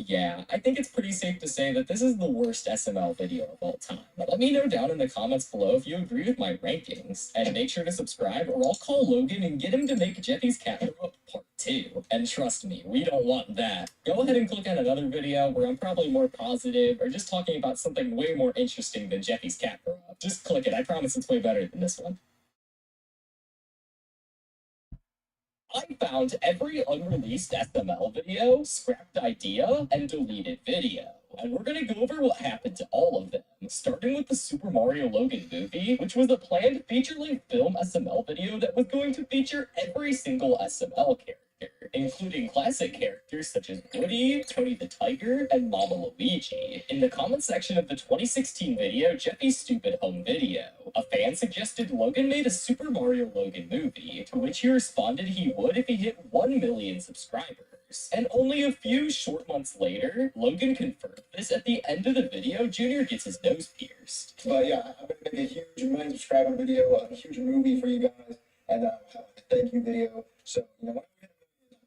yeah, I think it's pretty safe to say that this is the worst SML video of all time. Let me know down in the comments below if you agree with my rankings, and make sure to subscribe or I'll call Logan and get him to make Jeffy's cat grow up part 2. And trust me, we don't want that. Go ahead and click on another video where I'm probably more positive or just talking about something way more interesting than Jeffy's cat grow up. Just click it, I promise it's way better than this one. I found every unreleased SML video, scrapped idea, and deleted video. And we're gonna go over what happened to all of them, starting with the Super Mario Logan movie, which was a planned feature-length film SML video that was going to feature every single SML character, including classic characters such as Woody, Tony the Tiger, and Mama Luigi. In the comment section of the 2016 video, Jeffy's Stupid Home Video, a fan suggested Logan made a Super Mario Logan movie, to which he responded he would if he hit 1 million subscribers. And only a few short months later, Logan confirmed this at the end of the video. Junior gets his nose pierced. But yeah, I'm gonna make a huge million subscriber video, a huge movie for you guys, and a thank you video. So,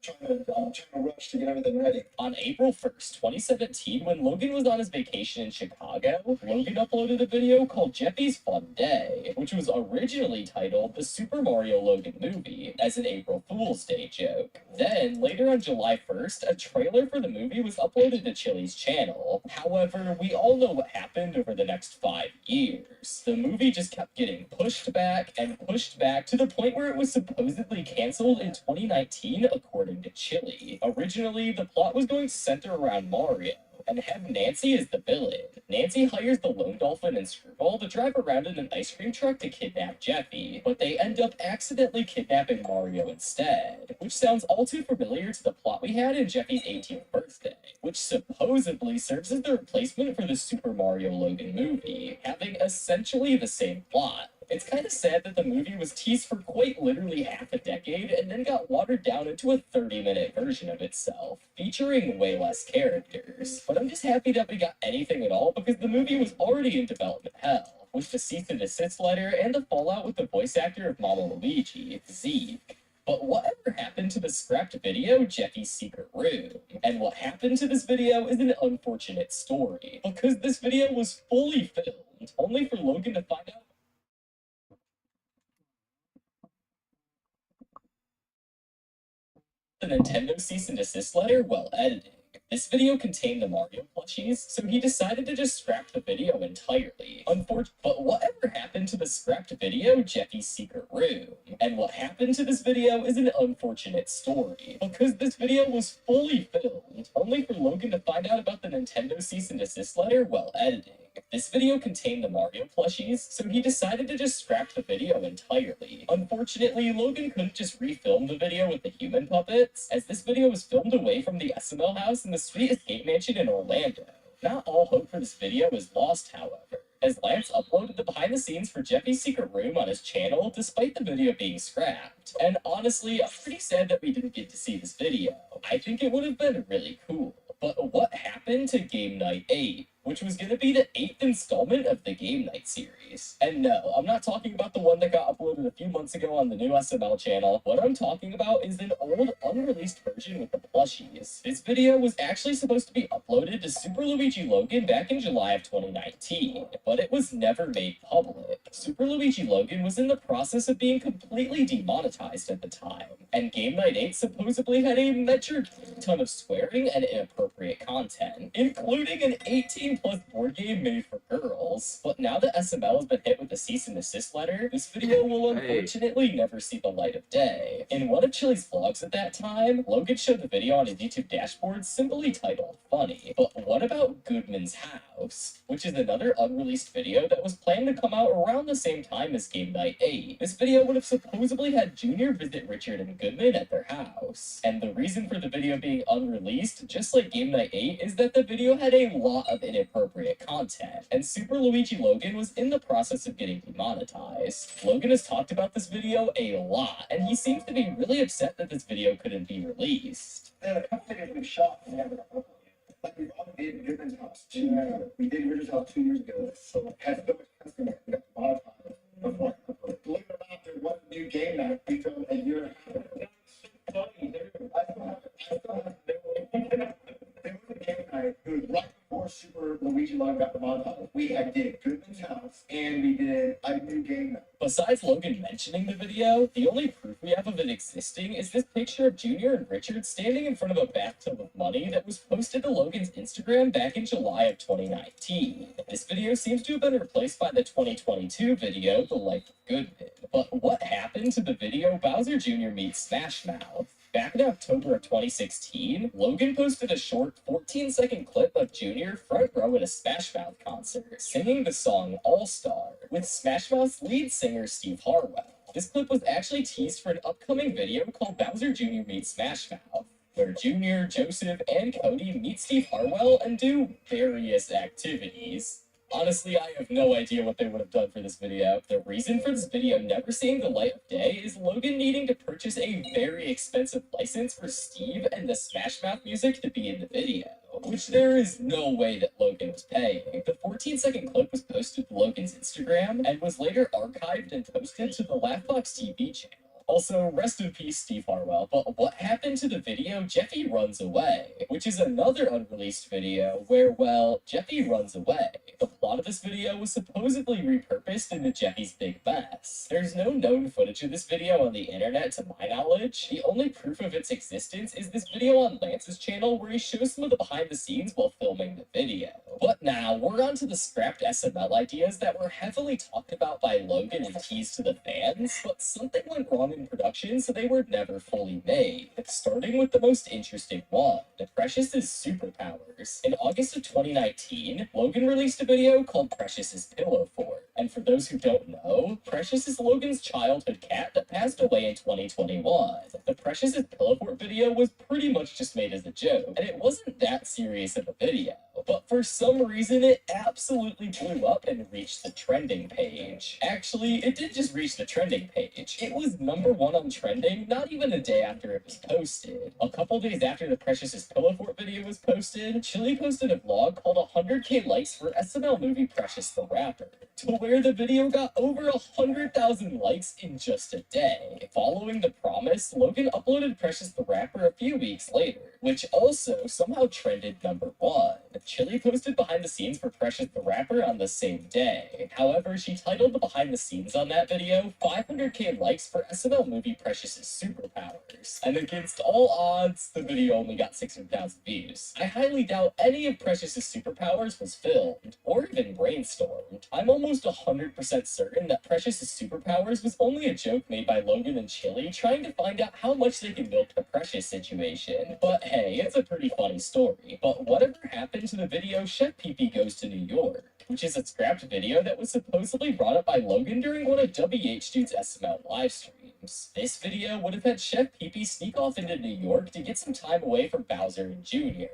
I'm trying to rush to get everything ready. On April 1st, 2017, when Logan was on his vacation in Chicago, Logan uploaded a video called Jeffy's Fun Day, which was originally titled The Super Mario Logan Movie, as an April Fool's Day joke. Then, later on July 1st, a trailer for the movie was uploaded to Chili's channel. However, we all know what happened over the next 5 years. The movie just kept getting pushed back and pushed back to the point where it was supposedly canceled in 2019, according to Chili. Originally, the plot was going to center around Mario and have Nancy as the villain. Nancy hires the lone dolphin and Screwball to drive around in an ice cream truck to kidnap Jeffy, but they end up accidentally kidnapping Mario instead, which sounds all too familiar to the plot we had in Jeffy's 18th birthday, which supposedly serves as the replacement for the Super Mario Logan movie, having essentially the same plot. It's kind of sad that the movie was teased for quite literally half a decade and then got watered down into a 30-minute version of itself, featuring way less characters. But I'm just happy that we got anything at all because the movie was already in development hell, with the cease and desist letter and the fallout with the voice actor of Mama Luigi, Zeke. But whatever happened to the scrapped video, Jeffy's Secret Room? And what happened to this video is an unfortunate story, because this video was fully filmed, only for Logan to find out the Nintendo cease and desist letter while editing. This video contained the Mario plushies, so he decided to just scrap the video entirely. But whatever happened to the scrapped video, Jeffy's Secret Room? And what happened to this video is an unfortunate story, because this video was fully filmed, only for Logan to find out about the Nintendo cease and desist letter while editing. This video contained the Mario plushies, so he decided to just scrap the video entirely. Unfortunately, Logan couldn't just refilm the video with the human puppets, as this video was filmed away from the SML house in the Sweet Escape Mansion in Orlando. Not all hope for this video is lost, however, as Lance uploaded the behind the scenes for Jeffy's Secret Room on his channel despite the video being scrapped. And honestly, I'm pretty sad that we didn't get to see this video. I think it would have been really cool. But what happened to Game Night 8? Which was going to be the 8th installment of the Game Night series. And no, I'm not talking about the one that got uploaded a few months ago on the new SML channel. What I'm talking about is an old, unreleased version with the plushies. This video was actually supposed to be uploaded to Super Luigi Logan back in July of 2019, but it was never made public. Super Luigi Logan was in the process of being completely demonetized at the time, and Game Night 8 supposedly had a metric ton of swearing and inappropriate content, including an 18-plus board game made for girls. But now that SML has been hit with a cease and desist letter, this video will unfortunately never see the light of day. In one of Chili's vlogs at that time, Logan showed the video on his YouTube dashboard simply titled Funny. But what about Goodman's House? Which is another unreleased video that was planned to come out around the same time as Game Night 8. This video would have supposedly had Junior visit Richard and Goodman at their house. And the reason for the video being unreleased, just like Game Night 8, is that the video had a lot of inappropriate content, and Super Luigi Logan was in the process of getting demonetized. Logan has talked about this video a lot, and he seems to be really upset that this video couldn't be released. There are a couple things we've shot and haven't uploaded yet. Like we've all did Goodman's House 2 years ago. We did Richard's House 2 years ago. So it has so much custom that we got demonetized before I uploaded. Believe it or not, there was a new game night we filmed a year and a half ago. I still have it. There was a game night after Luigi Long got the montage, we did Goodman's House and we did a new game. Besides Logan mentioning the video, the only proof we have of it existing is this picture of Junior and Richard standing in front of a bathtub of money that was posted to Logan's Instagram back in July of 2019. This video seems to have been replaced by the 2022 video, The Life of Goodman. But what happened to the video Bowser Jr. meets Smash Mouth? Back in October of 2016, Logan posted a short 14-second clip of Junior front row at a Smash Mouth concert, singing the song All-Star, with Smash Mouth's lead singer Steve Harwell. This clip was actually teased for an upcoming video called Bowser Jr. Meets Smash Mouth, where Junior, Joseph, and Cody meet Steve Harwell and do various activities. Honestly, I have no idea what they would have done for this video. The reason for this video never seeing the light of day is Logan needing to purchase a very expensive license for Steve and the Smash Mouth music to be in the video, which there is no way that Logan was paying. The 14-second clip was posted to Logan's Instagram and was later archived and posted to the Laughbox TV channel. Also, rest in peace, Steve Harwell. But what happened to the video Jeffy Runs Away? Which is another unreleased video where, well, Jeffy runs away. The plot of this video was supposedly repurposed into Jeffy's Big Mess. There's no known footage of this video on the internet to my knowledge. The only proof of its existence is this video on Lance's channel where he shows some of the behind the scenes while filming the video. But now, we're on to the scrapped SML ideas that were heavily talked about by Logan and teased to the fans, but something went wrong in production, so they were never fully made. Starting with the most interesting one, Precious's superpowers. In August of 2019, Logan released a video called Precious's Pillow Fort. And for those who don't know, Precious is Logan's childhood cat that passed away in 2021. The Precious's Pillow Fort video was pretty much just made as a joke, and it wasn't that serious of a video. But for some reason, it absolutely blew up and reached the trending page. Actually, it did just reach the trending page. It was #1 on trending not even a day after it was posted. A couple days after the Precious's Pillow Fort video was posted, Chili posted a vlog called 100K likes for SML movie Precious the Rapper, to where the video got over 100,000 likes in just a day. Following the promise, Logan uploaded Precious the Rapper a few weeks later, which also somehow trended #1. Chili posted behind the scenes for Precious the Rapper on the same day. However, she titled the behind the scenes on that video 500K likes for SML movie Precious's superpowers. And against all odds, the video only got 600,000 views. I highly doubt any of Precious's superpowers was filmed, or even brainstormed. I'm almost 100% certain that Precious's superpowers was only a joke made by Logan and Chili trying to find out how much they can milk the Precious situation. But hey, it's a pretty funny story. But whatever happened to the video Chef Pee Goes to New York, which is a scrapped video that was supposedly brought up by Logan during one of WH Dude's SML live streams. This video would have had Chef Pee sneak off into New York to get some time away from Bowser and Junior.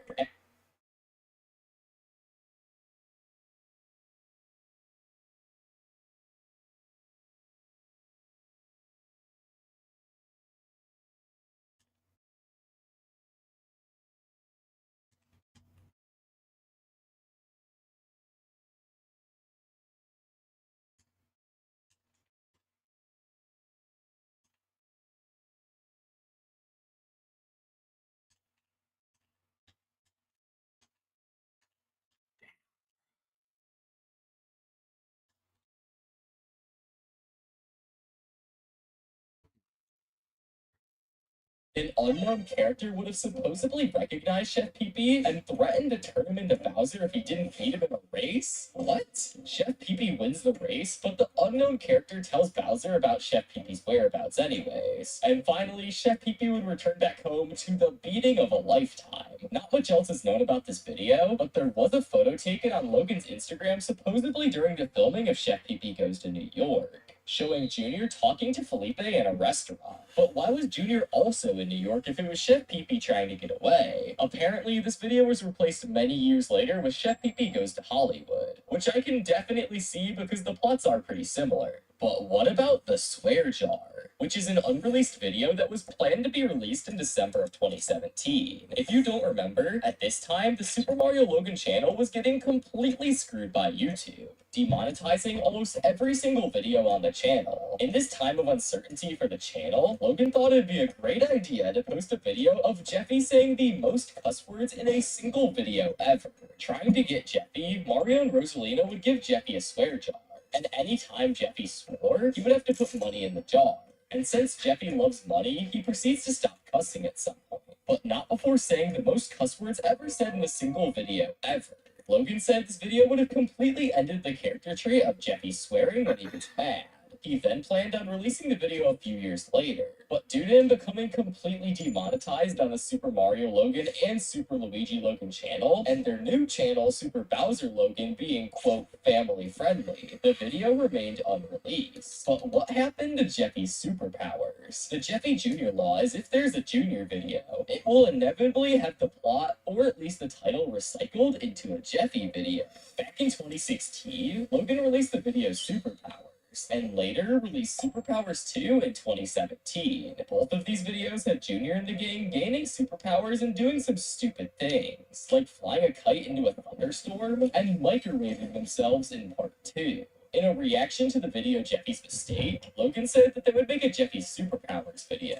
An unknown character would have supposedly recognized Chef Pee and threatened to turn him into Bowser if he didn't beat him in a race? What? Chef Pee wins the race, but the unknown character tells Bowser about Chef Pee's whereabouts anyways. And finally, Chef Pee would return back home to the beating of a lifetime. Not much else is known about this video, but there was a photo taken on Logan's Instagram supposedly during the filming of Chef Pee Goes to New York, showing Junior talking to Felipe in a restaurant. But why was Junior also in New York if it was Chef Pee trying to get away? Apparently, this video was replaced many years later with Chef Pee Goes to Hollywood, which I can definitely see because the plots are pretty similar. But what about the swear jar, which is an unreleased video that was planned to be released in December of 2017? If you don't remember, at this time, the Super Mario Logan channel was getting completely screwed by YouTube, demonetizing almost every single video on the channel. In this time of uncertainty for the channel, Logan thought it'd be a great idea to post a video of Jeffy saying the most cuss words in a single video ever. Trying to get Jeffy, Mario and Rosalina would give Jeffy a swear jar, and anytime Jeffy swore, he would have to put money in the jar. And since Jeffy loves money, he proceeds to stop cussing at some point, but not before saying the most cuss words ever said in a single video ever. Logan said this video would have completely ended the character trait of Jeffy swearing when he was mad. He then planned on releasing the video a few years later, but due to him becoming completely demonetized on the Super Mario Logan and Super Luigi Logan channel, and their new channel, Super Bowser Logan, being, quote, family friendly, the video remained unreleased. But what happened to Jeffy's superpowers? The Jeffy Jr. law is if there's a Junior video, it will inevitably have the plot, or at least the title, recycled into a Jeffy video. Back in 2016, Logan released the video Superpowers, and later released Superpowers 2 in 2017. Both of these videos had Junior in the game gaining superpowers and doing some stupid things, like flying a kite into a thunderstorm and microwaving themselves in part 2. In a reaction to the video Jeffy's Mistake, Logan said that they would make a Jeffy Superpowers video.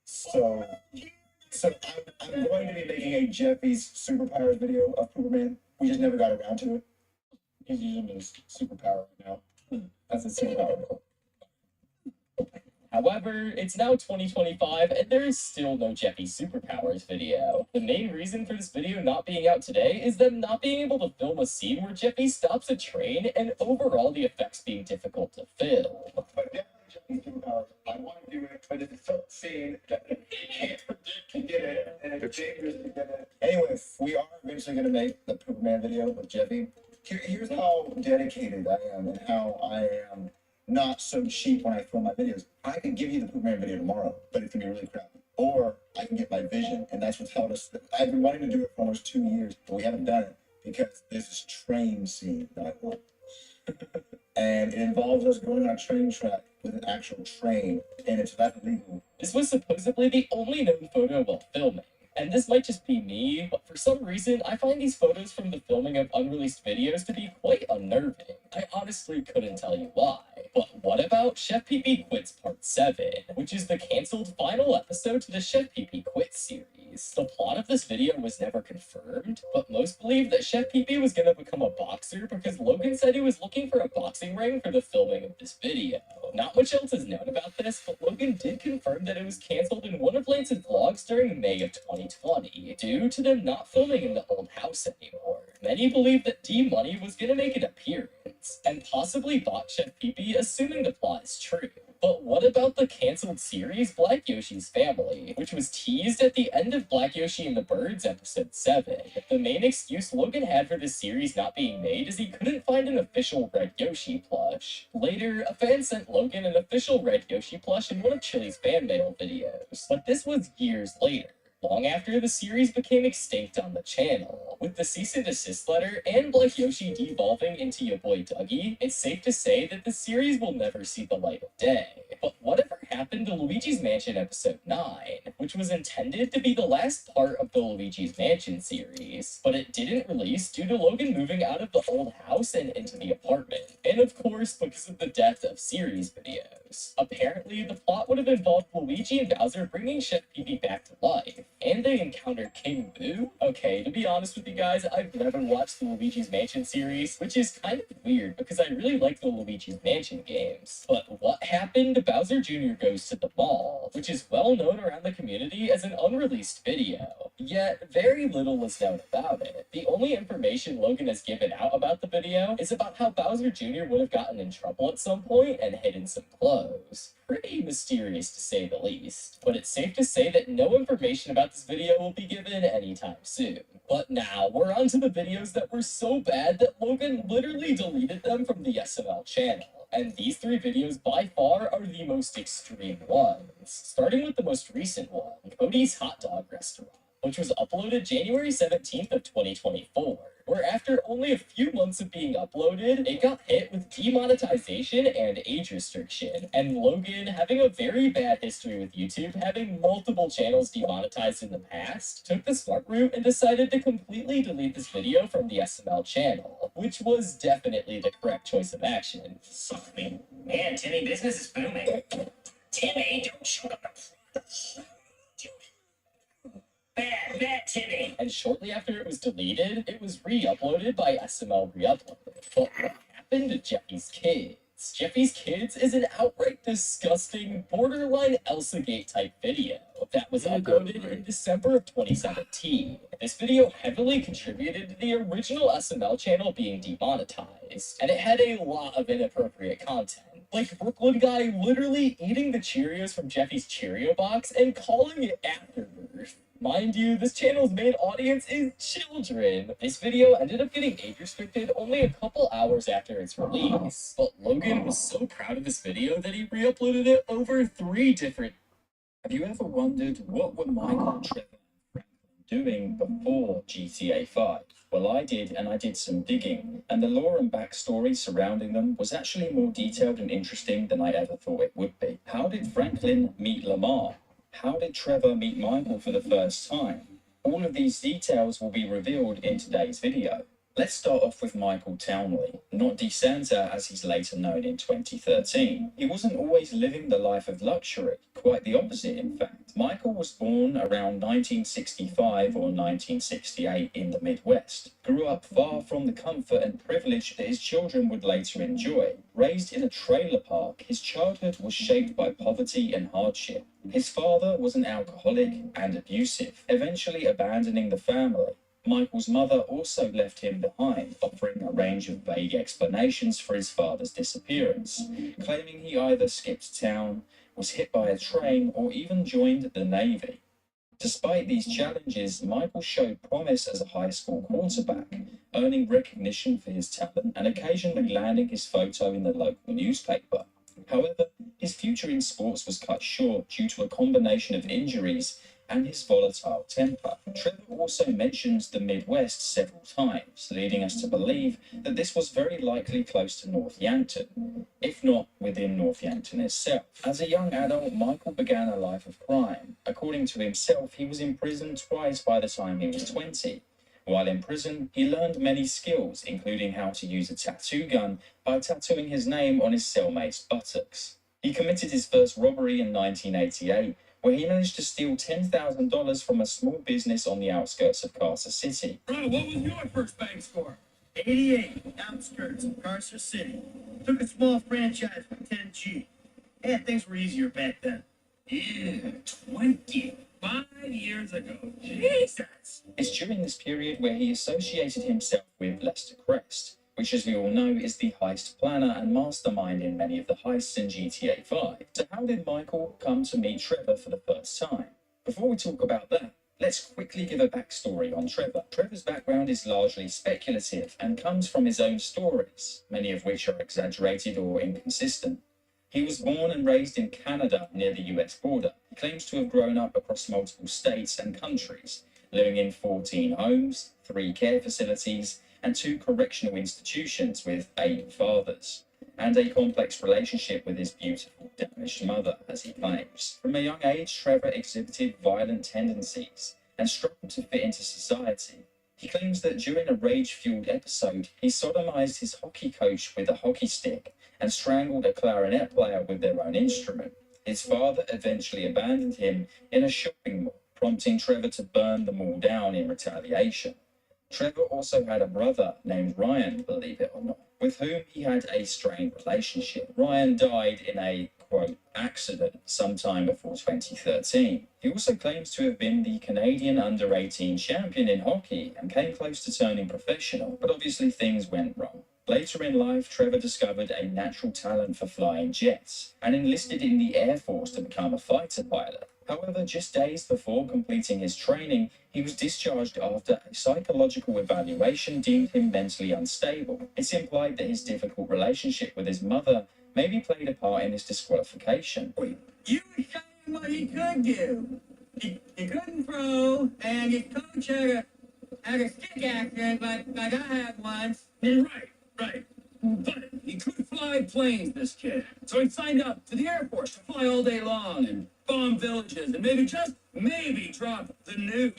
So I'm going to be making a Jeffy's Superpowers video of Superman. We just never got around to it. He's using his superpower right now. That's a superpower. However, it's now 2025 and there is still no Jeffy Superpowers video. The main reason for this video not being out today is them not being able to film a scene where Jeffy stops a train and overall the effects being difficult to film. But definitely Jeffy's Superpowers. I want to do it, but it's a film scene that you can't predict to get it, and it's dangerous to get it. Anyway, we are eventually going to make the Superman video with Jeffy. Here's how dedicated I am and how I am not so cheap when I film my videos. I can give you the Superman video tomorrow, but it's gonna be really crappy. Or I can get my vision, and that's what's held us. I've been wanting to do it for almost 2 years, but we haven't done it because there's this train scene that I want. And it involves us going on a train track with an actual train, and it's not illegal. This was supposedly the only known photo while filming. And this might just be me, but for some reason, I find these photos from the filming of unreleased videos to be quite unnerving. I honestly couldn't tell you why. But what about Chef Pee Pee Quits Part 7, which is the cancelled final episode to the Chef Pee Pee Quits series? The plot of this video was never confirmed, but most believe that Chef Pee Pee was going to become a boxer because Logan said he was looking for a boxing ring for the filming of this video. Not much else is known about this, but Logan did confirm that it was cancelled in one of Lance's vlogs during May of 2020, due to them not filming in the old house anymore. Many believe that D-Money was going to make an appearance, and possibly bought Chef Pee Pee, assuming the plot is true. But what about the cancelled series Black Yoshi's Family, which was teased at the end of Black Yoshi and the Birds episode 7? The main excuse Logan had for this series not being made is he couldn't find an official Red Yoshi plush. Later, a fan sent Logan an official Red Yoshi plush in one of Chili's fan mail videos, but this was years later, long after the series became extinct on the channel. With the cease and desist letter and Black Yoshi devolving into your boy Dougie, it's safe to say that the series will never see the light of day. But whatever happened to Luigi's Mansion Episode 9, which was intended to be the last part of the Luigi's Mansion series, but it didn't release due to Logan moving out of the old house and into the apartment, and of course because of the death of series videos. Apparently, the plot would have involved Luigi and Bowser bringing Chef Pee Pee back to life, and they encountered King Boo. Okay, to be honest with you guys, I've never watched the Luigi's Mansion series, which is kind of weird because I really like the Luigi's Mansion games. But what happened to Bowser Jr. Goes to the Mall, which is well known around the community as an unreleased video. Yet, very little is known about it. The only information Logan has given out about the video is about how Bowser Jr. would have gotten in trouble at some point and hidden some clothes. Pretty mysterious to say the least, but it's safe to say that no information about this video will be given anytime soon. But now, we're on to the videos that were so bad that Logan literally deleted them from the SML channel. And these 3 videos by far are the most extreme ones. Starting with the most recent one, Cody's Hot Dog Restaurant, which was uploaded January 17th of 2024. where after only a few months of being uploaded, it got hit with demonetization and age restriction. And Logan, having a very bad history with YouTube, having multiple channels demonetized in the past, took the smart route and decided to completely delete this video from the SML channel, which was definitely the correct choice of action. Suck me. Man, Timmy, business is booming. Timmy, don't choke on the bad Timmy. And shortly after it was deleted, it was re-uploaded by SML Reupload. But what happened to Jeffy's Kids? Jeffy's Kids is an outright disgusting, borderline Elsagate type video that was uploaded in December of 2017. This video heavily contributed to the original SML channel being demonetized, and it had a lot of inappropriate content. Like Brooklyn Guy literally eating the Cheerios from Jeffy's Cheerio box and calling it Afterbirth. Mind you, this channel's main audience is children. This video ended up getting age restricted only a couple hours after its release, but Logan was so proud of this video that he re-uploaded it over 3 different. Have you ever wondered what were Michael, Trevor, and Franklin doing before GTA 5? Well, I did, and I did some digging, and the lore and backstory surrounding them was actually more detailed and interesting than I ever thought it would be. How did Franklin meet Lamar? How did Trevor meet Michael for the first time? All of these details will be revealed in today's video. Let's start off with Michael Townley, not DeSanta as he's later known in 2013. He wasn't always living the life of luxury, quite the opposite in fact. Michael was born around 1965 or 1968 in the Midwest, grew up far from the comfort and privilege that his children would later enjoy. Raised in a trailer park, his childhood was shaped by poverty and hardship. His father was an alcoholic and abusive, eventually abandoning the family. Michael's mother also left him behind, offering a range of vague explanations for his father's disappearance, claiming he either skipped town, was hit by a train, or even joined the Navy. Despite these challenges, Michael showed promise as a high school quarterback, earning recognition for his talent and occasionally landing his photo in the local newspaper. However, his future in sports was cut short due to a combination of injuries and his volatile temper. Trevor also mentions the Midwest several times, leading us to believe that this was very likely close to North Yankton, if not within North Yankton itself. As a young adult, Michael began a life of crime. According to himself, he was imprisoned twice by the time he was 20. While in prison, he learned many skills, including how to use a tattoo gun by tattooing his name on his cellmate's buttocks. He committed his first robbery in 1988, where he managed to steal $10,000 from a small business on the outskirts of Carcer City. Bro, what was your first bank score? 88, outskirts of Carcer City. Took a small franchise for 10G. Yeah, things were easier back then. Yeah, 25 years ago. Jesus! It's during this period where he associated himself with Lester Crest, which, as we all know, is the heist planner and mastermind in many of the heists in GTA 5. So how did Michael come to meet Trevor for the first time? Before we talk about that, let's quickly give a backstory on Trevor. Trevor's background is largely speculative and comes from his own stories, many of which are exaggerated or inconsistent. He was born and raised in Canada near the US border. He claims to have grown up across multiple states and countries, living in 14 homes, 3 care facilities, and 2 correctional institutions with 8 fathers, and a complex relationship with his beautiful, damaged mother, as he claims. From a young age, Trevor exhibited violent tendencies and struggled to fit into society. He claims that during a rage-fueled episode, he sodomized his hockey coach with a hockey stick and strangled a clarinet player with their own instrument. His father eventually abandoned him in a shopping mall, prompting Trevor to burn the mall down in retaliation. Trevor also had a brother named Ryan, believe it or not, with whom he had a strained relationship. Ryan died in a, quote, accident sometime before 2013. He also claims to have been the Canadian under-18 champion in hockey and came close to turning professional, but obviously things went wrong. Later in life, Trevor discovered a natural talent for flying jets and enlisted in the Air Force to become a fighter pilot. However, just days before completing his training, he was discharged after a psychological evaluation deemed him mentally unstable. It's implied that his difficult relationship with his mother maybe played a part in his disqualification. You were showing what he could do. He couldn't throw, and his coach had had a stick accident like I had once. Right, right. But he could fly planes, this kid. So he signed up to the Air Force to fly all day long and bomb villages and maybe, just maybe, drop the nuke.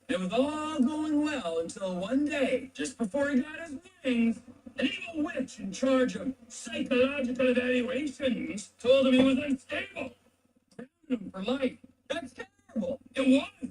It was all going well until one day, just before he got his wings, an evil witch in charge of psychological evaluations told him he was unstable. Grounded him for life. That's terrible. It was.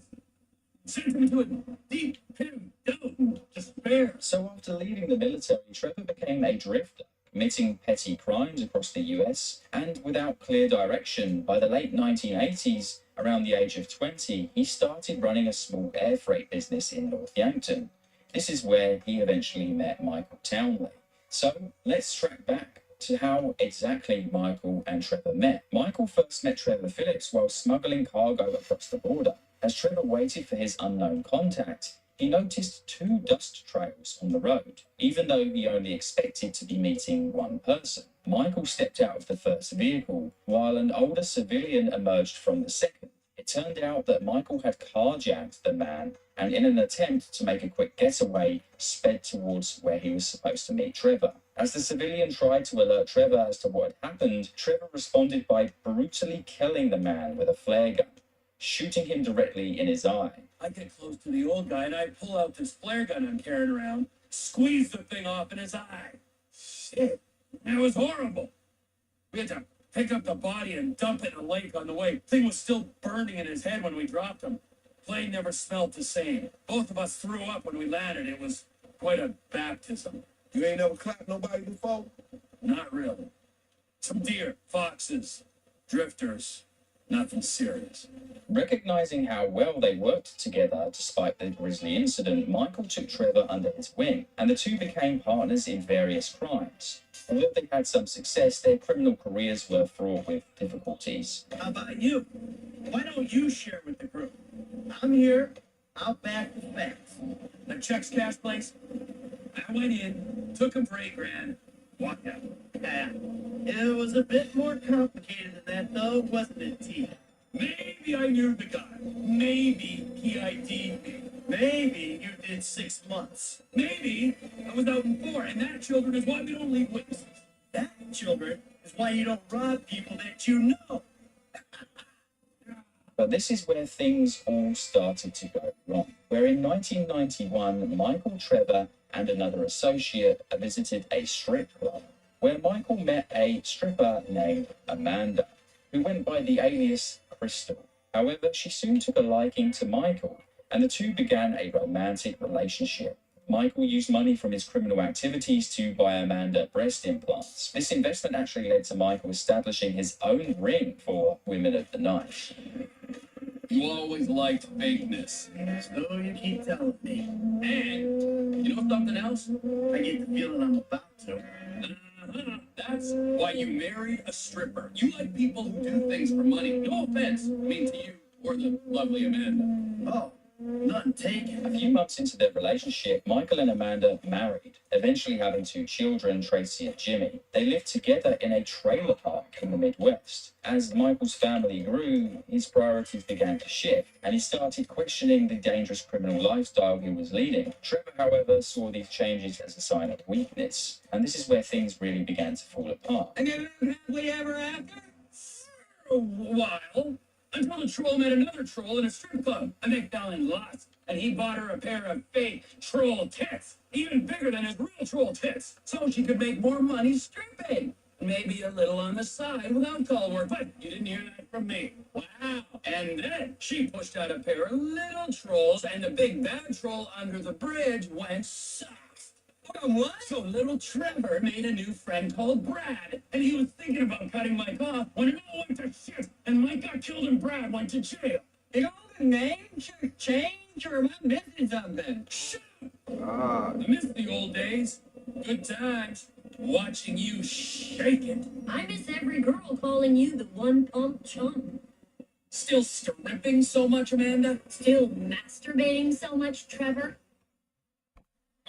Sent him into a deep pit of doubt and despair. So after leaving the military, Trevor became a drifter, committing petty crimes across the US, and without clear direction, by the late 1980s, around the age of 20, he started running a small air freight business in North Yankton. This is where he eventually met Michael Townley. So let's track back to how exactly Michael and Trevor met. Michael first met Trevor Phillips while smuggling cargo across the border. As Trevor waited for his unknown contact, he noticed 2 dust trails on the road, even though he only expected to be meeting one person. Michael stepped out of the first vehicle, while an older civilian emerged from the second. It turned out that Michael had carjacked the man and, in an attempt to make a quick getaway, sped towards where he was supposed to meet Trevor. As the civilian tried to alert Trevor as to what had happened, Trevor responded by brutally killing the man with a flare gun, shooting him directly in his eye. I get close to the old guy and I pull out this flare gun I'm carrying around, squeeze the thing off in his eye. Shit, that was horrible. We had to pick up the body and dump it in a lake on the way. Thing was still burning in his head when we dropped him. Plane never smelled the same. Both of us threw up when we landed. It was quite a baptism. You ain't never clapped nobody before? Not really. Some deer, foxes, drifters. Nothing serious. Recognizing how well they worked together despite the grisly incident, Michael took Trevor under his wing, and the two became partners in various crimes. Although they had some success, their criminal careers were fraught with difficulties. How about you? Why don't you share with the group? I'm here. I'll back the facts. The checks cash place? I went in, took him for $8,000, walked out. Yeah. It was a bit more complicated than that, though, wasn't it, T? Maybe I knew the guy. Maybe he ID'd me. Maybe you did 6 months. Maybe I was out in 4, and that, children, is why we don't leave witnesses. That, children, is why you don't rob people that you know. But this is where things all started to go wrong. Where in 1991, Michael, Trevor, and another associate visited a strip club, where Michael met a stripper named Amanda, who went by the alias Crystal. However, she soon took a liking to Michael, and the two began a romantic relationship. Michael used money from his criminal activities to buy Amanda breast implants. This investment actually led to Michael establishing his own ring for women of the night. You always liked fakeness. So you keep telling me. And, you know something else? I get the feeling I'm about to. That's why you married a stripper. You like people who do things for money. No offense, I mean to you or the lovely Amanda. Oh, none taken. A few months into their relationship, Michael and Amanda married, eventually having 2 children, Tracy and Jimmy. They lived together in a trailer park in the Midwest. As Michael's family grew, his priorities began to shift, and he started questioning the dangerous criminal lifestyle he was leading. Trevor, however, saw these changes as a sign of weakness, and this is where things really began to fall apart. And they lived happily ever after? For a while. Until the troll met another troll in a strip club, and they fell in lust. And he bought her a pair of fake troll tits, even bigger than his real troll tits, so she could make more money stripping. Maybe a little on the side without call work, but you didn't hear that from me. Wow. And then she pushed out a pair of little trolls, and the big bad troll under the bridge went soft. What? So little Trevor made a new friend called Brad, and he was thinking about cutting Mike off when it all went to shit, and Mike got killed and Brad went to jail. Did all the names change, or am I missing something? Shut up! I miss the old days. Good times. Watching you shake it. I miss every girl calling you the one-pump chump. Still stripping so much, Amanda? Still masturbating so much, Trevor?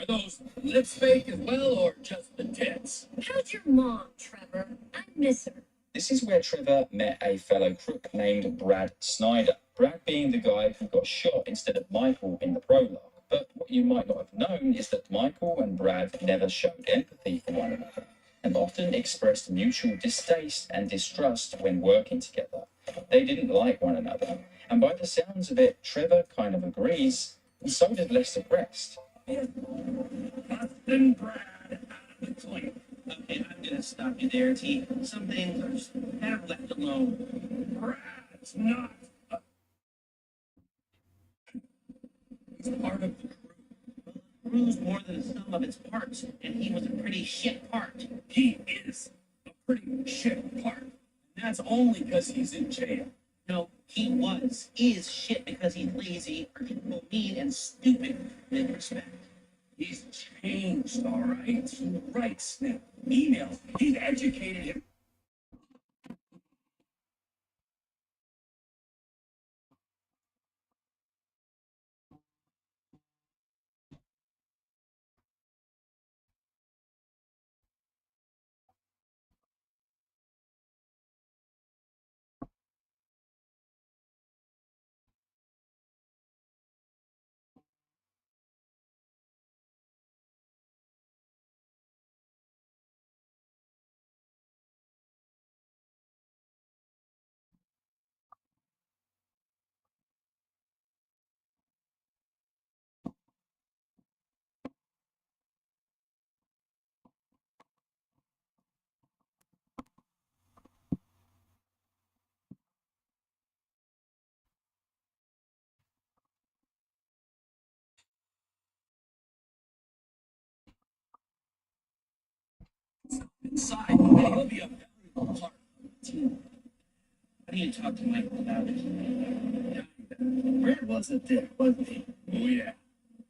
Are those lips fake as well, or just the tits? How's your mom, Trevor? I miss her. This is where Trevor met a fellow crook named Brad Snyder. Brad being the guy who got shot instead of Michael in the prologue. But what you might not have known is that Michael and Brad never showed empathy for one another and often expressed mutual distaste and distrust when working together. They didn't like one another, and by the sounds of it, Trevor kind of agrees, and so did Lester Brest. Bustin' Brad out of the clean. Okay, I'm gonna stop you there, T. Some things are just better left alone. Brad's not he's part of the crew. Crew's more than the sum of its parts, and he was a pretty shit part. He is a pretty shit part. And that's only because he's in jail. No, is shit because he's lazy, predictable, mean, and stupid in respect. He's changed, all right? He writes now, emails. He's educated him. Inside, and he'll be a valuable part of the team. I need to talk to Michael about it. Brad was a dick, wasn't he? Oh, yeah,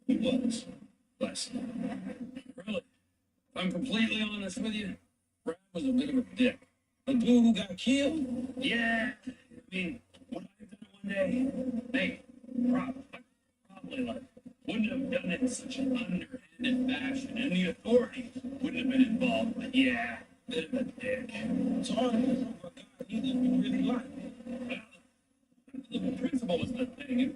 he was. Bless him. Really, if I'm completely honest with you, Brad was a bit of a dick. The dude who got killed? Yeah, I mean, would I have done it one day? Hey, probably like, wouldn't have done it in such an underhanded fashion, and the authorities wouldn't have been involved, but yeah, bit of a dick. Sorry, because of a guy he didn't really like. Well, the principle was the thing.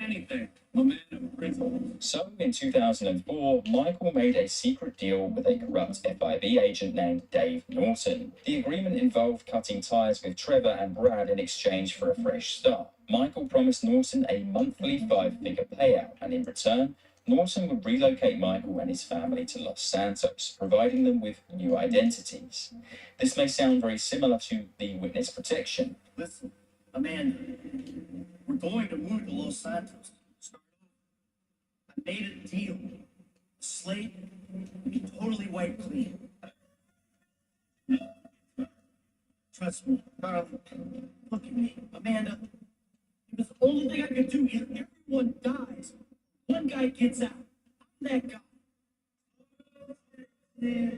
Anything. A man of principle. So, in 2004, Michael made a secret deal with a corrupt FIB agent named Dave Norton. The agreement involved cutting ties with Trevor and Brad in exchange for a fresh start. Michael promised Norton a monthly 5-figure payout, and in return, Norton would relocate Michael and his family to Los Santos, providing them with new identities. This may sound very similar to the witness protection. Listen, Amanda, we're going to move to Los Santos. I made a deal. The slate will be totally wiped clean. Trust me, darling. Look at me, Amanda. It was the only thing I could do. Either everyone dies, one guy gets out. I'm that guy.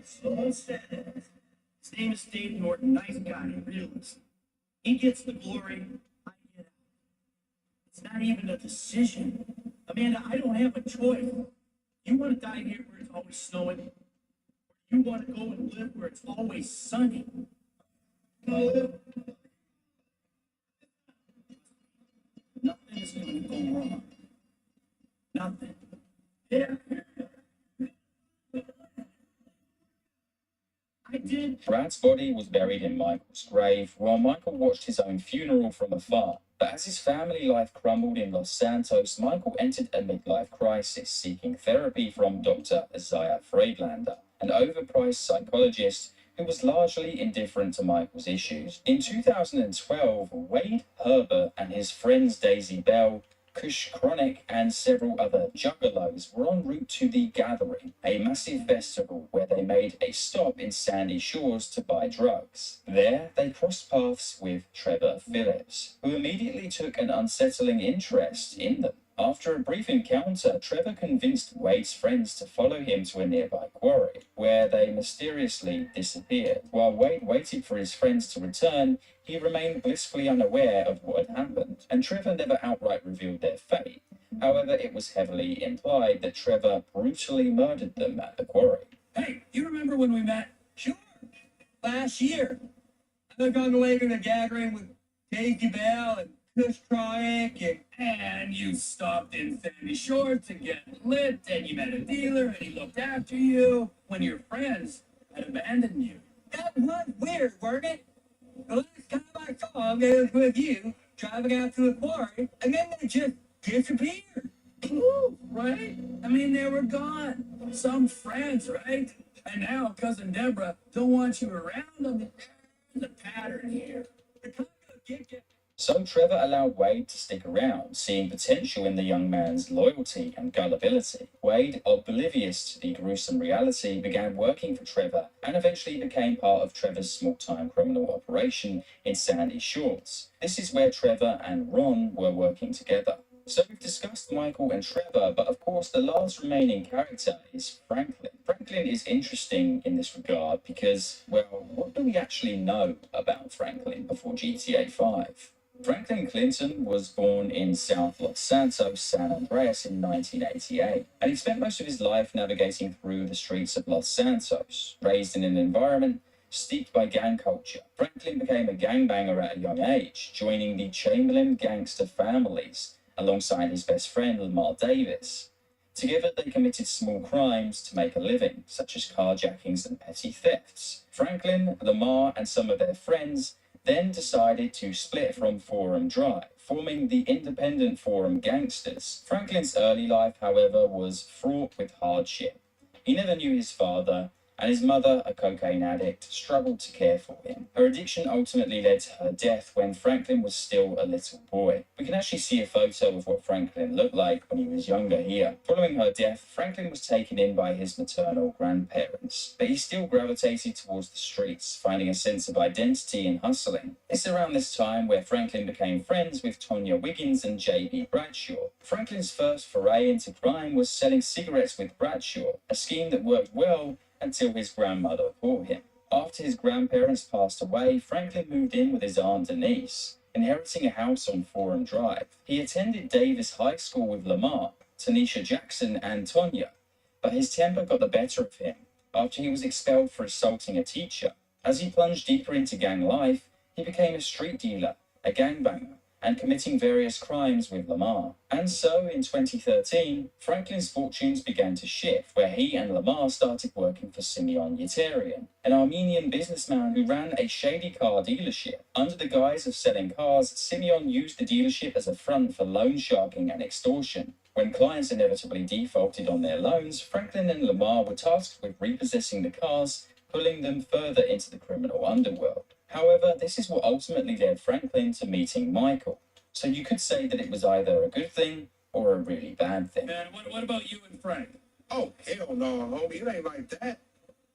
So sad. His name is Dave Norton. Nice guy, realist. He gets the glory. I get out. It's not even a decision. Amanda, I don't have a choice. You want to die here where it's always snowing? Or you want to go and live where it's always sunny? Nothing is going to go wrong. Nothing. Yeah. I did. Brad's body was buried in Michael's grave, while Michael watched his own funeral from afar. But as his family life crumbled in Los Santos, Michael entered a midlife crisis, seeking therapy from Dr. Isaiah Friedlander, an overpriced psychologist who was largely indifferent to Michael's issues. In 2012, Wade Herbert and his friends Daisy Bell, Kush Chronic, and several other juggalos were en route to The Gathering, a massive festival where they made a stop in Sandy Shores to buy drugs. There, they crossed paths with Trevor Phillips, who immediately took an unsettling interest in them. After a brief encounter, Trevor convinced Wade's friends to follow him to a nearby quarry, where they mysteriously disappeared. While Wade waited for his friends to return, he remained blissfully unaware of what had happened, and Trevor never outright revealed their fate. However, it was heavily implied that Trevor brutally murdered them at the quarry. Hey, you remember when we met? Sure. Last year. I took on the lake in the gathering with Daisy Bell and just trying, and you stopped in Sandy Shore to get lit, and you met a dealer, and he looked after you when your friends had abandoned you. That was weird, weren't it? The last time I saw him, it was with you, driving out to the quarry, and then they just disappeared. Ooh, right? I mean, they were gone. Some friends, right? And now Cousin Deborah don't want you around them. There's a pattern here. The kind of get So Trevor allowed Wade to stick around, seeing potential in the young man's loyalty and gullibility. Wade, oblivious to the gruesome reality, began working for Trevor and eventually became part of Trevor's small-time criminal operation in Sandy Shores. This is where Trevor and Ron were working together. So we've discussed Michael and Trevor, but of course the last remaining character is Franklin. Franklin is interesting in this regard because, well, what do we actually know about Franklin before GTA 5? Franklin Clinton was born in South Los Santos, San Andreas in 1988, and he spent most of his life navigating through the streets of Los Santos. Raised in an environment steeped by gang culture, Franklin became a gangbanger at a young age, joining the Chamberlain gangster families alongside his best friend Lamar Davis. Together, they committed small crimes to make a living, such as carjackings and petty thefts. Franklin, Lamar, and some of their friends then decided to split from Forum Drive, forming the independent Forum Gangsters. Franklin's early life, however, was fraught with hardship. He never knew his father, and his mother, a cocaine addict, struggled to care for him. Her addiction ultimately led to her death when Franklin was still a little boy. We can actually see a photo of what Franklin looked like when he was younger here. Following her death, Franklin was taken in by his maternal grandparents, but he still gravitated towards the streets, finding a sense of identity in hustling. It's around this time where Franklin became friends with Tonya Wiggins and J.B. Bradshaw. Franklin's first foray into crime was selling cigarettes with Bradshaw, a scheme that worked well until his grandmother caught him. After his grandparents passed away, Franklin moved in with his aunt Denise, inheriting a house on Forum Drive. He attended Davis High School with Lamar, Tanisha Jackson, and Tonya, but his temper got the better of him after he was expelled for assaulting a teacher. As he plunged deeper into gang life, he became a street dealer, a gangbanger, and committing various crimes with Lamar. And so, in 2013, Franklin's fortunes began to shift, where he and Lamar started working for Simeon Yetarian, an Armenian businessman who ran a shady car dealership. Under the guise of selling cars, Simeon used the dealership as a front for loan sharking and extortion. When clients inevitably defaulted on their loans, Franklin and Lamar were tasked with repossessing the cars, pulling them further into the criminal underworld. However, this is what ultimately led Franklin to meeting Michael. So you could say that it was either a good thing or a really bad thing. Man, what about you and Frank? Oh, hell no, homie. It ain't like that.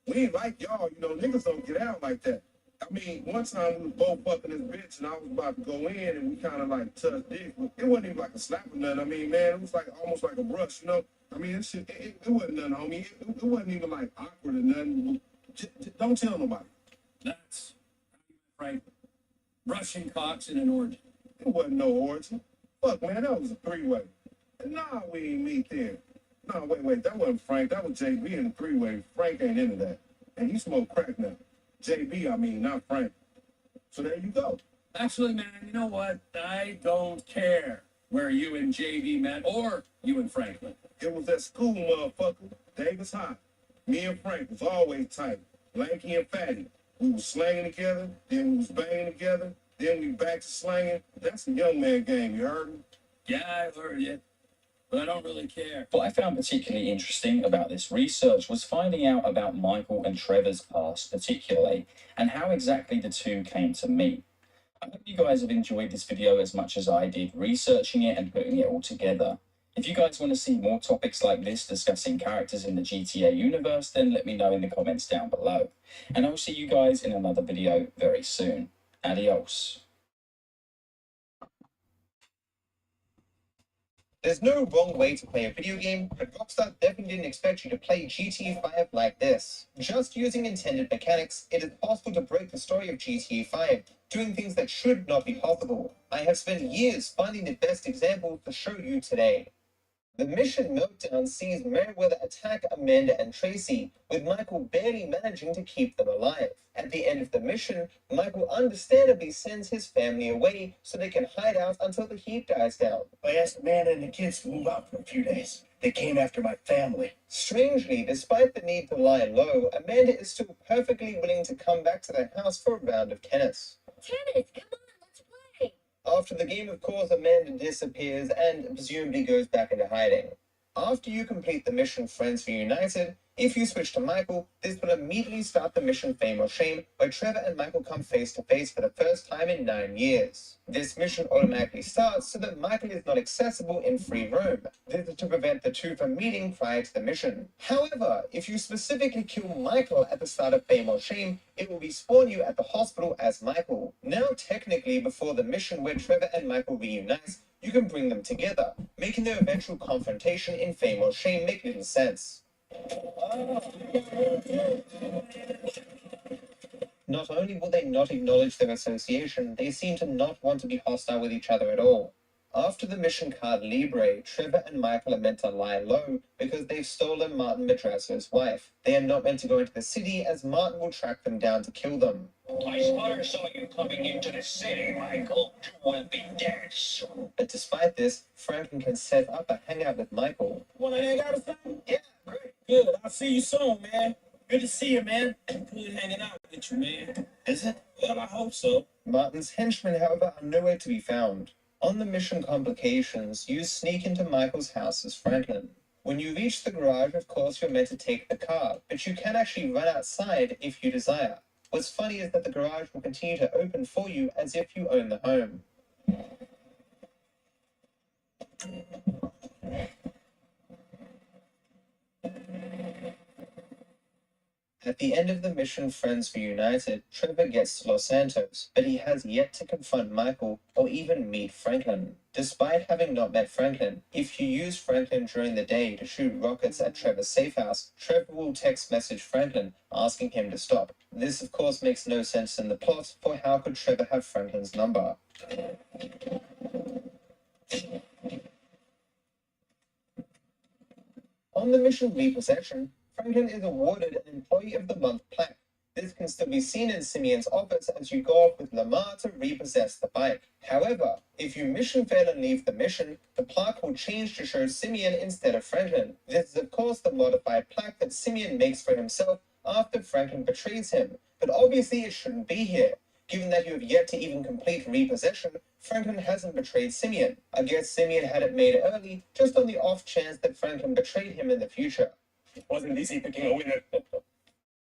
We ain't like y'all. You know, niggas don't get out like that. I mean, one time we was both fucking this bitch and I was about to go in and we kind of like touched dick. It wasn't even like a slap or nothing. I mean, man, it was like almost like a brush, you know? I mean, it wasn't nothing, homie. It wasn't even like awkward or nothing. Don't tell nobody. That's Frank. Russian cocks in an orgy. It wasn't no orgy. Fuck, man, that was a three-way. Nah, we ain't meet there. Nah, wait, that wasn't Frank. That was JB in the three-way. Frank ain't into that. And he smoked crack now. JB, I mean, not Frank. So there you go. Actually, man, you know what? I don't care where you and JB met or you and Franklin. It was at school, motherfucker. Davis High. Me and Frank was always tight. Lanky and fatty. We was slanging together, then we was banging together, then we back to slanging. That's a young man game, you heard me? Yeah, I heard you. But I don't really care. What I found particularly interesting about this research was finding out about Michael and Trevor's past particularly, and how exactly the two came to meet. I hope you guys have enjoyed this video as much as I did researching it and putting it all together. If you guys want to see more topics like this discussing characters in the GTA universe, then let me know in the comments down below. And I'll see you guys in another video very soon. Adios. There's no wrong way to play a video game, but Rockstar definitely didn't expect you to play GTA 5 like this. Just using intended mechanics, it is possible to break the story of GTA 5, doing things that should not be possible. I have spent years finding the best examples to show you today. The mission meltdown sees Meriwether attack Amanda and Tracy, with Michael barely managing to keep them alive. At the end of the mission, Michael understandably sends his family away so they can hide out until the heat dies down. I asked Amanda and the kids to move out for a few days. They came after my family. Strangely, despite the need to lie low, Amanda is still perfectly willing to come back to their house for a round of tennis. Tennis, come on, let's play. After the game, of course, Amanda disappears and presumably goes back into hiding. After you complete the mission Friends Reunited, if you switch to Michael, this will immediately start the mission Fame or Shame, where Trevor and Michael come face to face for the first time in 9 years. This mission automatically starts so that Michael is not accessible in free roam. This is to prevent the two from meeting prior to the mission. However, if you specifically kill Michael at the start of Fame or Shame, it will respawn you at the hospital as Michael. Now technically before the mission where Trevor and Michael reunite, you can bring them together, making their eventual confrontation in Fame or Shame make little sense. Not only will they not acknowledge their association, they seem to not want to be hostile with each other at all. After the mission card Libre, Trevor and Michael are meant to lie low because they've stolen Martin Madrasso's wife. They are not meant to go into the city as Martin will track them down to kill them. My spotter saw you coming into the city, Michael. You will be dead soon. But despite this, Franklin can set up a hangout with Michael. Wanna hang out or something? Yeah, great. Good. I'll see you soon, man. Good to see you, man. Good hanging out with you, man. Is it? Well, I hope so. Martin's henchmen, however, are nowhere to be found. On the mission complications, you sneak into Michael's house as Franklin. When you reach the garage, of course, you're meant to take the car, but you can actually run outside if you desire. What's funny is that the garage will continue to open for you as if you own the home. At the end of the mission Friends Reunited, Trevor gets to Los Santos, but he has yet to confront Michael or even meet Franklin. Despite having not met Franklin, if you use Franklin during the day to shoot rockets at Trevor's safe house, Trevor will text message Franklin asking him to stop. This of course makes no sense in the plot, for how could Trevor have Franklin's number? On the mission Repossession, Franklin is awarded an Employee of the Month plaque. This can still be seen in Simeon's office as you go off with Lamar to repossess the bike. However, if you mission fail and leave the mission, the plaque will change to show Simeon instead of Franklin. This is of course the modified plaque that Simeon makes for himself after Franklin betrays him, but obviously it shouldn't be here. Given that you have yet to even complete repossession, Franklin hasn't betrayed Simeon. I guess Simeon had it made early, just on the off chance that Franklin betrayed him in the future. It wasn't easy picking a winner.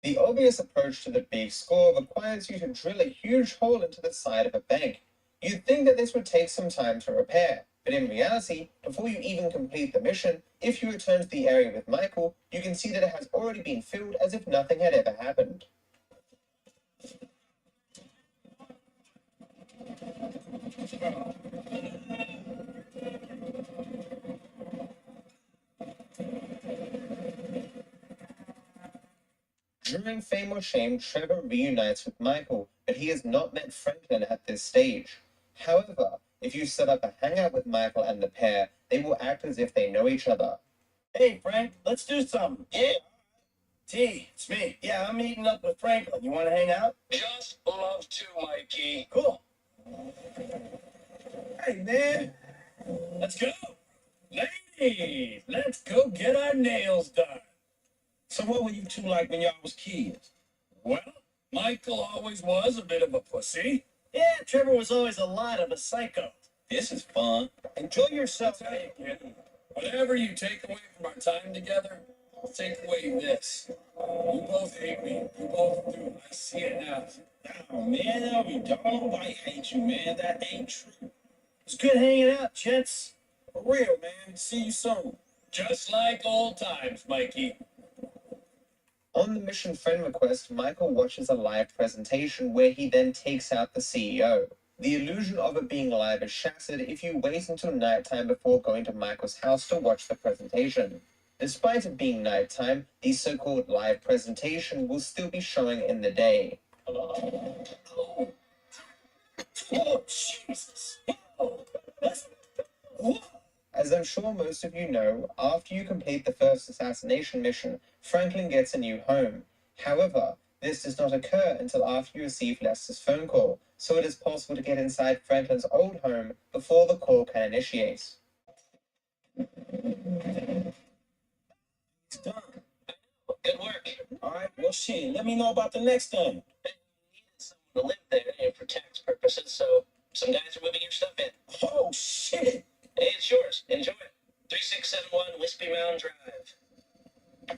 The obvious approach to the big score requires you to drill a huge hole into the side of a bank. You'd think that this would take some time to repair, but in reality, before you even complete the mission, if you return to the area with Michael, you can see that it has already been filled as if nothing had ever happened. During Fame or Shame, Trevor reunites with Michael, but he has not met Franklin at this stage. However, if you set up a hangout with Michael and the pair, they will act as if they know each other. Hey, Frank, let's do something. Yeah. T, it's me. Yeah, I'm meeting up with Franklin. You want to hang out? Just love to, Mikey. Cool. Hey, man. Let's go. Ladies, let's go get our nails done. So what were you two like when y'all was kids? Well, Michael always was a bit of a pussy. Yeah, Trevor was always a lot of a psycho. This is fun. Enjoy yourself. I'll tell you, kid. Whatever you take away from our time together, I'll take away this. You both hate me. You both do. I see it now. Oh, man, no, we don't. Nobody hate you, man. That ain't true. It's good hanging out, gents. For real, man. See you soon. Just like old times, Mikey. On the mission friend request, Michael watches a live presentation where he then takes out the CEO. The illusion of it being live is shattered if you wait until nighttime before going to Michael's house to watch the presentation. Despite it being nighttime, the so-called live presentation will still be showing in the day. Oh, Jesus. Oh, As I'm sure most of you know, after you complete the first assassination mission, Franklin gets a new home. However, this does not occur until after you receive Lester's phone call, so it is possible to get inside Franklin's old home before the call can initiate. It's done. Good work. All right, well, shit, let me know about the next thing. To live there for tax purposes, so some guys are moving your stuff in. Oh, shit. Hey, it's yours. Enjoy it. 3671 Wispy Mound Drive.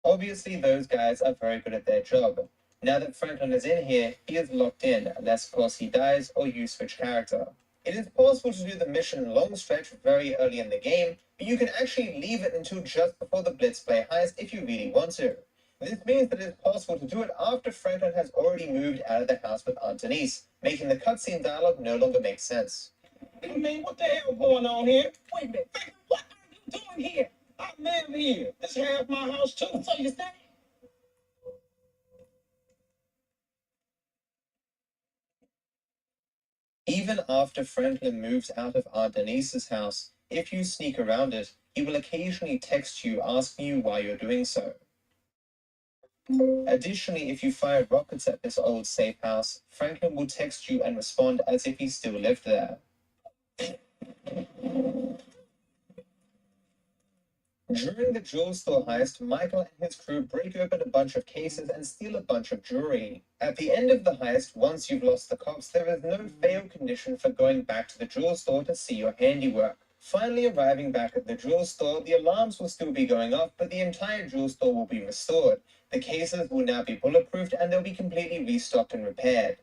Obviously, those guys are very good at their job. Now that Franklin is in here, he is locked in, unless of course he dies or you switch character. It is possible to do the mission long stretch very early in the game, but you can actually leave it until just before the Blitz play heist if you really want to. This means that it is possible to do it after Franklin has already moved out of the house with Aunt Denise, making the cutscene dialogue no longer make sense. I mean, what the hell going on here? Wait a minute, Franklin, what are you doing here? I live here. This half my house too. So you say? Even after Franklin moves out of Aunt Denise's house, if you sneak around it, he will occasionally text you asking you why you're doing so. Additionally, if you fired rockets at this old safe house, Franklin will text you and respond as if he still lived there. During the jewel store heist, Michael and his crew break open a bunch of cases and steal a bunch of jewelry. At the end of the heist, once you've lost the cops, there is no fail condition for going back to the jewel store to see your handiwork. Finally arriving back at the jewel store, the alarms will still be going off, but the entire jewel store will be restored. The cases will now be bulletproofed and they'll be completely restocked and repaired.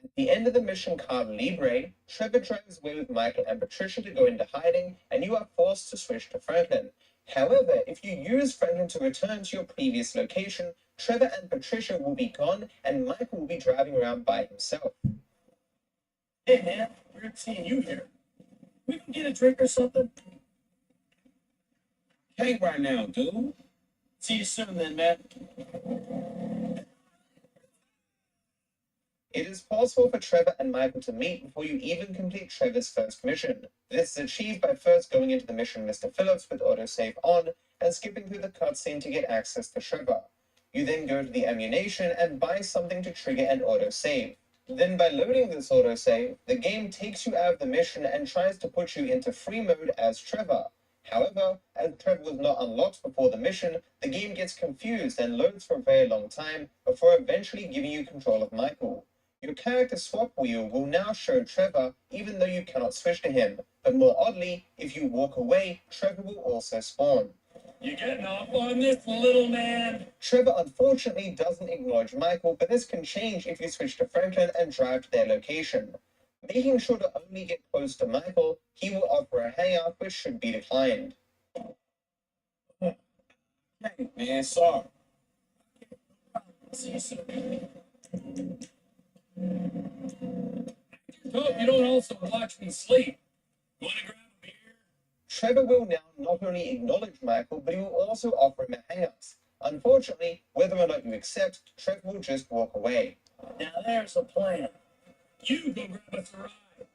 At the end of the mission card Libre, Trevor drives away with Michael and Patricia to go into hiding, and you are forced to switch to Franklin. However, if you use Franklin to return to your previous location, Trevor and Patricia will be gone, and Michael will be driving around by himself. Hey, man, weird seeing you here. We can get a drink or something? Hey, right now, dude. See you soon then, man. It is possible for Trevor and Michael to meet before you even complete Trevor's first mission. This is achieved by first going into the mission Mr. Phillips with autosave on and skipping through the cutscene to get access to Trevor. You then go to the ammunition and buy something to trigger an autosave. Then by loading this autosave, the game takes you out of the mission and tries to put you into free mode as Trevor. However, as Trevor was not unlocked before the mission, the game gets confused and loads for a very long time before eventually giving you control of Michael. Your character swap wheel will now show Trevor even though you cannot switch to him, but more oddly, if you walk away, Trevor will also spawn. You getting off on this, little man? Trevor unfortunately doesn't acknowledge Michael, but this can change if you switch to Franklin and drive to their location. Making sure to only get close to Michael, he will offer a hangout which should be declined. Hey, man, sorry. See you soon. Hope you don't also watch me sleep. Want to grab a beer? Trevor will now not only acknowledge Michael, but he will also offer him a hangout. Unfortunately, whether or not you accept, Trevor will just walk away. Now there's a plan. You go grab us a ride.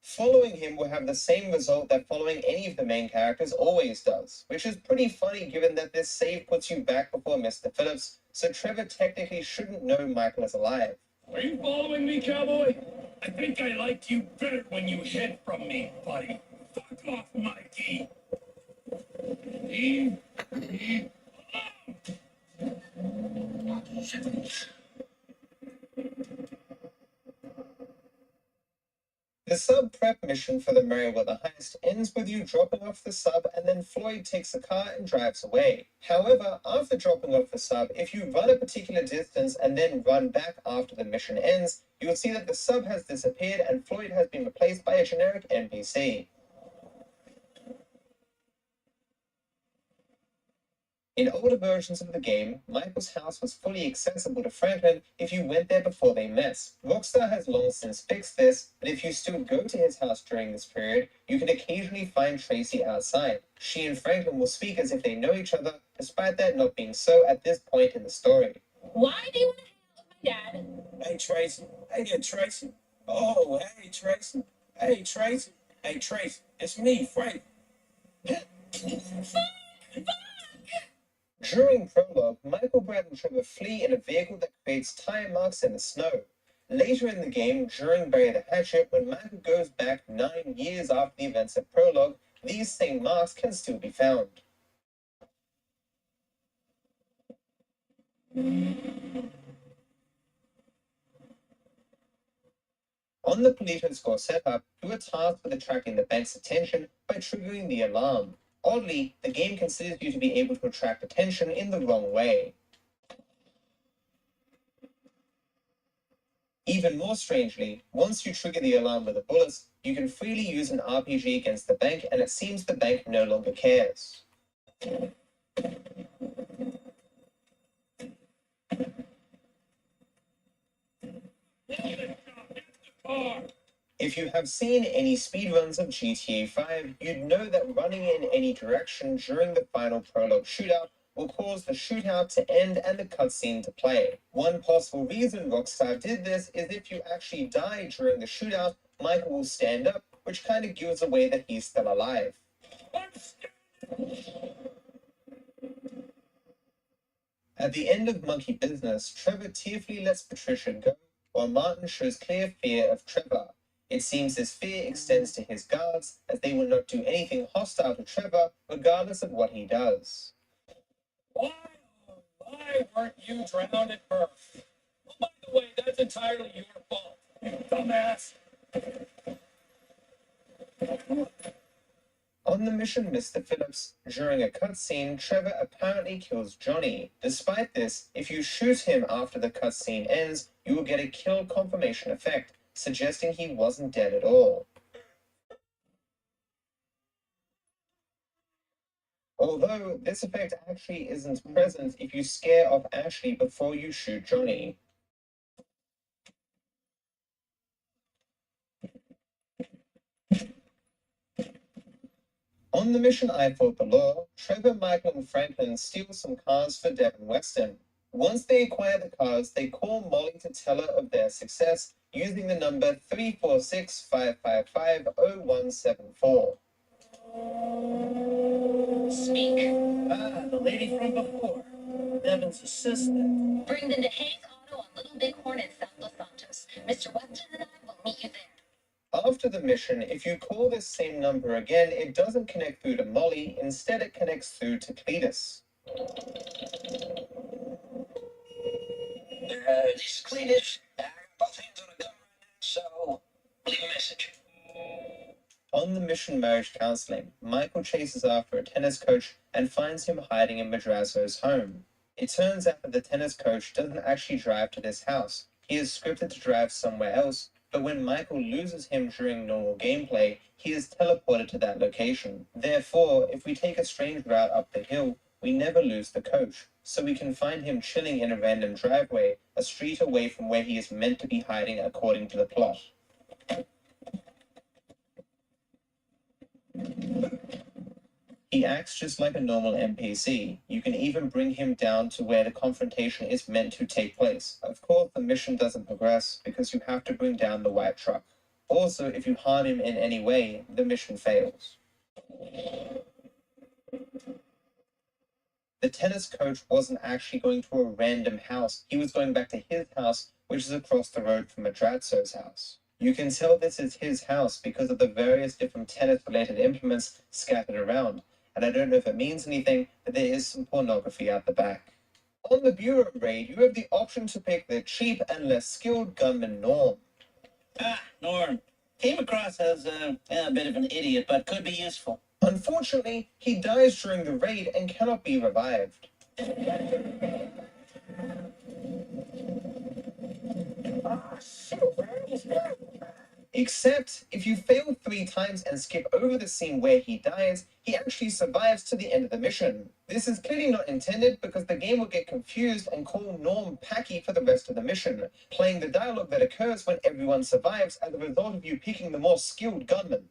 Following him will have the same result that following any of the main characters always does, which is pretty funny given that this save puts you back before Mr. Phillips, so Trevor technically shouldn't know Michael is alive. Are you following me, cowboy? I think I liked you better when you hid from me, buddy. Fuck off, Mikey. The sub prep mission for the Merryweather heist ends with you dropping off the sub and then Floyd takes a car and drives away. However, after dropping off the sub, if you run a particular distance and then run back after the mission ends, you will see that the sub has disappeared and Floyd has been replaced by a generic NPC. In older versions of the game, Michael's house was fully accessible to Franklin if you went there before they met. Rockstar has long since fixed this, but if you still go to his house during this period, you can occasionally find Tracy outside. She and Franklin will speak as if they know each other, despite that not being so at this point in the story. Why do you want to hang out with my dad? Hey, Tracy. Hey there, Tracy. Oh, hey, Tracy. Hey, Tracy. Hey, Tracy. It's me, Frank. During prologue, Michael, Brad, and Trevor flee in a vehicle that creates tire marks in the snow. Later in the game, during Bury the Hatchet, when Michael goes back 9 years after the events of prologue, these same marks can still be found. On the Polito score setup, you are tasked with attracting the bank's attention by triggering the alarm. Oddly, the game considers you to be able to attract attention in the wrong way. Even more strangely, once you trigger the alarm with the bullets, you can freely use an RPG against the bank, and it seems the bank no longer cares. If you have seen any speedruns of GTA 5, you'd know that running in any direction during the final prologue shootout will cause the shootout to end and the cutscene to play. One possible reason Rockstar did this is if you actually die during the shootout, Michael will stand up, which kind of gives away that he's still alive. At the end of Monkey Business, Trevor tearfully lets Patricia go, while Martin shows clear fear of Trevor. It seems this fear extends to his guards, as they will not do anything hostile to Trevor, regardless of what he does. Why, oh, why weren't you drowned at birth? Oh, by the way, that's entirely your fault, you dumbass. On the mission Mr. Phillips, during a cutscene, Trevor apparently kills Johnny. Despite this, if you shoot him after the cutscene ends, you will get a kill confirmation effect, suggesting he wasn't dead at all. Although, this effect actually isn't present if you scare off Ashley before you shoot Johnny. On the mission I Fought the Law, Trevor, Michael, and Franklin steal some cars for Devin Weston. Once they acquire the cars, they call Molly to tell her of their success using the number 346-555-0174. Speak. Ah, the lady from before. Devin's assistant. Bring them to Hayes Auto on Little Bighorn in South Los Santos. Mr. Weston and I will meet you there. After the mission, if you call this same number again, it doesn't connect through to Molly, instead it connects through to Cletus. This is Cletus. I got both hands on a gun right now, so leave a message. On the mission marriage counseling, Michael chases after a tennis coach and finds him hiding in Madrazo's home. It turns out that the tennis coach doesn't actually drive to this house. He is scripted to drive somewhere else, but when Michael loses him during normal gameplay, he is teleported to that location. Therefore, if we take a strange route up the hill, we never lose the coach, so we can find him chilling in a random driveway, a street away from where he is meant to be hiding according to the plot. He acts just like a normal NPC. You can even bring him down to where the confrontation is meant to take place. Of course, the mission doesn't progress because you have to bring down the white truck. Also, if you harm him in any way, the mission fails. The tennis coach wasn't actually going to a random house. He was going back to his house, which is across the road from Madrazzo's house. You can tell this is his house because of the various different tennis-related implements scattered around. And I don't know if it means anything, but there is some pornography out the back. On the Bureau raid, you have the option to pick the cheap and less skilled gunman Norm. Ah, Norm. Came across as a bit of an idiot, but could be useful. Unfortunately, he dies during the raid and cannot be revived. Except, if you fail 3 times and skip over the scene where he dies, he actually survives to the end of the mission. This is clearly not intended because the game will get confused and call Norm Packy for the rest of the mission, playing the dialogue that occurs when everyone survives as a result of you picking the more skilled gunman.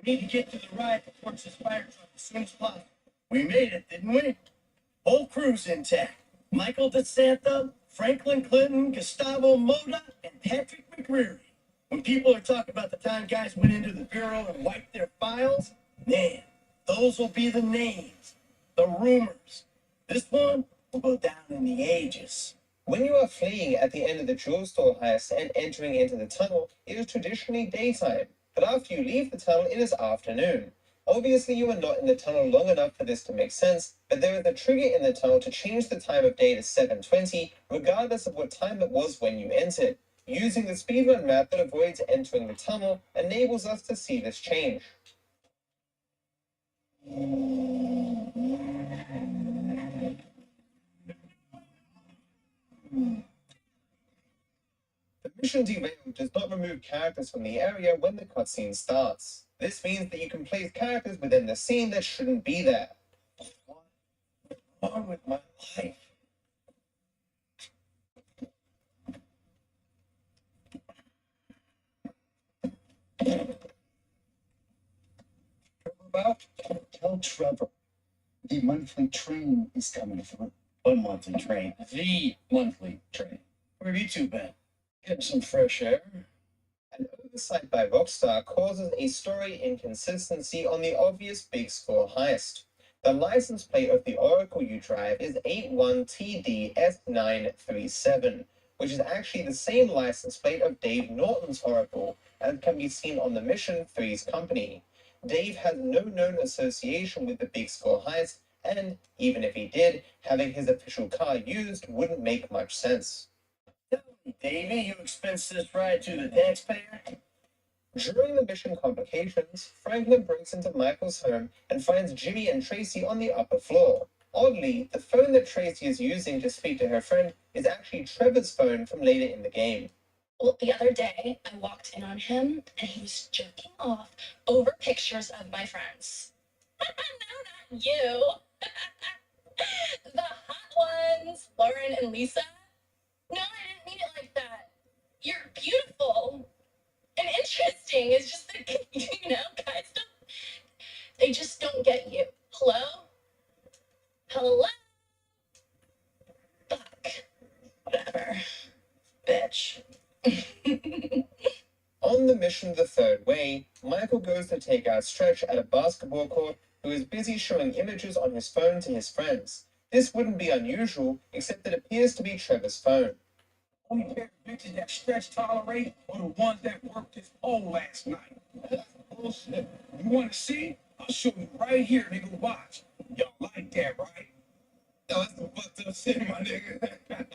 Need to get to the ride towards this fire truck as soon as possible. We made it, didn't we? Whole crew's intact. Michael DeSanta, Franklin Clinton, Gustavo Moda, and Patrick McCreary. When people are talking about the time guys went into the bureau and wiped their files, man, those will be the names, the rumors. This one will go down in the ages. When you are fleeing at the end of the jewel store heist and entering into the tunnel, it is traditionally daytime, but after you leave the tunnel, it is afternoon. Obviously, you are not in the tunnel long enough for this to make sense, but there is a trigger in the tunnel to change the time of day to 7:20, regardless of what time it was when you entered. Using the speedrun map that avoids entering the tunnel enables us to see this change. The mission derail does not remove characters from the area when the cutscene starts. This means that you can place characters within the scene that shouldn't be there. What's wrong with my life? About? Tell Trevor the monthly train is coming through. One monthly train. The monthly train. Where have you two been? Getting some fresh air. An oversight by Rockstar causes a story inconsistency on the obvious Big Score heist. The license plate of the Oracle you drive is 81TDS937, which is actually the same license plate of Dave Norton's Oracle, as can be seen on the mission Three's Company. Dave has no known association with the Big Score heist, and even if he did, having his official car used wouldn't make much sense. Davey, you expense this ride to the taxpayer? During the mission complications, Franklin breaks into Michael's home and finds Jimmy and Tracy on the upper floor. Oddly, the phone that Tracy is using to speak to her friend is actually Trevor's phone from later in the game. Well, the other day, I walked in on him, and he was jerking off over pictures of my friends. No, not you. The hot ones, Lauren and Lisa. No, I didn't mean it like that. You're beautiful and interesting. It's just that, guys they just don't get you. Hello? Hello? Fuck. Whatever. Bitch. On the mission The Third Way, Michael goes to take out Stretch at a basketball court, who is busy showing images on his phone to his friends. This wouldn't be unusual, except it appears to be Trevor's phone. Only pair of bitches that Stretch tolerate are the ones that worked his pole last night. That's bullshit. You want to see? I'll show you right here, nigga. Watch. Y'all like that, right? Yo, that's some fucked up shit, my nigga.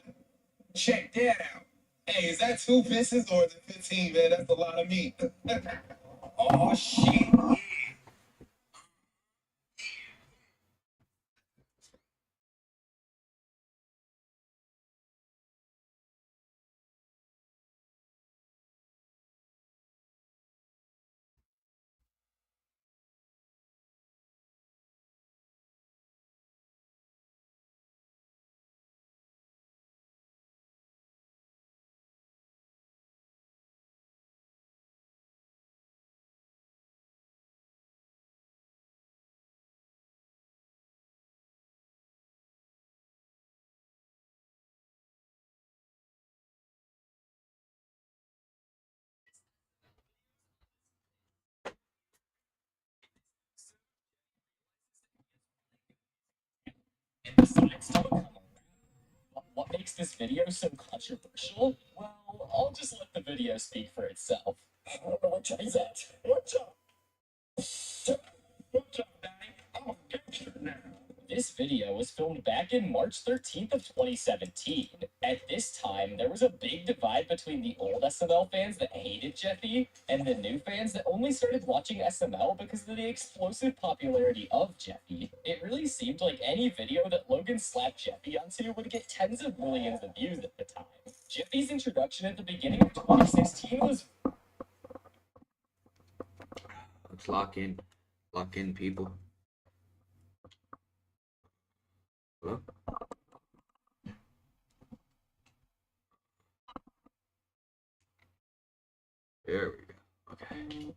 Check that out. Hey, is that 2 pieces or is it 15, man? That's a lot of meat. Oh, shit. Yeah. And decides to become what makes this video so controversial? Well, I'll just let the video speak for itself. What is that? What's up? What's up, Daddy? I'm a gangster now. This video was filmed back in March 13th of 2017. At this time, there was a big divide between the old SML fans that hated Jeffy and the new fans that only started watching SML because of the explosive popularity of Jeffy. It really seemed like any video that Logan slapped Jeffy onto would get tens of millions of views at the time. Jeffy's introduction at the beginning of 2016 was... Let's lock in, people. Hello? There we go. Okay.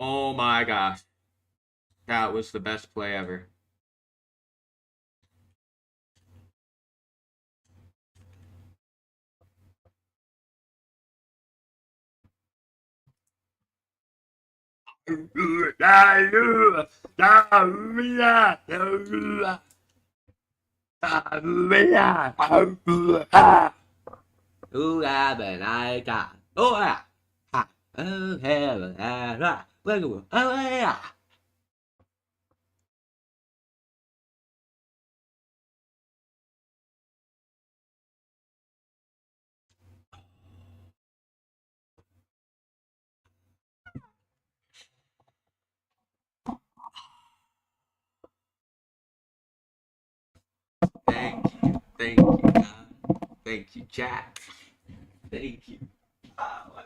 Oh my gosh. That was the best play ever. Ooh, ah, but I got. Oh, ah. Ha. Oh, heaven, ah, ah. Oh, yeah. Thank you. Thank you, God. Thank you, Jack. Thank you. Oh,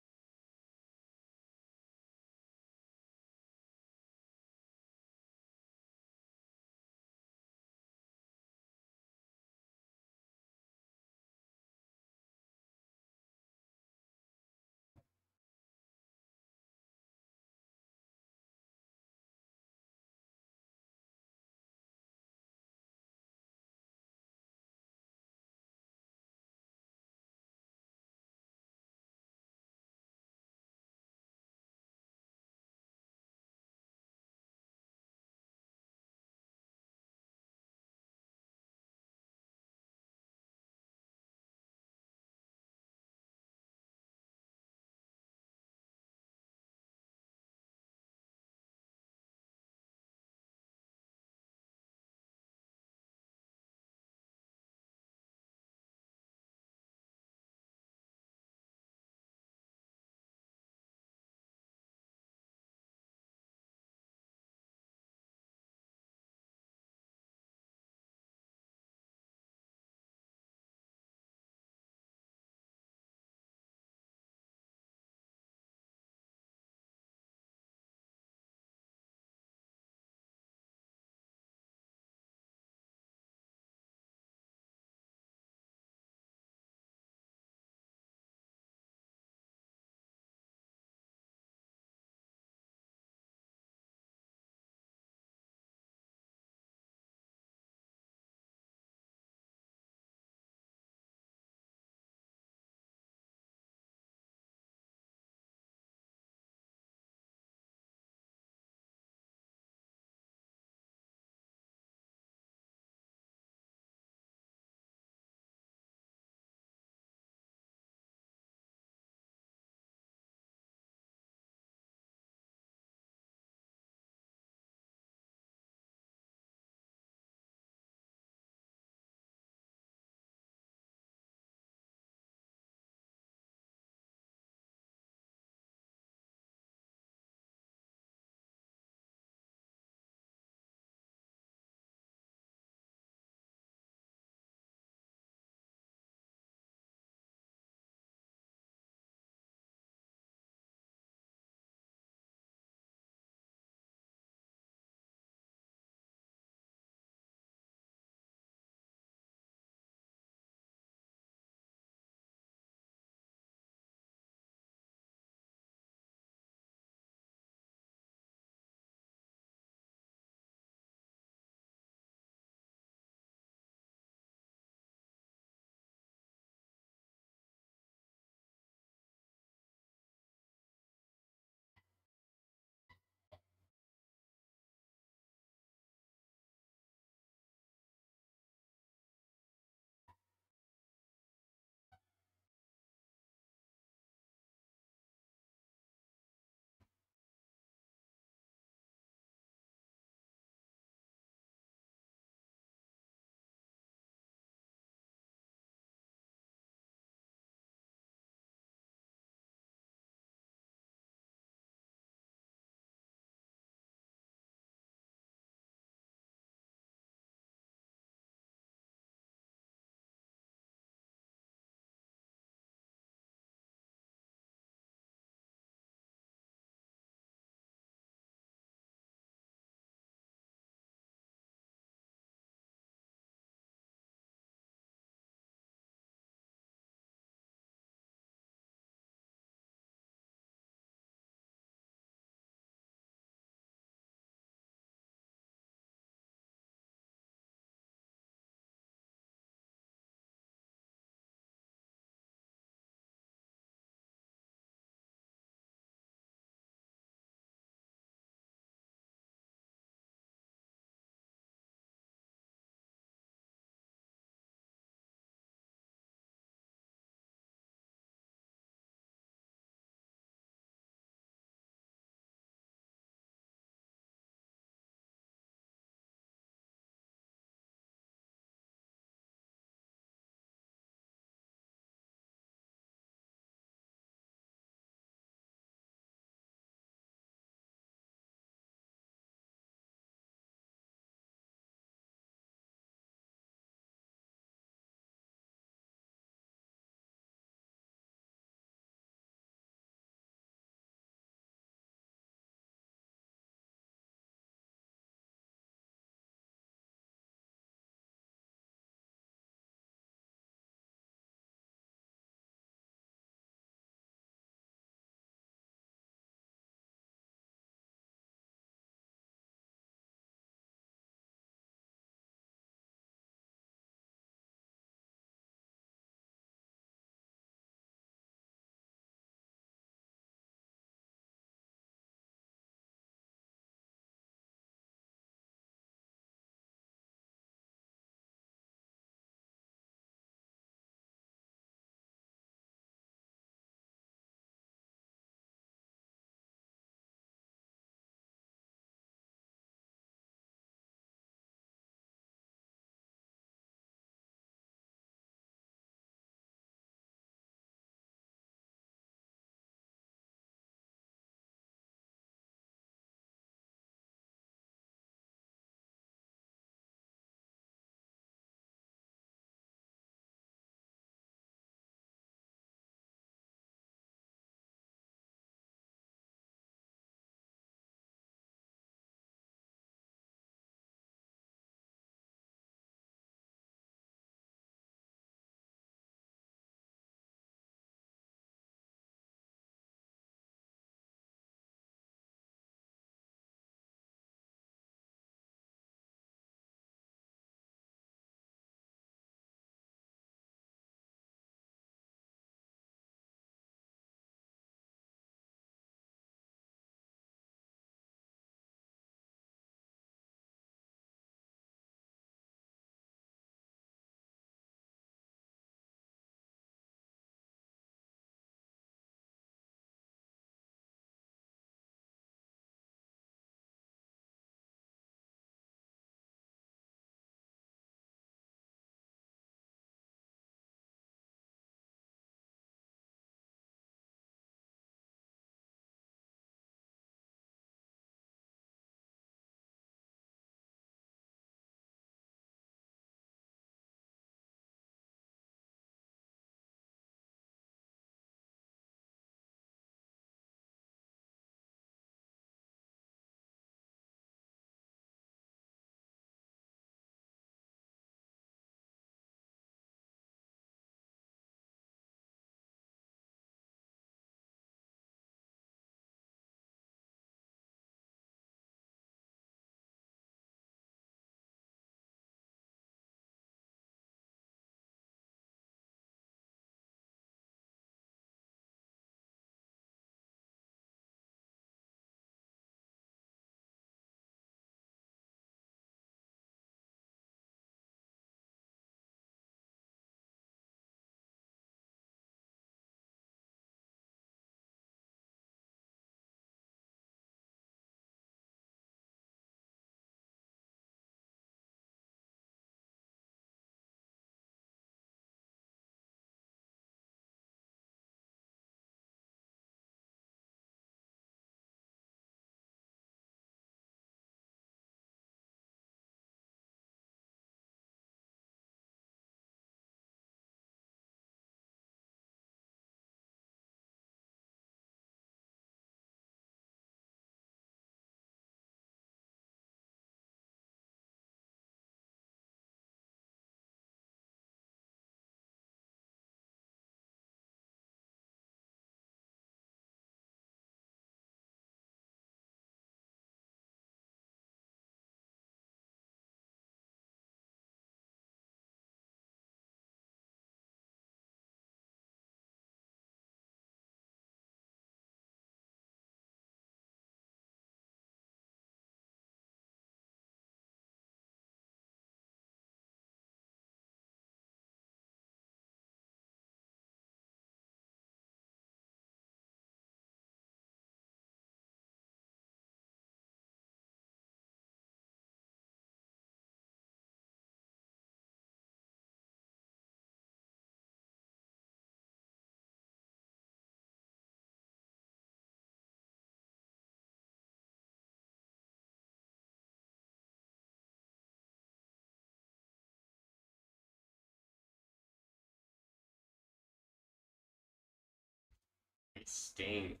I stink,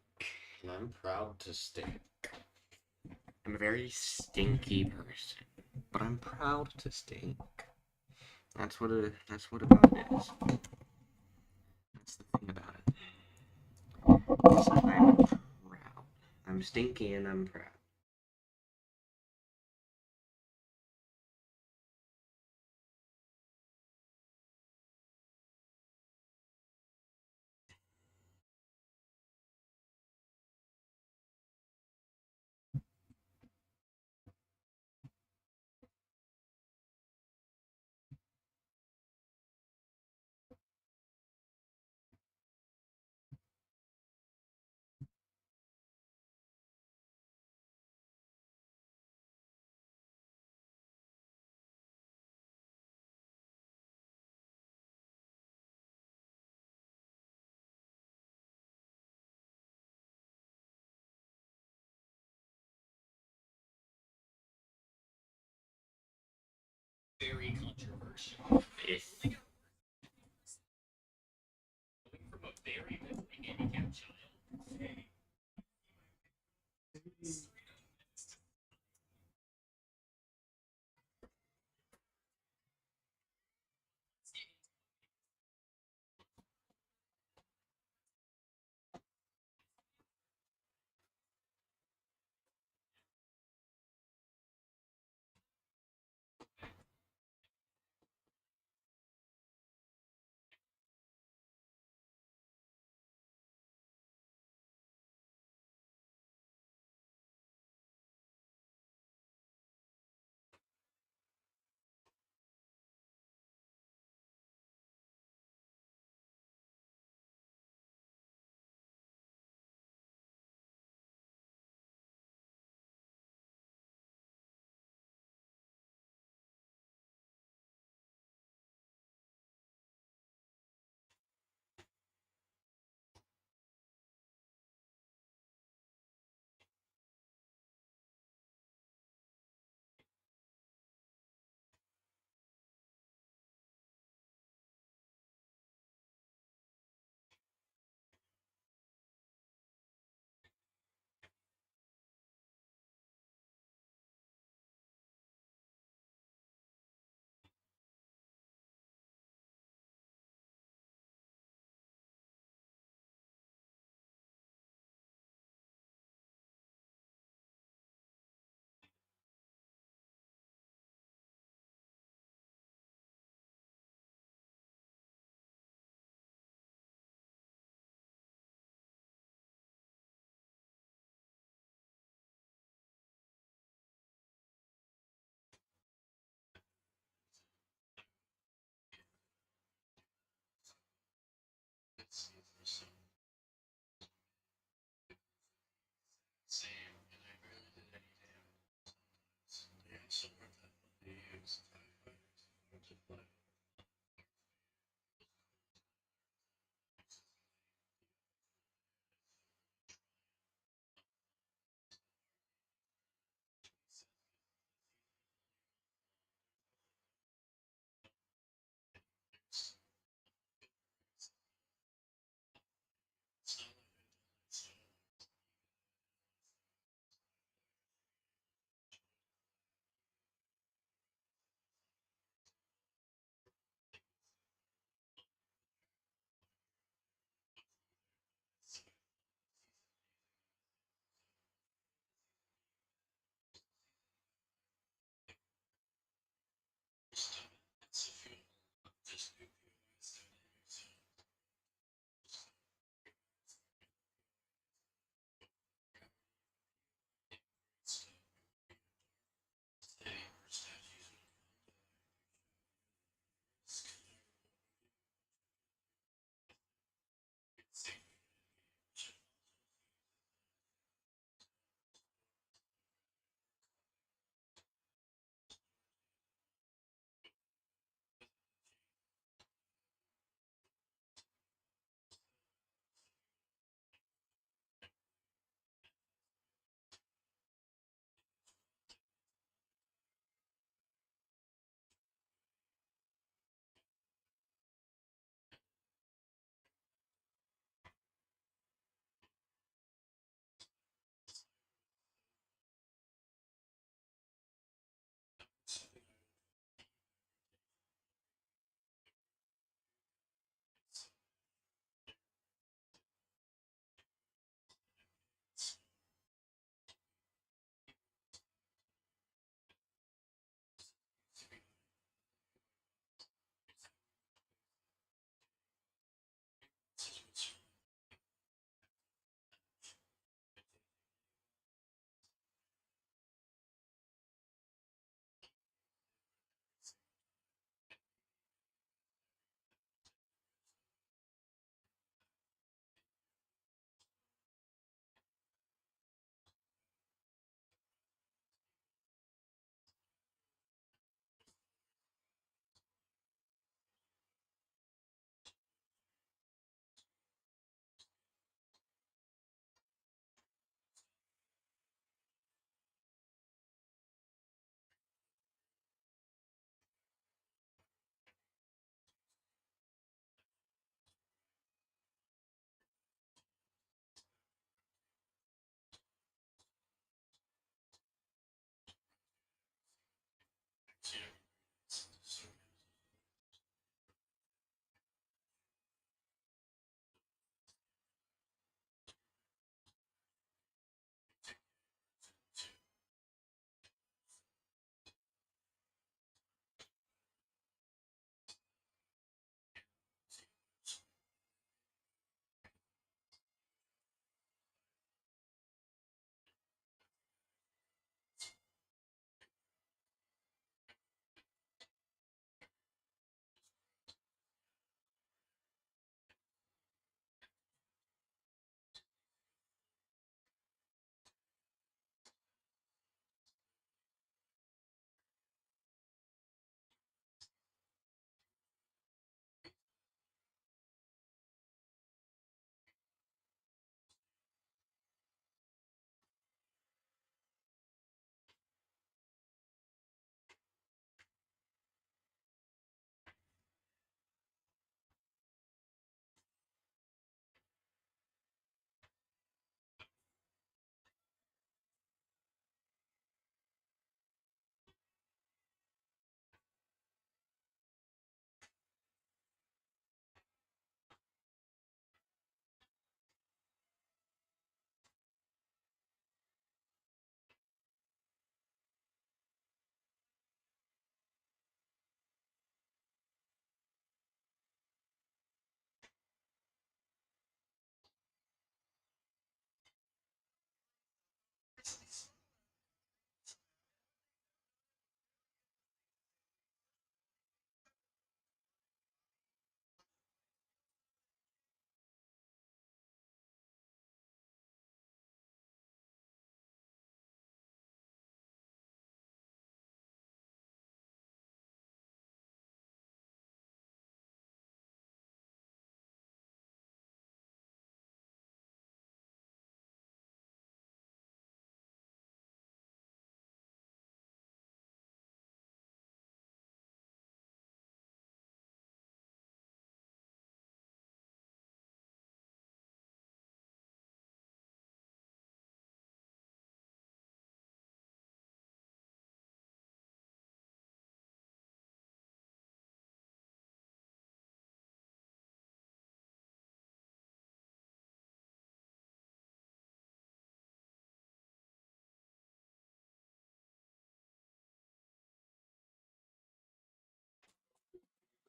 and I'm proud to stink. I'm a very stinky person, but I'm proud to stink. That's what about it is. That's the thing about it. I'm proud. I'm stinky and I'm proud. Very controversial. Yes. Going from a very mentally handicapped child.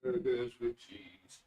Burgers with cheese.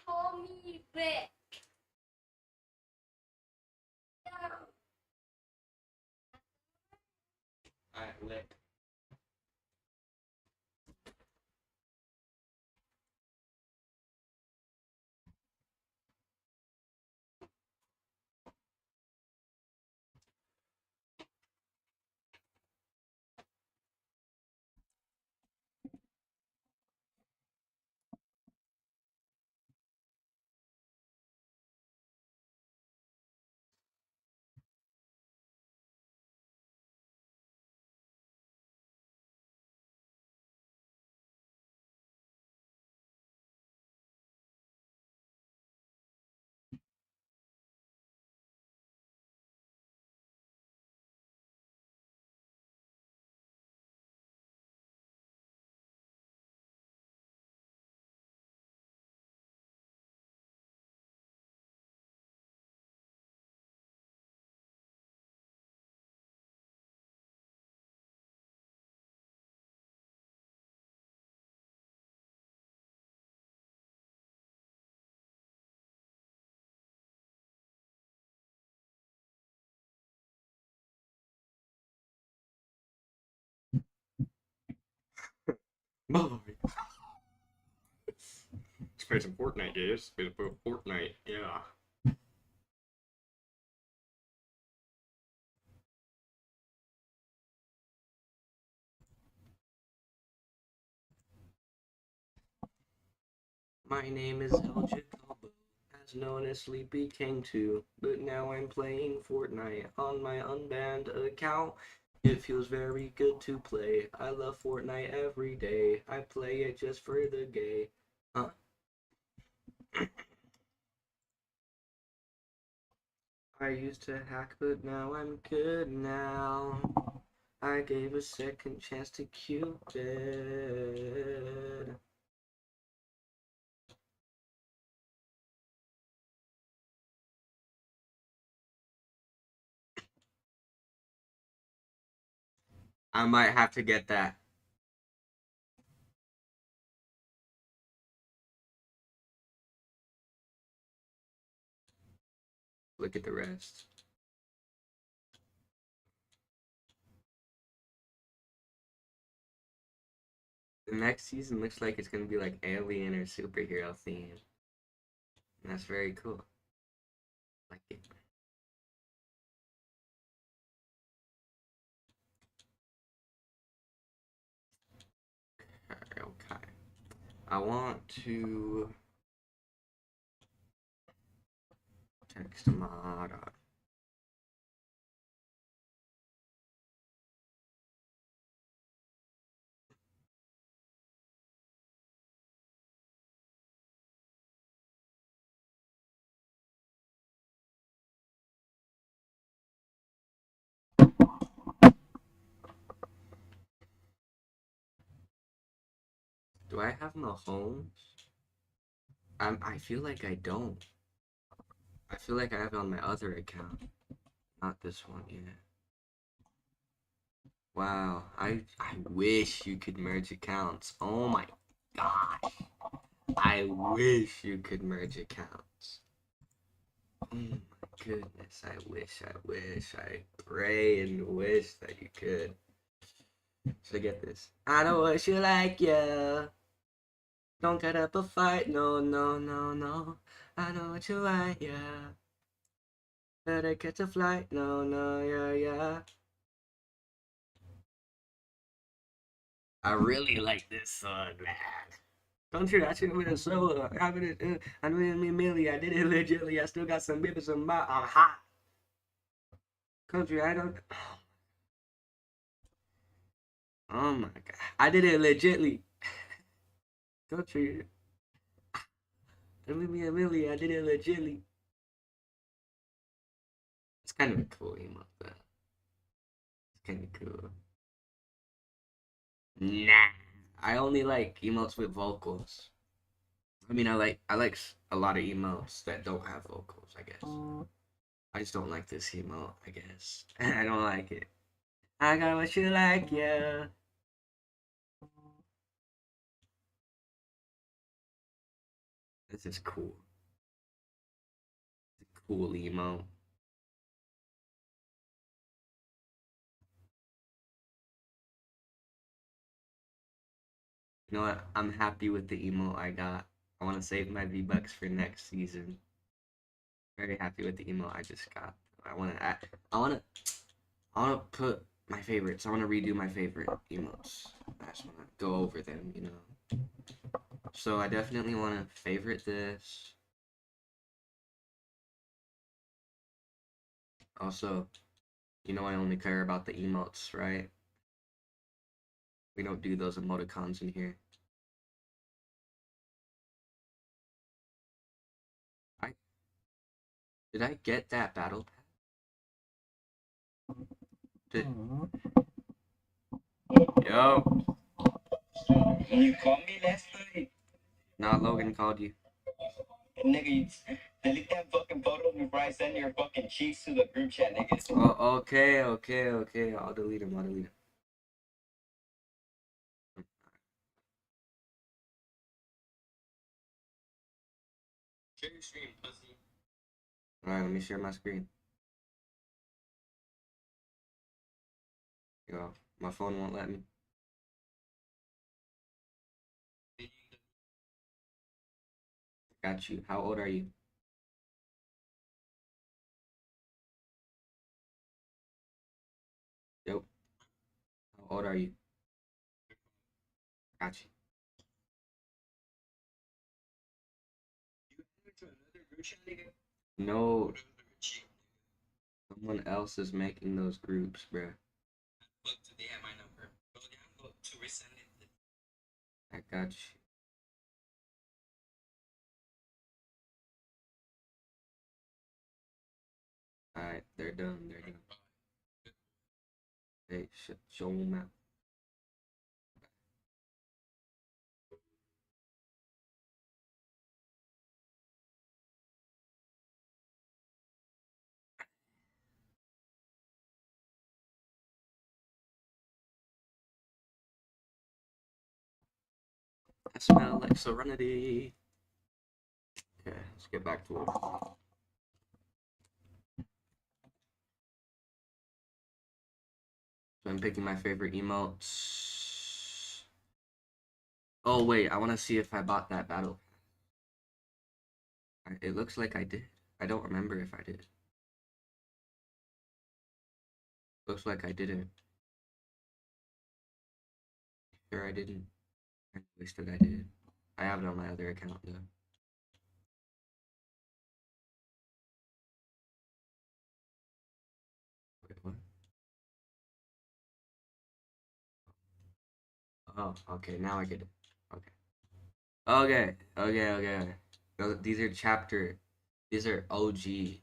call me Rick. No. Alright, lit. Boy. Let's play some Fortnite, guys. Let's play Fortnite, yeah. My name is El Jacobo, as known as Sleepy King 2, but now I'm playing Fortnite on my unbanned account. It feels very good to play. I love Fortnite every day. I play it just for the gay. I used to hack, but now I'm good now. I gave a second chance to Cupid. I might have to get that. Look at the rest. The next season looks like it's gonna be like alien or superhero themed. And that's very cool. Like it. Okay. I want to text Mara. Do I have Mahomes? I feel like I don't. I feel like I have it on my other account. Not this one, yeah. Wow, I wish you could merge accounts. Oh my gosh. I wish you could merge accounts. Oh my goodness, I wish, I pray and wish that you could. Should I get this? I know what you like, yeah. Don't get up a fight, no, no, no, no. I know what you like, yeah. Better catch a flight, no, no, yeah, yeah. I really like this song, man. Don't you? I should have been so. I mean, Millie, I did it legitly. I still got some bibbers in my. I'm hot. Country, I don't. Oh my god, I did it legitly. Country, I mean, Millie, I did it legitly. It's kind of a cool emote, though. It's kind of cool. Nah, I only like emotes with vocals. I mean, I like a lot of emotes that don't have vocals. I guess I just don't like this emote. I guess I don't like it. I got what you like, yeah. This is cool. It's a cool emote. You know what? I'm happy with the emote I got. I want to save my V-Bucks for next season. Very happy with the emote I just got. I want to I want to put my favorites. I want to redo my favorite emotes. I just want to go over them, you know. So I definitely want to favorite this. Also, you know I only care about the emotes, right? We don't do those emoticons in here. Did I get that battle pass? Yo. You called me last night. Nah, Logan called you. Nigga, you delete that fucking photo before I send your fucking cheeks to the group chat, nigga. Oh, okay. I'll delete him. Share your stream, pussy. Alright, let me share my screen. Yo, my phone won't let me. Got you. How old are you? Yo. How old are you? Got you. No. Someone else is making those groups, bruh. Look, they have my number. Go down, go to resend it. I got you. Alright, they're done. Hey, show them out. I smell like serenity. Okay, let's get back to it. So I'm picking my favorite emotes. Oh wait, I want to see if I bought that battle. It looks like I did. I don't remember if I did. Looks like I didn't. Sure I didn't. I wish that I did. I have it on my other account though. Wait, what? Oh, okay, now I get it. Okay. Okay. These are chapter. These are OG.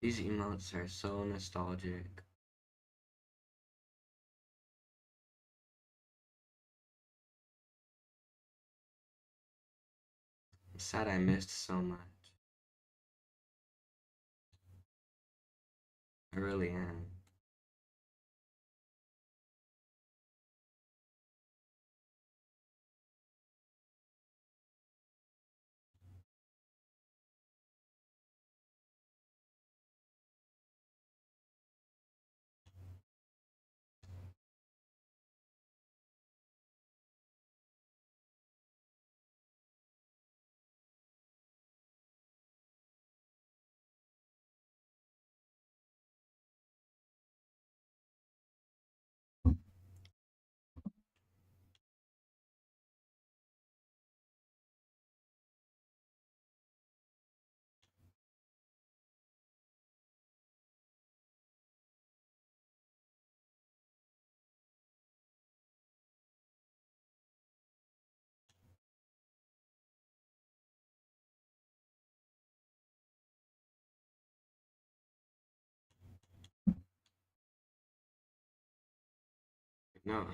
These emotes are so nostalgic. I'm sad I missed so much. I really am. No.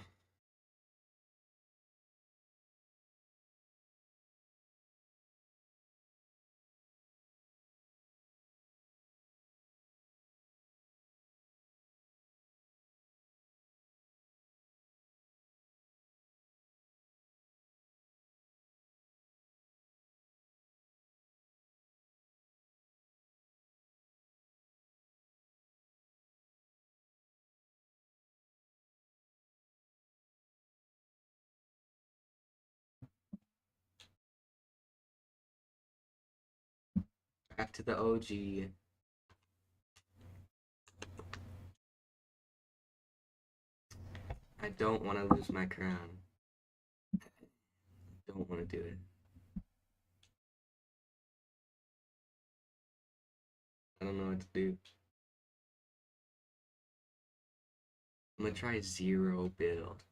Back to the OG. I don't want to lose my crown. I don't want to do it. I don't know what to do. I'm gonna try 0 build.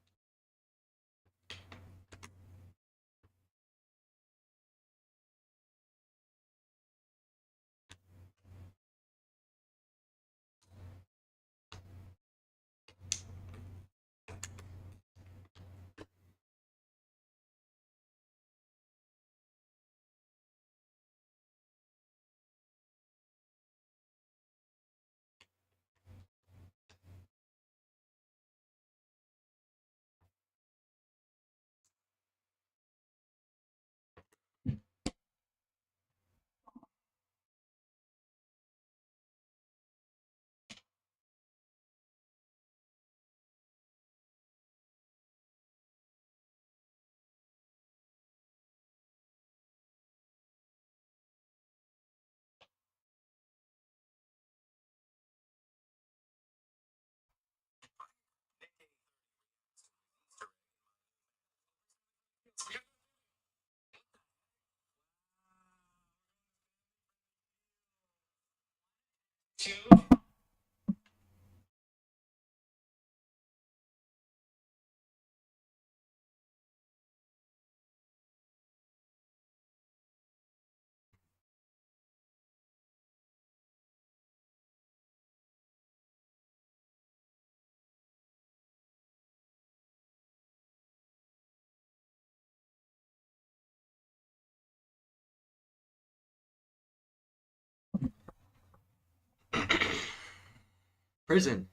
Prison.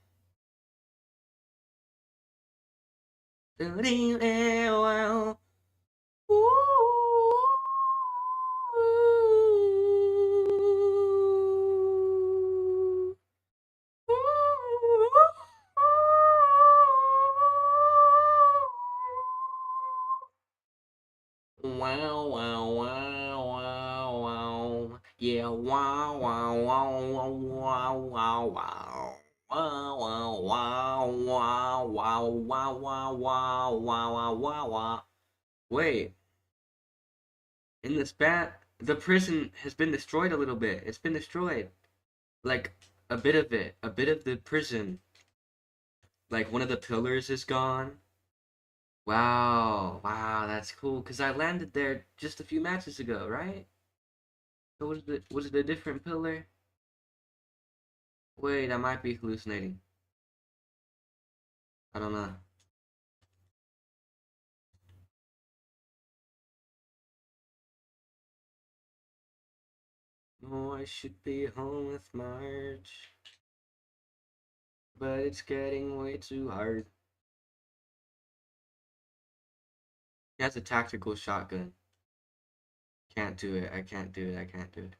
Wow, wow, wow, wow, wow. Yeah, wow, wow, wow, wow, wow, wow, wow. Wow, wow, wow, wow, wow, wow, wow, wow, wow, wow, wow. Wait, in this bat, the prison has been destroyed a little bit. It's been destroyed. Like, a bit of it. A bit of the prison. Like, one of the pillars is gone. Wow, wow, that's cool. Because I landed there just a few matches ago, right? So was it a different pillar? Wait, I might be hallucinating. I don't know. No, I should be home with Marge. But it's getting way too hard. He has a tactical shotgun. Can't do it. I can't do it. I can't do it.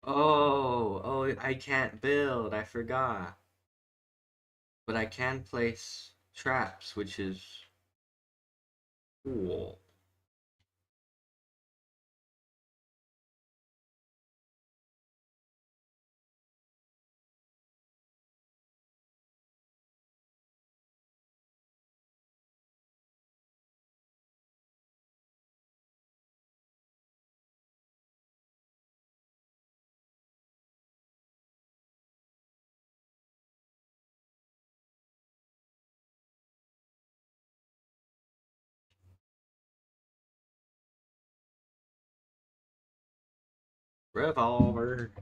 Oh, I can't build. I forgot. But I can place traps, which is cool. Revolver.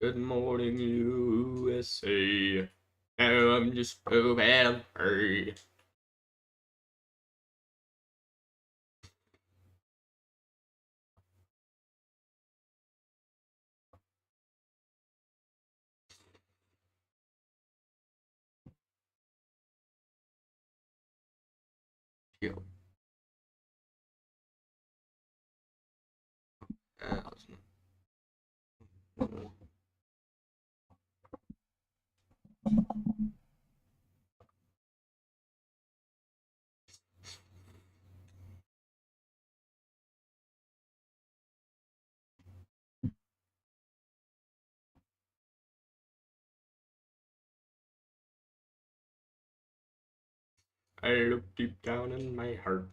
Good morning, USA. Now I'm just so bad I'm hurried. Yo. I look deep down in my heart.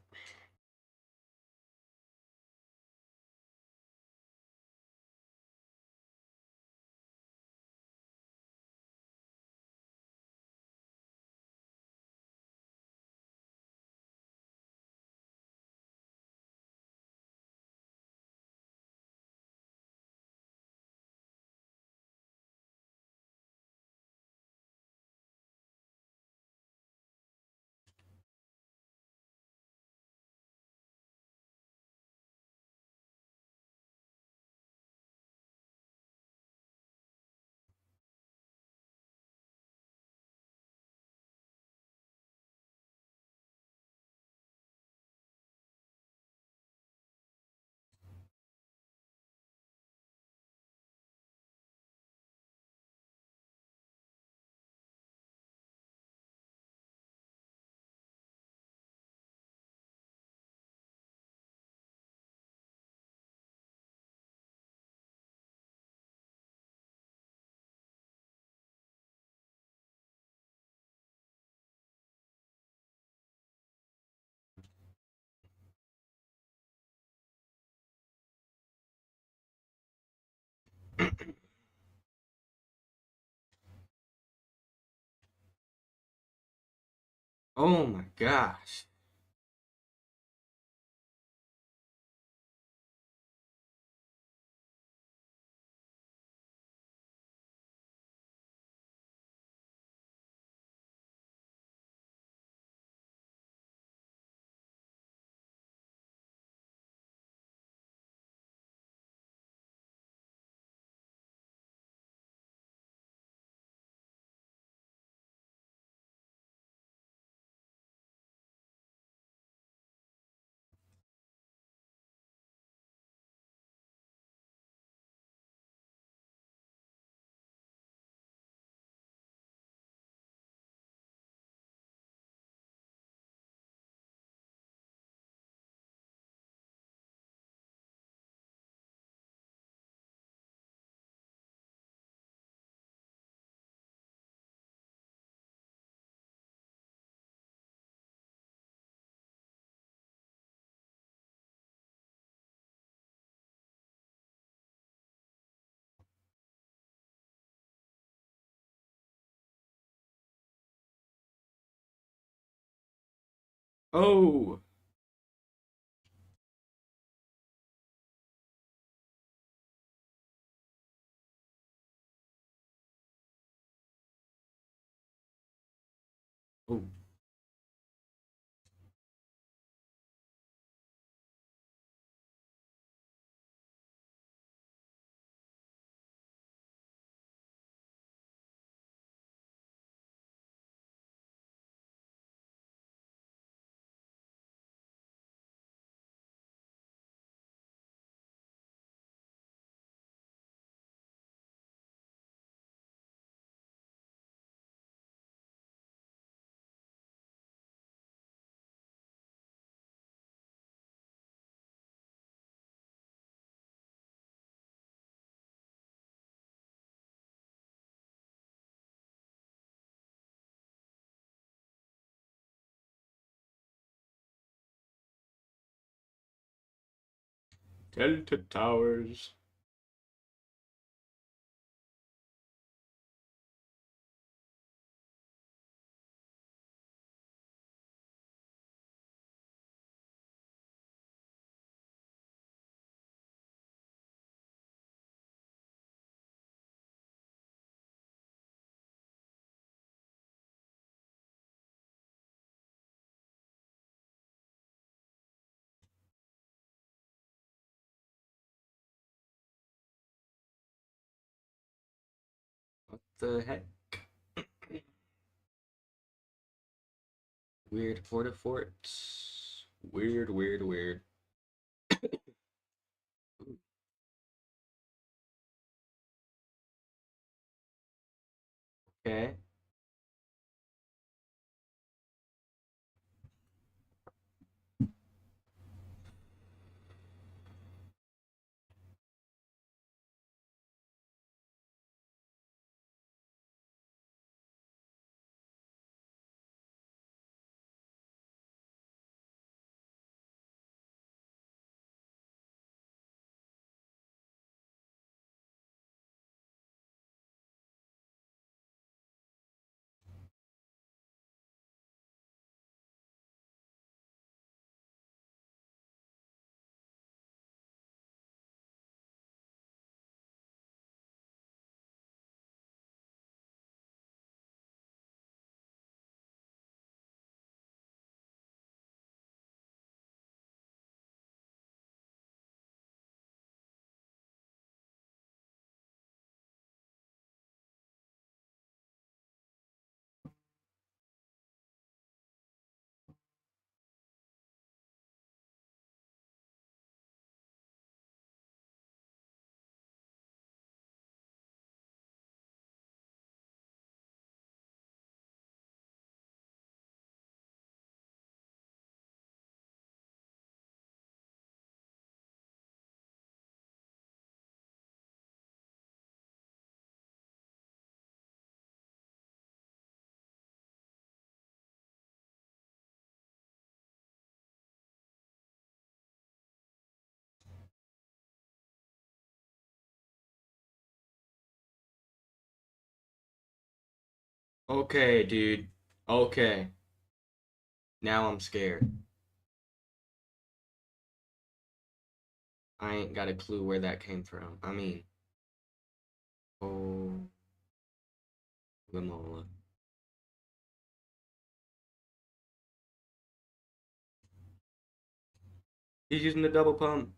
Oh my gosh. Oh. Oh. Delta Towers. What the heck? Weird porta forts. Weird, weird, weird. Okay. Okay, dude. Okay. Now I'm scared. I ain't got a clue where that came from. I mean, oh, Lamola. He's using the double pump.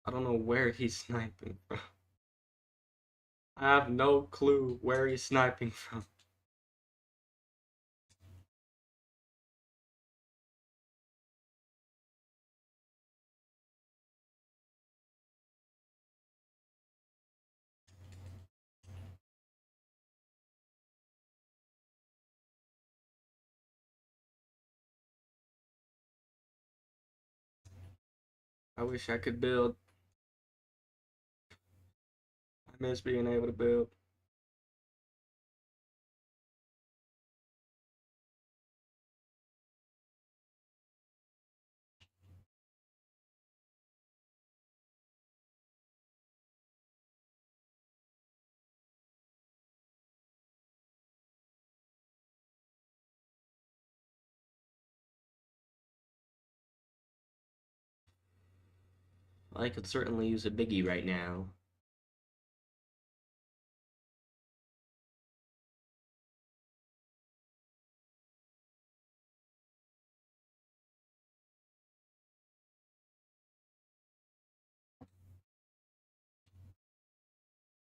I don't know where he's sniping from. I have no clue where he's sniping from. I wish I could build. I miss being able to build. I could certainly use a biggie right now.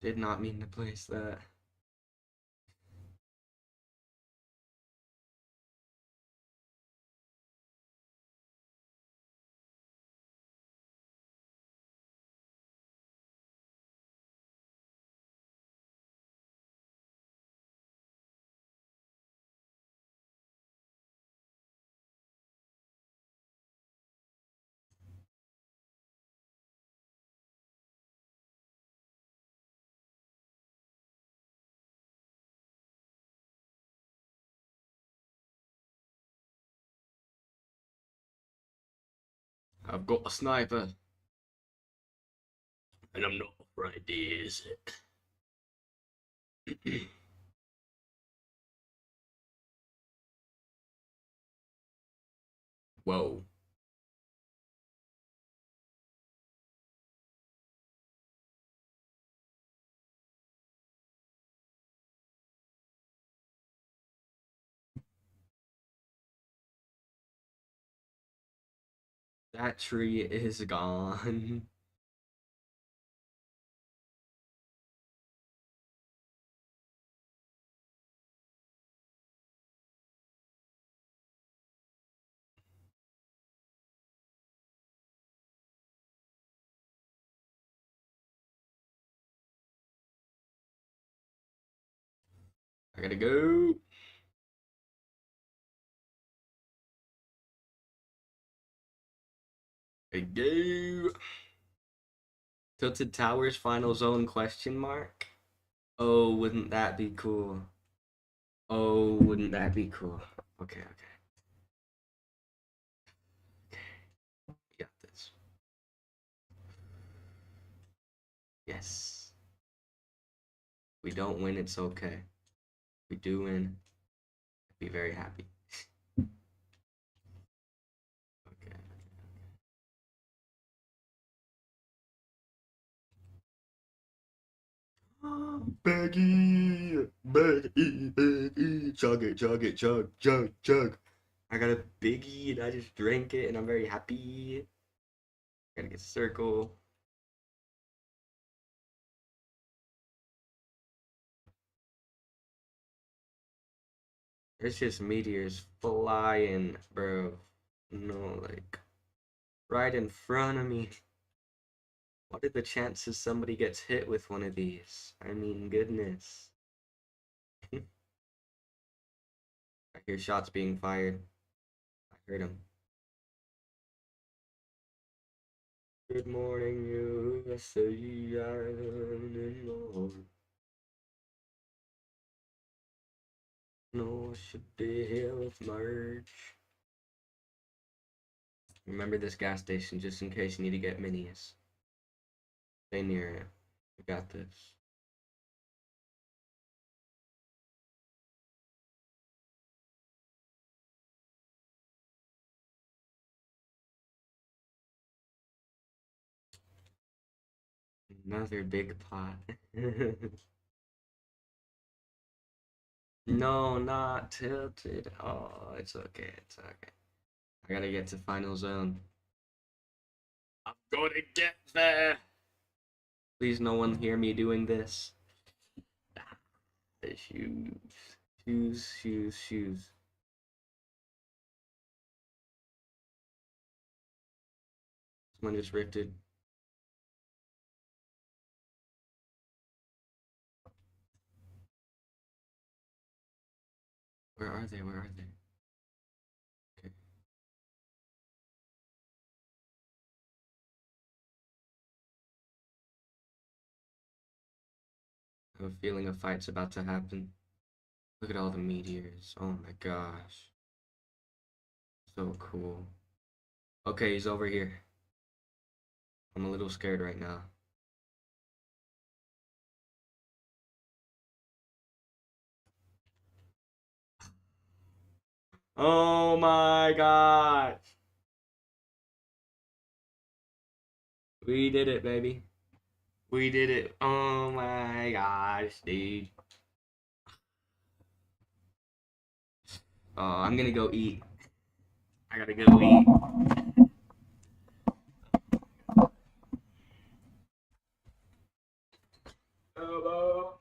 Did not mean to place that. I've got a sniper. And I'm not right there, is it? Whoa. That tree is gone. I gotta go. I go. Tilted Towers final zone question mark? Oh, wouldn't that be cool? Oh, wouldn't that be cool? Okay, okay. We got this. Yes. We don't win, it's okay. We do win. I'd be very happy. Okay. Baggy, baggy, chug it, chug it, chug, chug, chug. I got a biggie and I just drank it and I'm very happy. Gotta get circle. It's just meteors flying, bro. No, like right in front of me. What are the chances somebody gets hit with one of these? I mean, goodness. I hear shots being fired. I heard them. Good morning, USA. No, should be health merch. Remember this gas station just in case you need to get minis. Stay near it. We got this. Another big pot. No, not tilted. Oh, it's okay. It's okay. I gotta get to final zone. I'm gonna get there. Please, no one hear me doing this. Shoes, shoes, shoes, shoes. Someone just rifted. Where are they? Where are they? Okay. I have a feeling a fight's about to happen. Look at all the meteors. Oh my gosh. So cool. Okay, he's over here. I'm a little scared right now. Oh my god. We did it, baby. We did it. Oh my gosh, dude. Oh, I'm gonna go eat. I gotta go eat. Hello.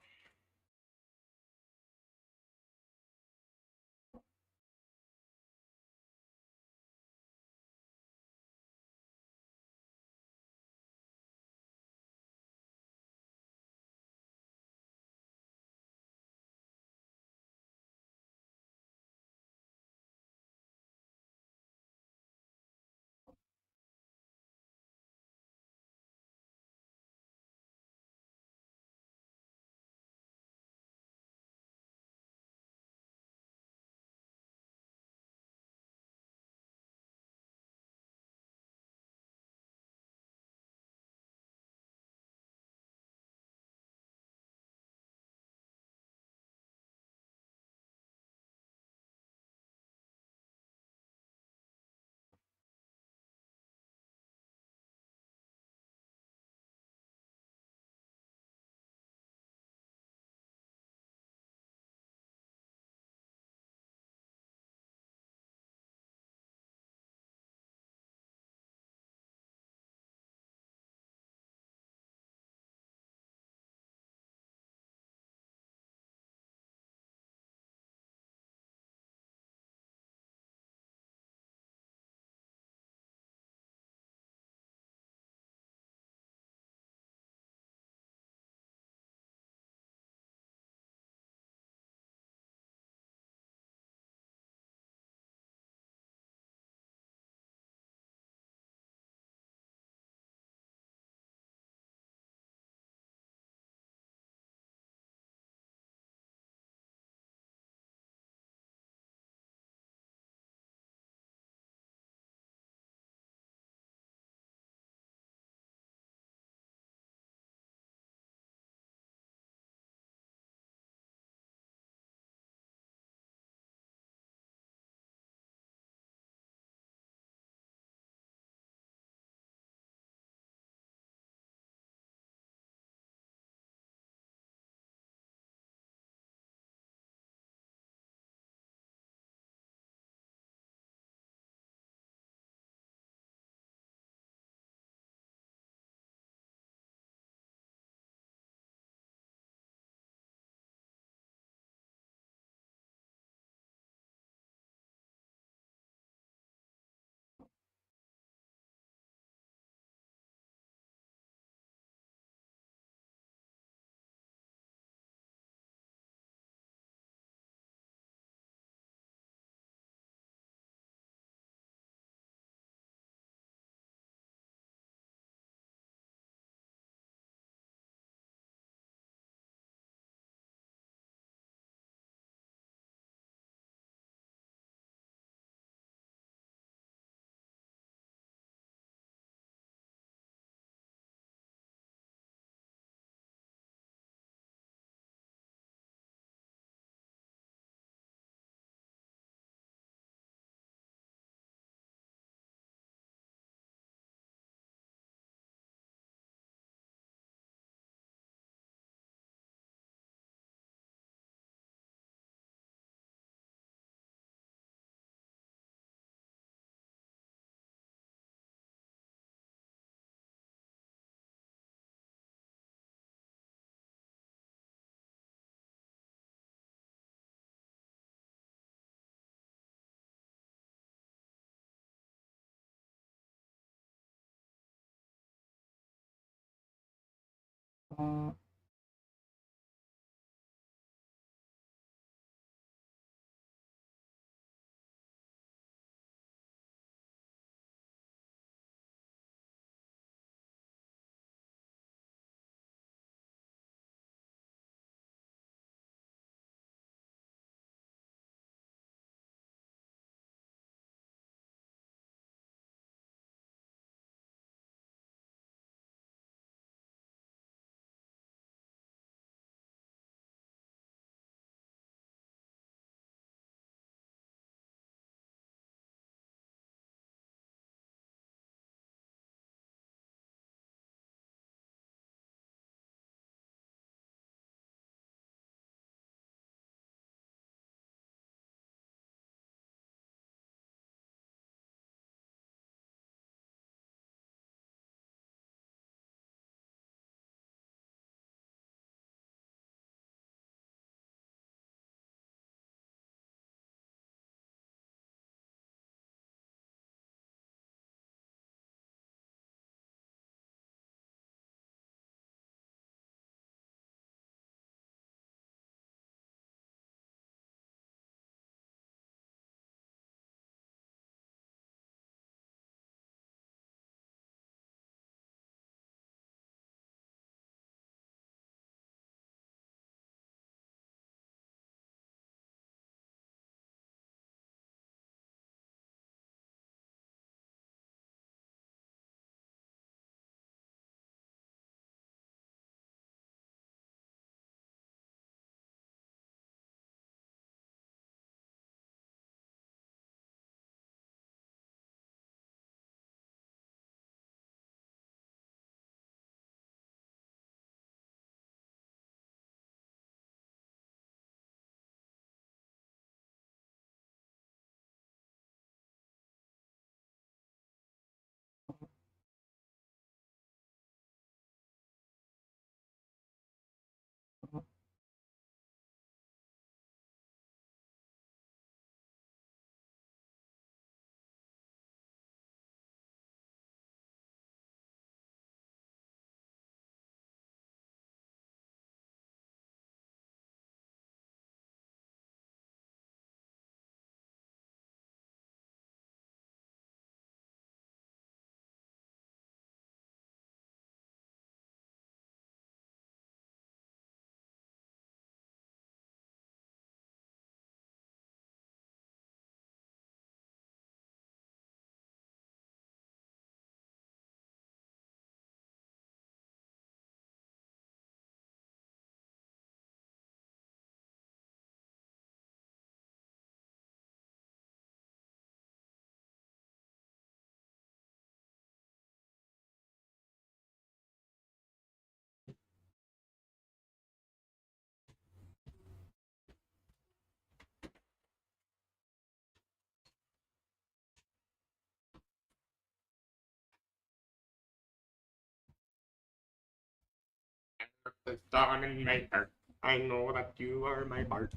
The dawn in my heart. I know that you are my Bart.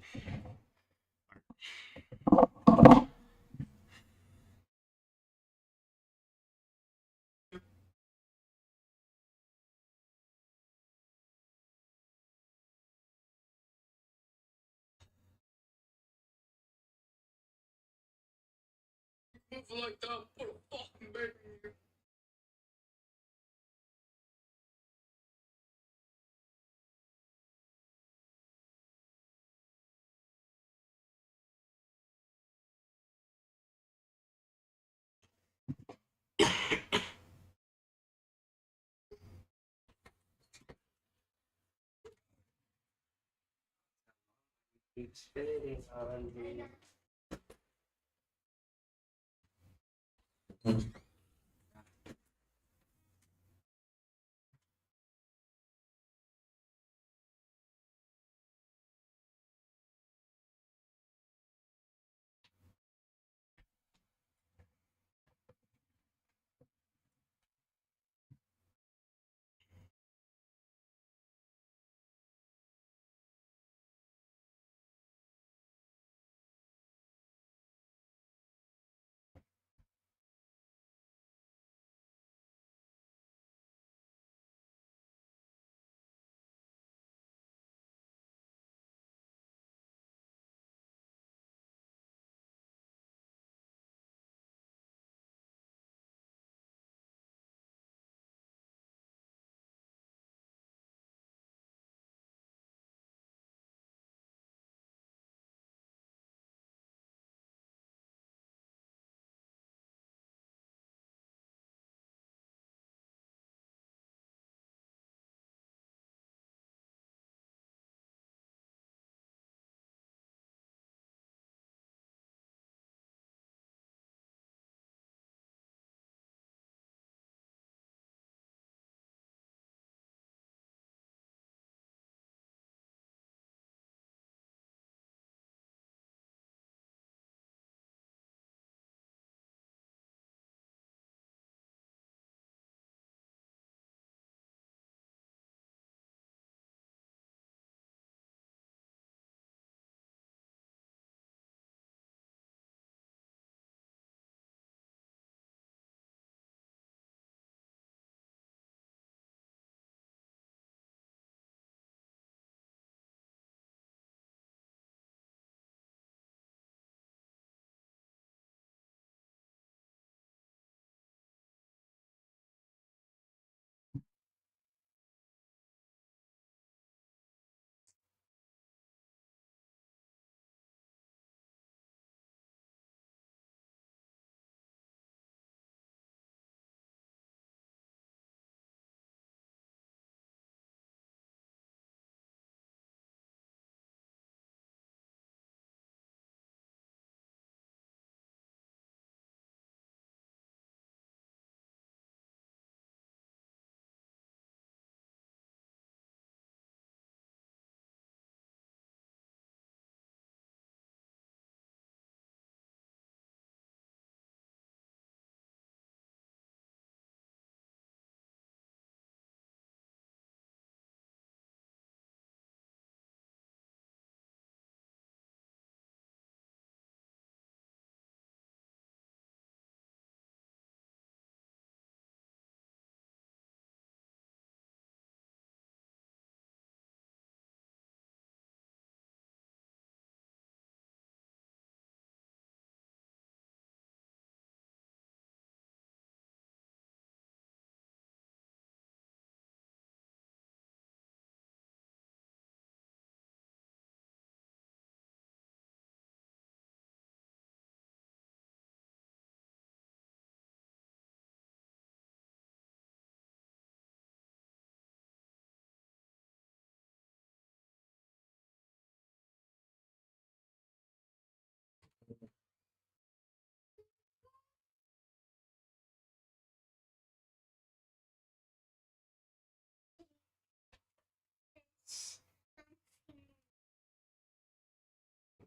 Move like that, put a fucking baby in you. It's fitting on me.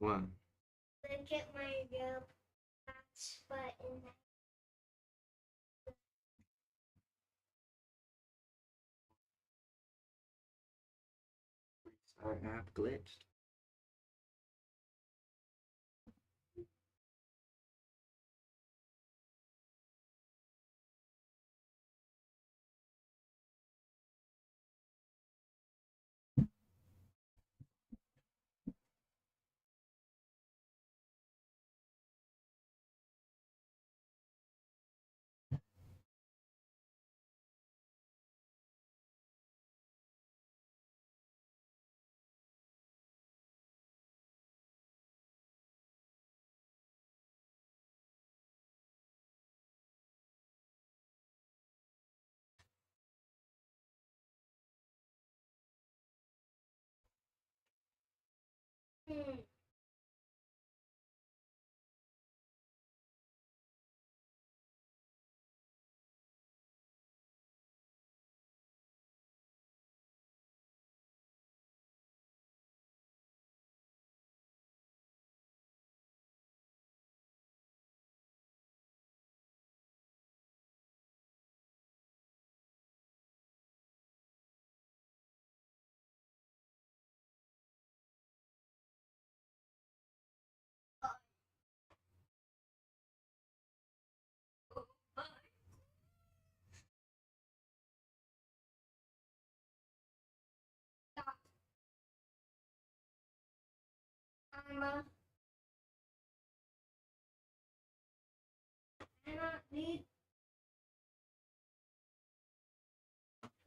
What? Look at my spot in that. Our app glitched.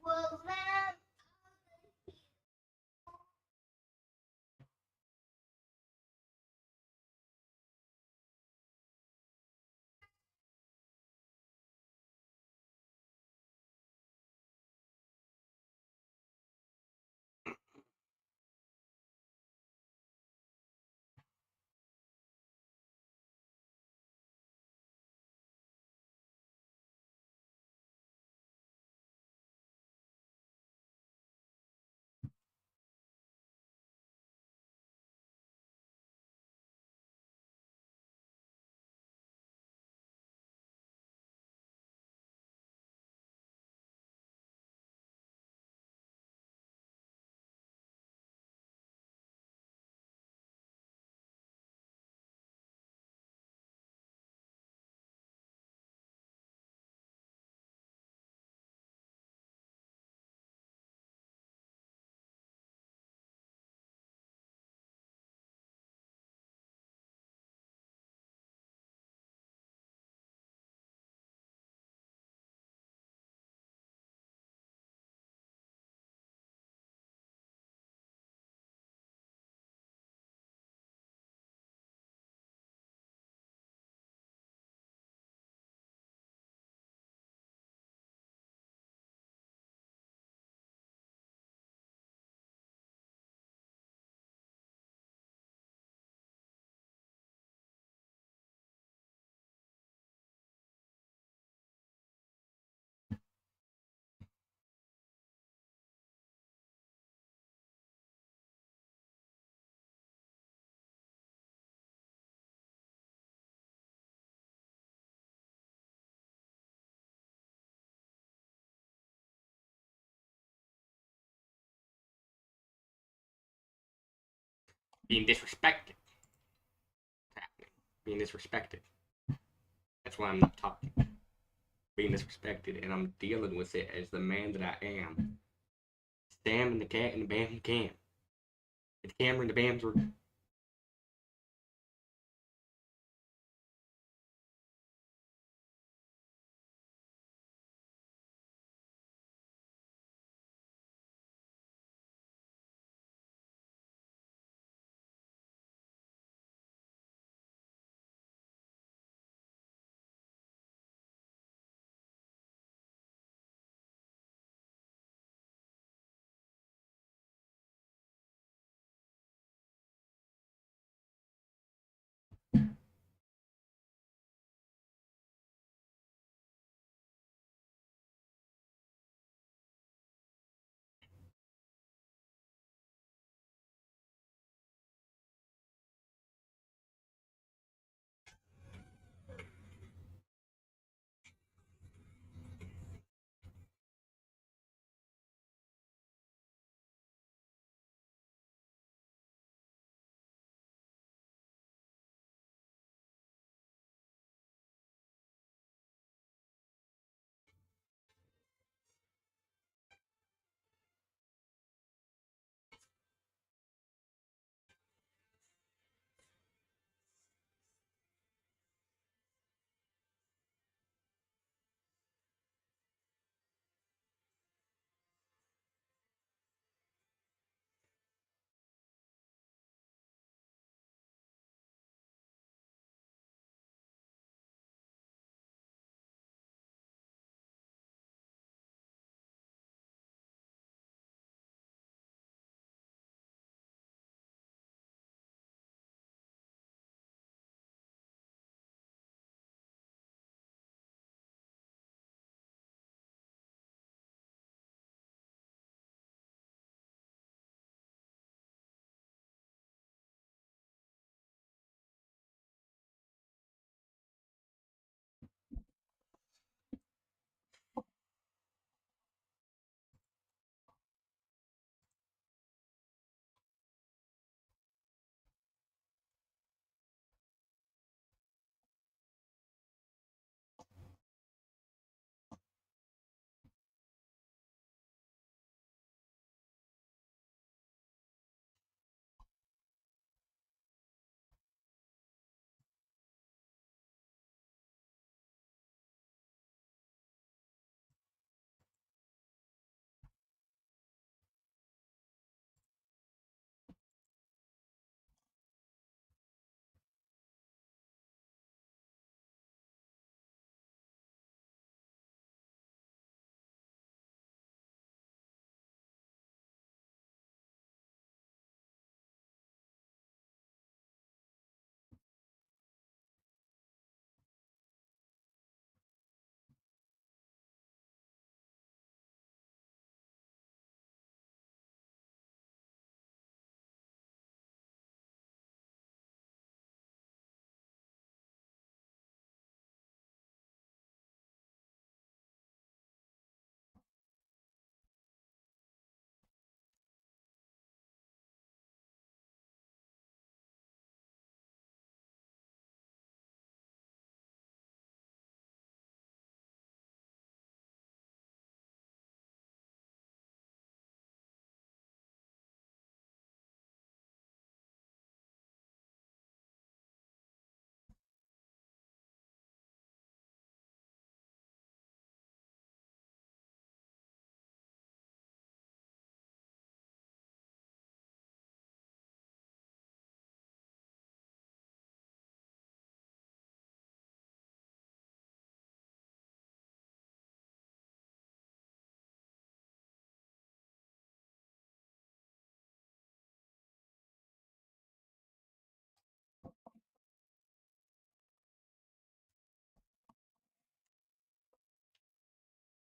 Well, then. Being disrespected. What's happening? Being disrespected. That's why I'm not talking. Being disrespected, and I'm dealing with it as the man that I am. Sam and the cat and the bam and Cam. The camera and the bams were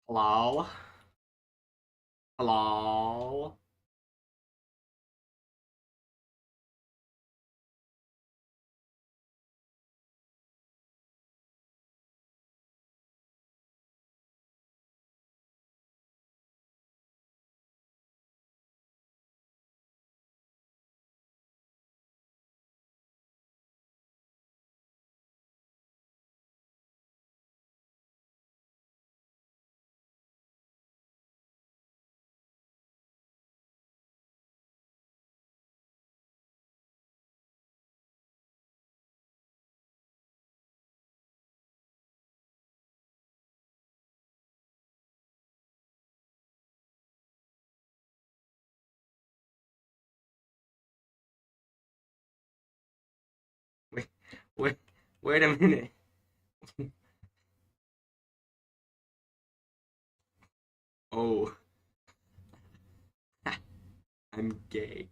Hello? Hello? Wait, wait, wait a minute. Oh, I'm gay.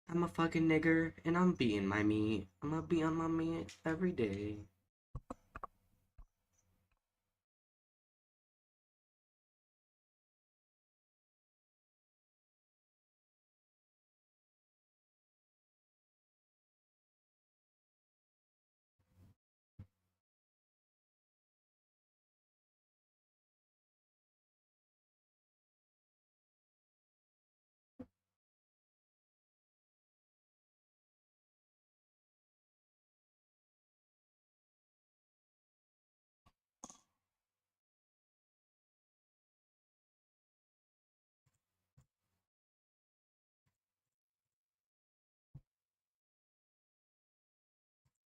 I'm a fucking nigger, and I'm being my meat. I'm gonna be on my meat every day.